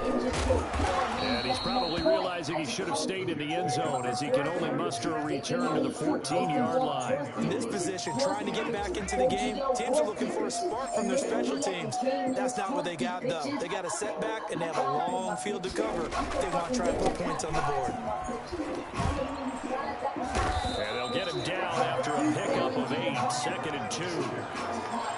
And he's probably realizing he should have stayed in the end zone as he can only muster a return to the 14-yard line. In this position, trying to get back into the game, teams are looking for a spark from their special teams. That's not what they got, though. They got a setback, and they have a long field to cover if they want to try and put points on the board. And they'll get him down after a pickup of 8, 2nd and 2.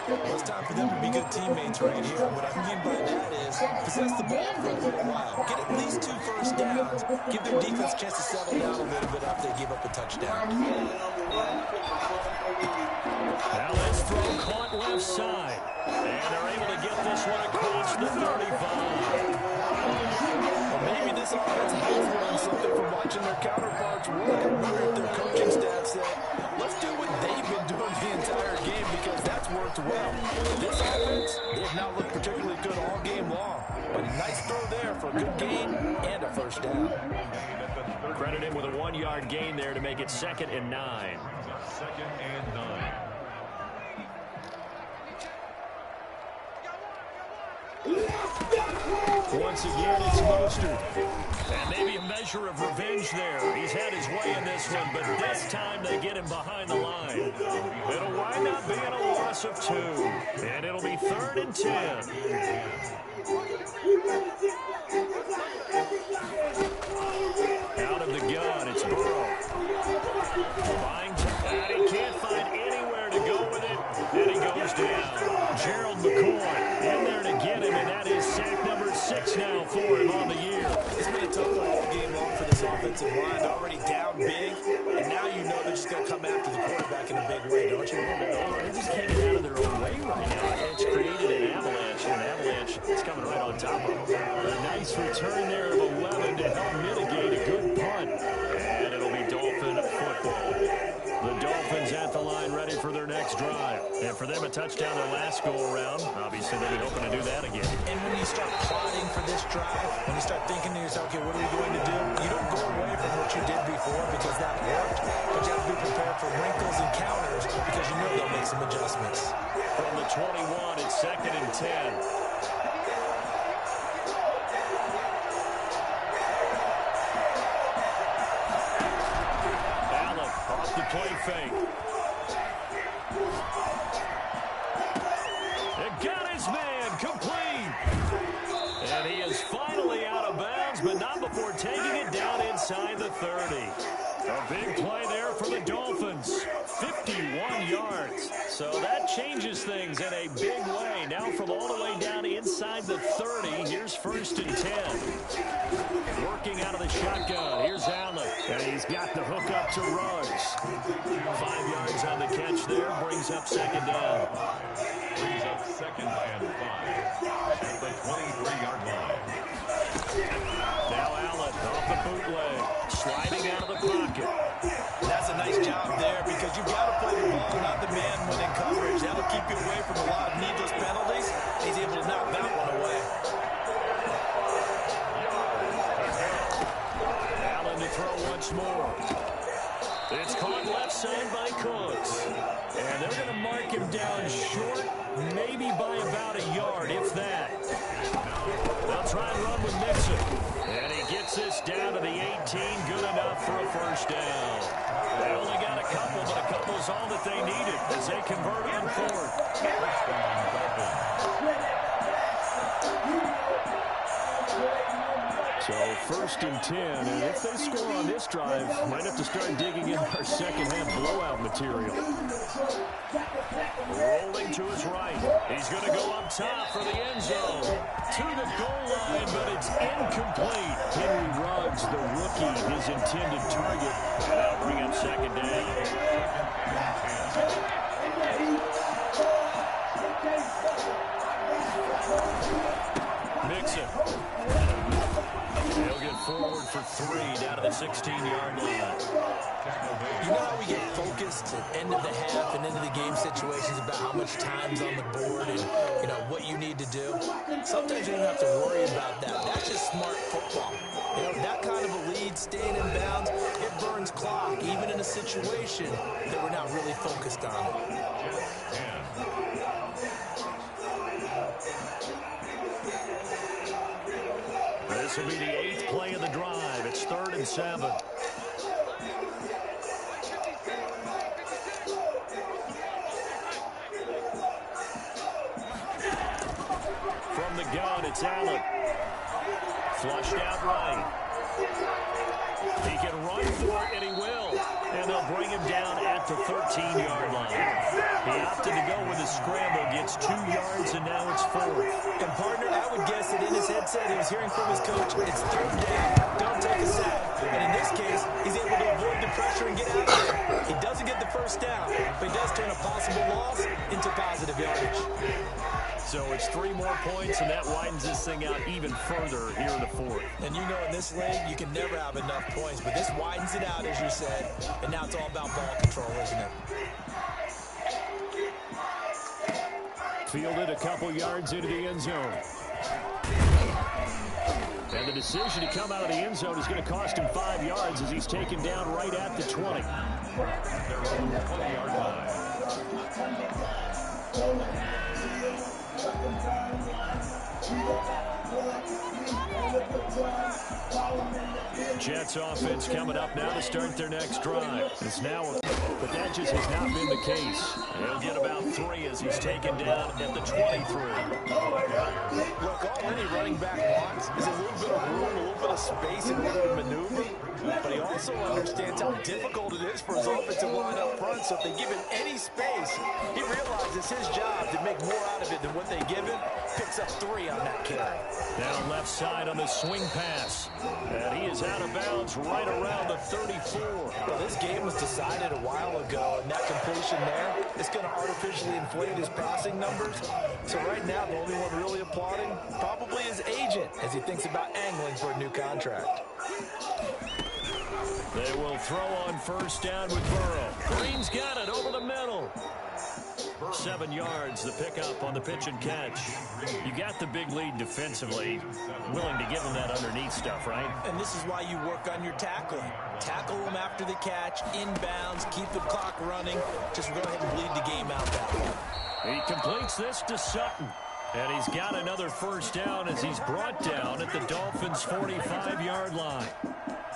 Well, it's time for them to be good teammates right here. What I mean by that is possess the ball for a little while. Get at least 2 first downs. Give their defense a chance to settle down a little bit after they give up a touchdown. Now let's throw caught left side. And they're able to get this one across the 35. Well, maybe this offense has learned something from watching their counterparts work. I wonder if their coaching staff said, let's do what they've been doing the entire game because that's worked well. This offense, they have not looked particularly good all game long. But a nice throw there for a good gain and a first down. Credit him with a 1-yard gain there to make it 2nd and 9. 2nd and 9. Once again, it's Mostert. And maybe a measure of revenge there. He's had his way in this one, but this time they get him behind the line. It'll wind up being a loss of 2. And it'll be 3rd and 10. Out of the gun, it's Burrow. Trying to add, he can't find anywhere to go with it, and he goes down. Gerald McCoy in there to get him, and that is sack number 6 now for him on the year. It's been a tough all game long for this offensive line. They're already down big, and now you know they're just going to come after the quarterback in a big way, don't you? They just can't get out of their own way right now. It's created an avalanche, and an avalanche is coming right on top of them. A nice return there of 11 to help mitigate a good punt. And it'll be Dolphin football. The Dolphins at the line ready for their next drive. And for them, a touchdown their last go-around. Obviously, they'll be hoping to do that again. And when you start plotting for this drive, when you start thinking to yourself, okay, what are we going to do? You don't go away from what you did before because that worked. But you have to be prepared for wrinkles and counters because you know they'll make some adjustments. From the 21, it's 2nd and 10. The play fake. It got his man complete. And he is finally out of bounds, but not before taking it down inside the 30. A big play there for the Dolphins. 51 yards. So that changes things in a big way. Now from all the way down inside the 30, here's 1st and 10. Working out of the shotgun. Here's Allen. And he's got the hook up to Ruggs. 5 yards on the catch there. Brings up 2nd down. Brings up 2nd and 5 at the 23-yard line. Now Allen off the bootleg. Sliding out of the pocket. That's a nice job there because you've got to play the ball, not the man within coverage. That'll keep you away from a lot of needless penalties. He's able to knock that one away. Allen to throw once more. It's caught left side by Cooks. And they're going to mark him down short, maybe by about a yard, if that. They'll try and run with Mixon. And he gets this down to the 18, good enough for a first down. They only got a couple, but a couple's all that they needed as they convert on 4th. So 1st and 10, and if they score on this drive, might have to start digging in our second-half blowout material. Rolling to his right. He's going to go up top for the end zone. To the goal line, but it's incomplete. Henry Ruggs, the rookie, his intended target. And that'll bring up 2nd down. Mixon. He'll get forward for 3 down to the 16-yard line. You know how we get focused at end of the half and into the game situations about how much time's on the board and, you know, what you need to do? Sometimes you don't have to worry about that. That's just smart football. You know, that kind of a lead, staying in bounds, it burns clock, even in a situation that we're not really focused on it. This will be the 8th play of the drive. It's 3rd and 7. From the gun, it's Allen. Flushed out right. He can run for it, and he will. And they'll bring him down at the 13-yard line. He opted to go with a scramble, gets 2 yards, and now it's 4th. And, partner, I would guess that in his headset he was hearing from his coach, it's 3rd down, don't take a sack. And in this case, he's able to avoid the pressure and get out of there. He doesn't get the first down, but he does turn a possible loss into positive yardage. So it's 3 more points, and that widens this thing out even further here in the 4th. And you know in this league, you can never have enough points, but this widens it out, as you said, and now it's all about ball control, isn't it? Fielded a couple yards into the end zone. And the decision to come out of the end zone is going to cost him 5 yards as he's taken down right at the 20. Their own 20-yard line. Jets offense coming up now to start their next drive. It's now, but that just has not been the case. He'll get about 3 as he's taken down at the 23. Look, all any running back wants is a little bit of room, a little bit of space in order to maneuver. But he also understands how difficult it is for his offensive line up front. So if they give him any space, he realizes his job to make more out of it than what they give him. Picks up 3 on that carry. Down left side on the swing pass. And he is out of bounds right around the 34. Well, this game was decided a while ago, and that completion there is going to artificially inflate his passing numbers. So right now, the only one really applauding probably his agent as he thinks about angling for a new contract. They will throw on first down with Burrow. Green's got it over the middle. 7 yards, the pickup on the pitch and catch. You got the big lead defensively. Willing to give them that underneath stuff, right? And this is why you work on your tackling. Tackle them after the catch, inbounds, keep the clock running. Just go ahead and bleed the game out that way. He completes this to Sutton. And he's got another first down as he's brought down at the Dolphins' 45-yard line.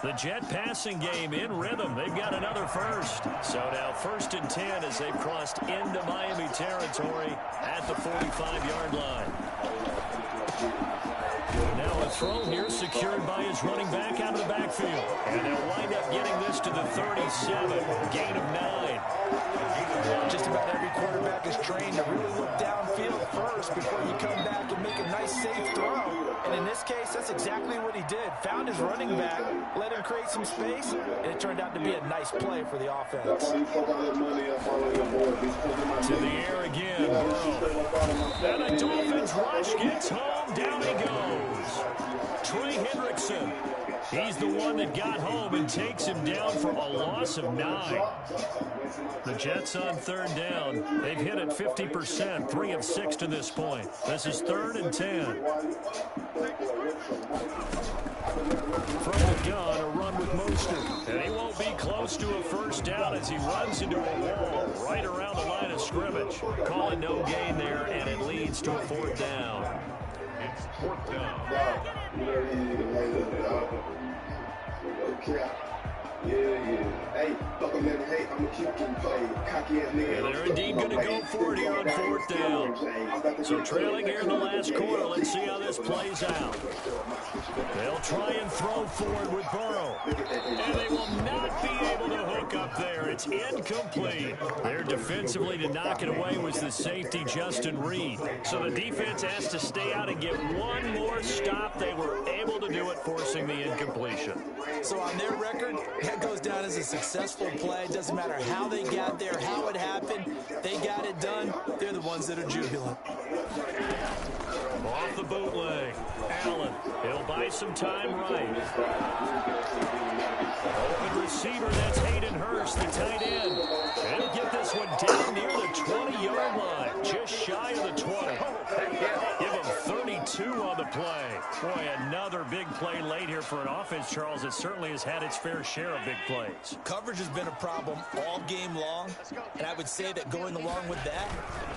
The Jet passing game in rhythm. They've got another first. So now 1st and 10 as they've crossed into Miami territory at the 45-yard line. Now a throw here secured by his running back out of the backfield. And they'll wind up getting this to the 37. Gain of 9. Just about every quarterback is trained to really look downfield first before you come back and make a nice, safe throw. And in this case, that's exactly what he did. Found his running back, let him create some space, and it turned out to be a nice play for the offense. To the air again, Burrow. And the Dolphins rush gets home. Down he goes. Trey Hendrickson. He's the one that got home and takes him down for a loss of 9. The Jets on 3rd down. They've hit it 50%, 3 of 6 to this point. This is 3rd and 10. From the gun, a run with Mostert. And he won't be close to a first down as he runs into a wall right around the line of scrimmage. Calling no gain there, and it leads to a 4th down. It's 4th down. They're indeed going to go for it here on 4th down. So trailing here in the last quarter, let's see how this plays out. They'll try and throw forward with Burrow. And they will not be able to hook up there. It's incomplete. There defensively to knock it away was the safety, Justin Reed. So the defense has to stay out and get one more stop. They were able to do it, forcing the incompletion. So on their record, that goes down as a successful play. Doesn't matter how they got there, how it happened. They got it done. They're the ones that are jubilant. Off the bootleg. Allen. He'll buy some time right. Open receiver, that's Hayden Hurst, the tight end. He'll get this one down near the 20-yard line. Just shy of the 20. Give him 32 on the play. Boy, another big play late here for an offense, Charles. It certainly has had its fair share of big plays. Coverage has been a problem all game long, and I would say that going along with that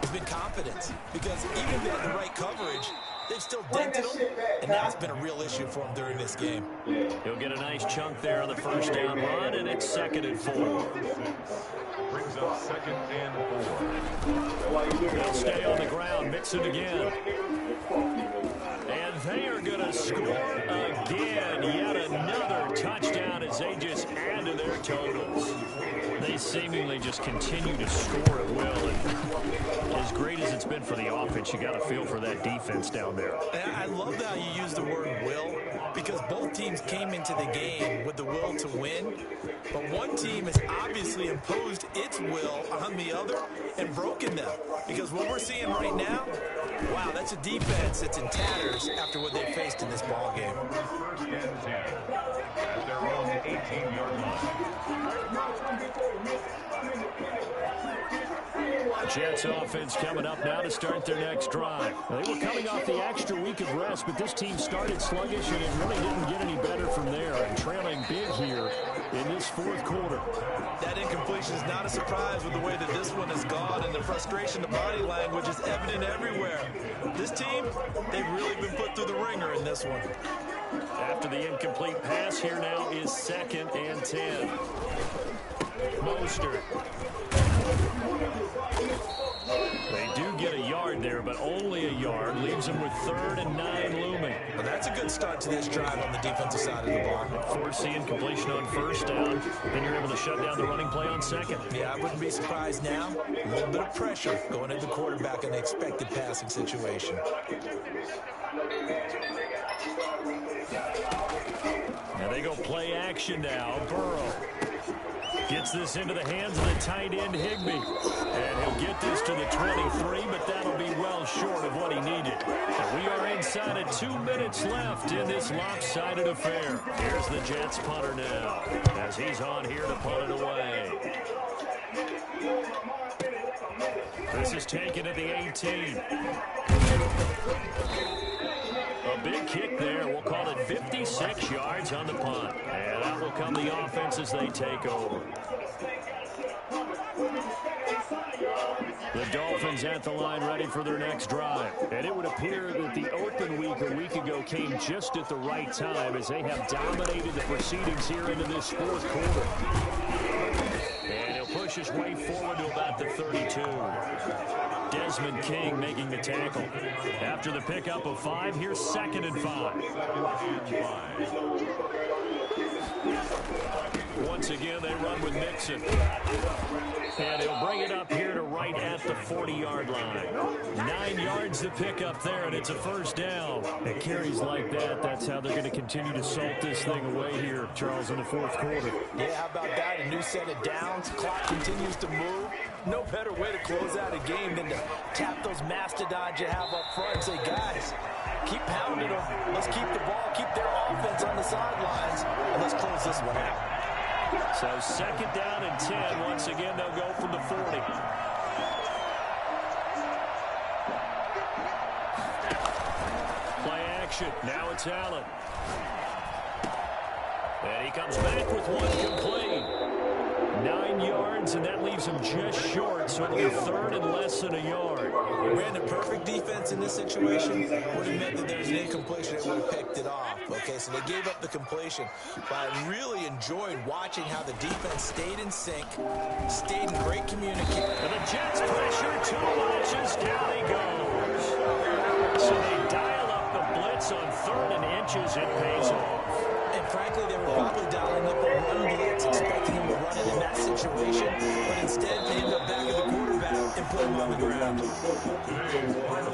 has been confidence. Because even if they had the right coverage, They've still dented him, and that's been a real issue for him during this game. He'll get a nice chunk there on the first down run, and it's 2nd and 4. Brings up 2nd and 4. They'll stay on the ground, mix it again. And they are going to score again. Yet another touchdown as they just add to their totals. They seemingly just continue to score at will. And as great as it's been for the offense, you got to feel for that defense down there. And I love how you use the word will, because both teams came into the game with the will to win. But one team has obviously imposed its will on the other and broken them. Because what we're seeing right now, wow, that's a defense that's in tatters after what they faced in this ball game. 1st and 10 at their own 18-yard line. Jets offense coming up now to start their next drive. They were coming off the extra week of rest, but this team started sluggish, and it really didn't get any better from there. And trailing big here in this 4th quarter. That incompletion is not a surprise with the way that this one has gone, and the frustration, the body language is evident everywhere. This team, they've really been put through the ringer in this one. After the incomplete pass, here now is 2nd and 10. Mostert. They do get a yard there, but only a yard. Leaves them with 3rd and 9 looming. Well, that's a good start to this drive on the defensive side of the ball. Force the incompletion on 1st down. Then you're able to shut down the running play on 2nd. Yeah, I wouldn't be surprised now. A little bit of pressure going at the quarterback in the expected passing situation. Now they go play action now. Burrow gets this into the hands of the tight end, Higbee. And he'll get this to the 23, but that'll be well short of what he needed. And we are inside of 2 minutes left in this lopsided affair. Here's the Jets punter now, as he's on here to punt it away. This is taken at the 18. A big kick there. We'll call it 56 yards on the punt. And out will come the offense as they take over. The Dolphins at the line ready for their next drive. And it would appear that the open week a week ago came just at the right time as they have dominated the proceedings here into this 4th quarter. And he'll push his way forward to about the 32. Desmond King making the tackle. After the pickup of 5, here's 2nd and 5. Once again, they run with Mixon. And he'll bring it up here to right at the 40-yard line. 9 yards to pick up there, and it's a 1st down. And carries like that, that's how they're going to continue to salt this thing away here, Charles, in the 4th quarter. Yeah, how about that? A new set of downs. Clock continues to move. No better way to close out a game than to tap those mastodons you have up front and say, guys, keep pounding them. Let's keep the ball, keep their offense on the sidelines, and let's close this one out. So 2nd down and 10. Once again, they'll go from the 40. Play action. Now it's Allen. And he comes back with one complete. 9 yards, and that leaves him just short, so it'll be 3rd and less than a yard. Ran a perfect defense in this situation. Would have meant that there was an incompletion that would have picked it off. Okay, so they gave up the completion. But I really enjoyed watching how the defense stayed in sync, stayed in great communication. And the Jets pressure, 2 inches, down he goes. So they dial up the blitz on 3rd and inches. It pays off. And frankly, they were probably dialing up a run blitz, expecting him to run it in that situation. But instead, they end up back at the quarterback and put him on the ground.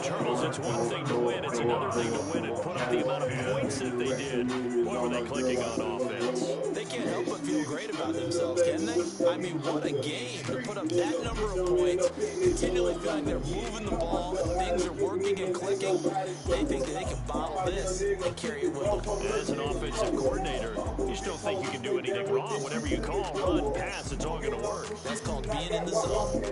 Charles, it's one thing to win. It's another thing to win and put up the amount of points that they did. What were they clicking on offense? They can't help but feel great about themselves, can they? I mean, what a game to put up that number of points, continually feeling they're moving the ball, and things are working and clicking. They think that they can bottle this and carry it with them. As an offensive coordinator, you just don't think you can do anything wrong. Whatever you call, run, pass, it's all going to work. That's called being in the zone.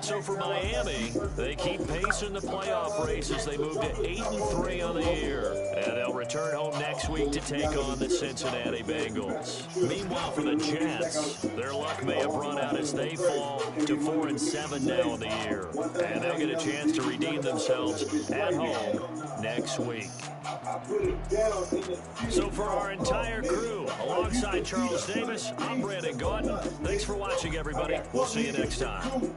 So for Miami, they keep pace in the playoff race as they move to 8-3 on the year. And they'll return home next week to take on the Cincinnati Bengals. Meanwhile, for the Jets, their luck may may have run out as they fall to 4-7 now in the year. And they'll get a chance to redeem themselves at home next week. So for our entire crew, alongside Charles Davis, I'm Brandon Gordon. Thanks for watching, everybody. We'll see you next time.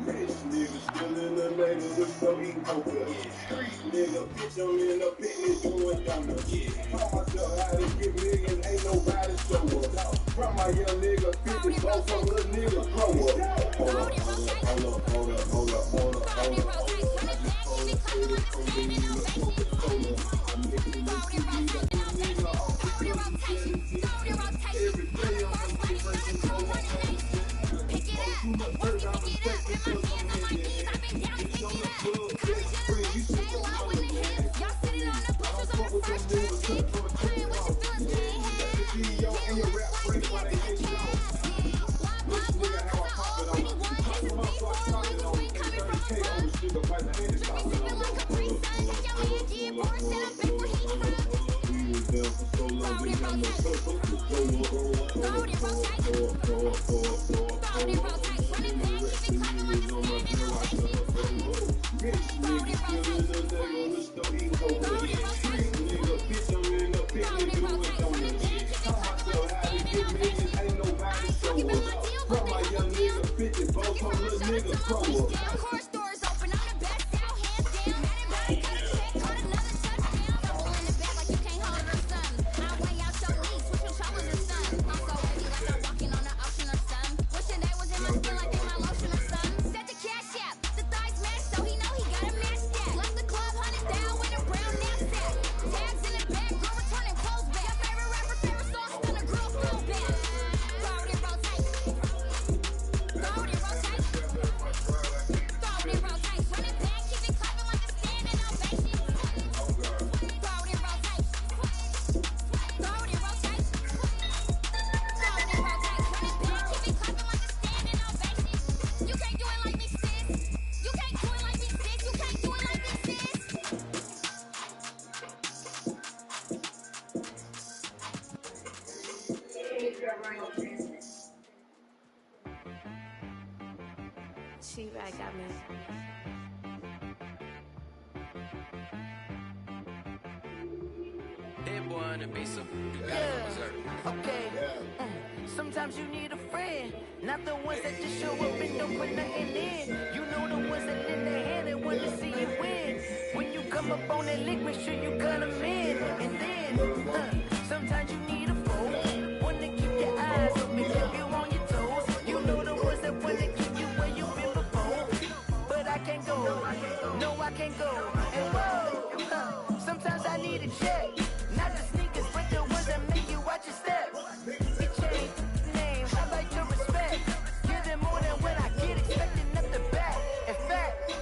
Rich nigga still in the neighborhood, so he coca. Street nigga, bitch, I'm in the picnic doing donuts. Call myself how to get millions, ain't nobody show up. From my young nigga, 50 close, so little nigga grow up. Hold up. She-Rag got me. Hey boy on the beat, so you got it from Missouri. Okay. Sometimes you need a friend, not the ones that just show up and don't put nothing in. You know the ones that lend their hand and want to see you win. When you come up on that lick, make sure you cut them in. And then, sometimes you need a foe, one to keep your eyes open, keep you on your toes. You know the ones that want to keep you where you've been before. But I can't go, no I can't go. And whoa, sometimes I need a check, not the sneakers, but the ones that make you watch your step. It changed name, I like to respect. Give them more than when I get expecting up the back. In fact,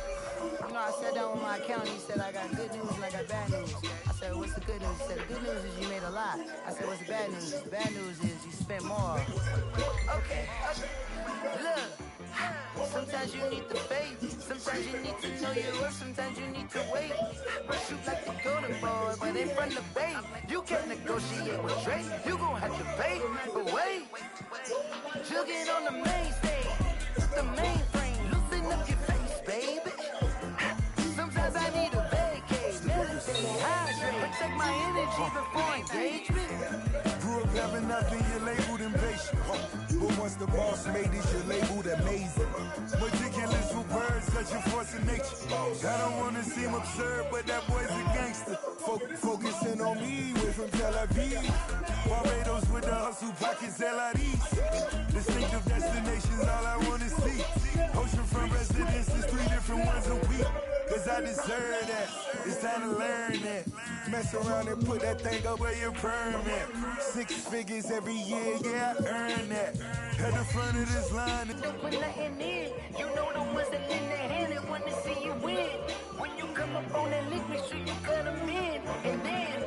you know, I sat down with my accountant, he said I got good news and I got bad news. I said, what's the good news? He said, the good news is you made a lot. I said, what's the bad news? The bad news is you spent more. Okay. Look, sometimes you need the faith, sometimes you need to know your worth, sometimes you need to wait. Shoot like the golden boy, but in front of the bait. You can't negotiate with Drake, you gon' have to pay. But wait, jugging on the main stage, the mainframe, loosen up your face, baby. Sometimes I need a vacate, meditate, hydrate, protect my energy before engagement. Grew up having nothing, you're labeled impatient. But once the boss made it, you're labeled amazing. Meticulous with words, such a force of nature. I don't wanna seem absurd, but that boy's a gangster. Focusing on me, way from Tel Aviv. Barbados with the hustle, pockets LIDs. Distinctive destinations, all I wanna see. Oceanfront residences, 3 different ones a week. Cause I deserve that, it's time to learn that. Mess around and put that thing up where your permit. 6 figures every year, yeah, I earn that. At the front of this line. Don't put nothing in. You know the ones that lend their hand and want to see you win. When you come up on that lick, make sure you cut them in. And then,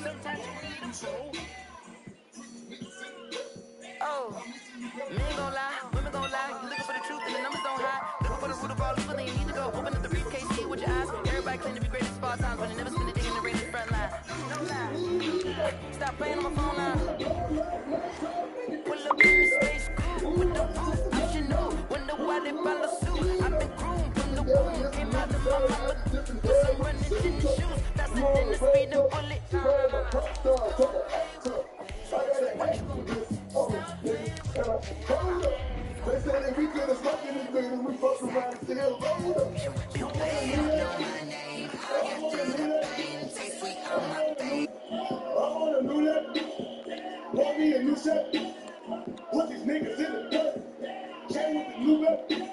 sometimes you need a foe. Men gon' lie, women gon' lie. You looking for the truth and the numbers don't hide. Looking for the root of all evil, then you need to go open up the briefcase, see with your eyes. Everybody claim to be greatest of all times, but they never spend a day in the rain in the front line. No lie. Stop playing on my phone line. Pull up in the space coupe with the roof. I should know. Wonder why they follow suit. I've been groomed from the womb. Came out of my mama. Cause I'm running in the shoes. Faster than the speeding bullet. They said that we could have stuck anything and we fucked around and still rolled up. You may not know my name, I get through the pain, taste sweet on my face. I wanna do that. Want me a new set. Put these niggas in the dirt. Chain with the new belt.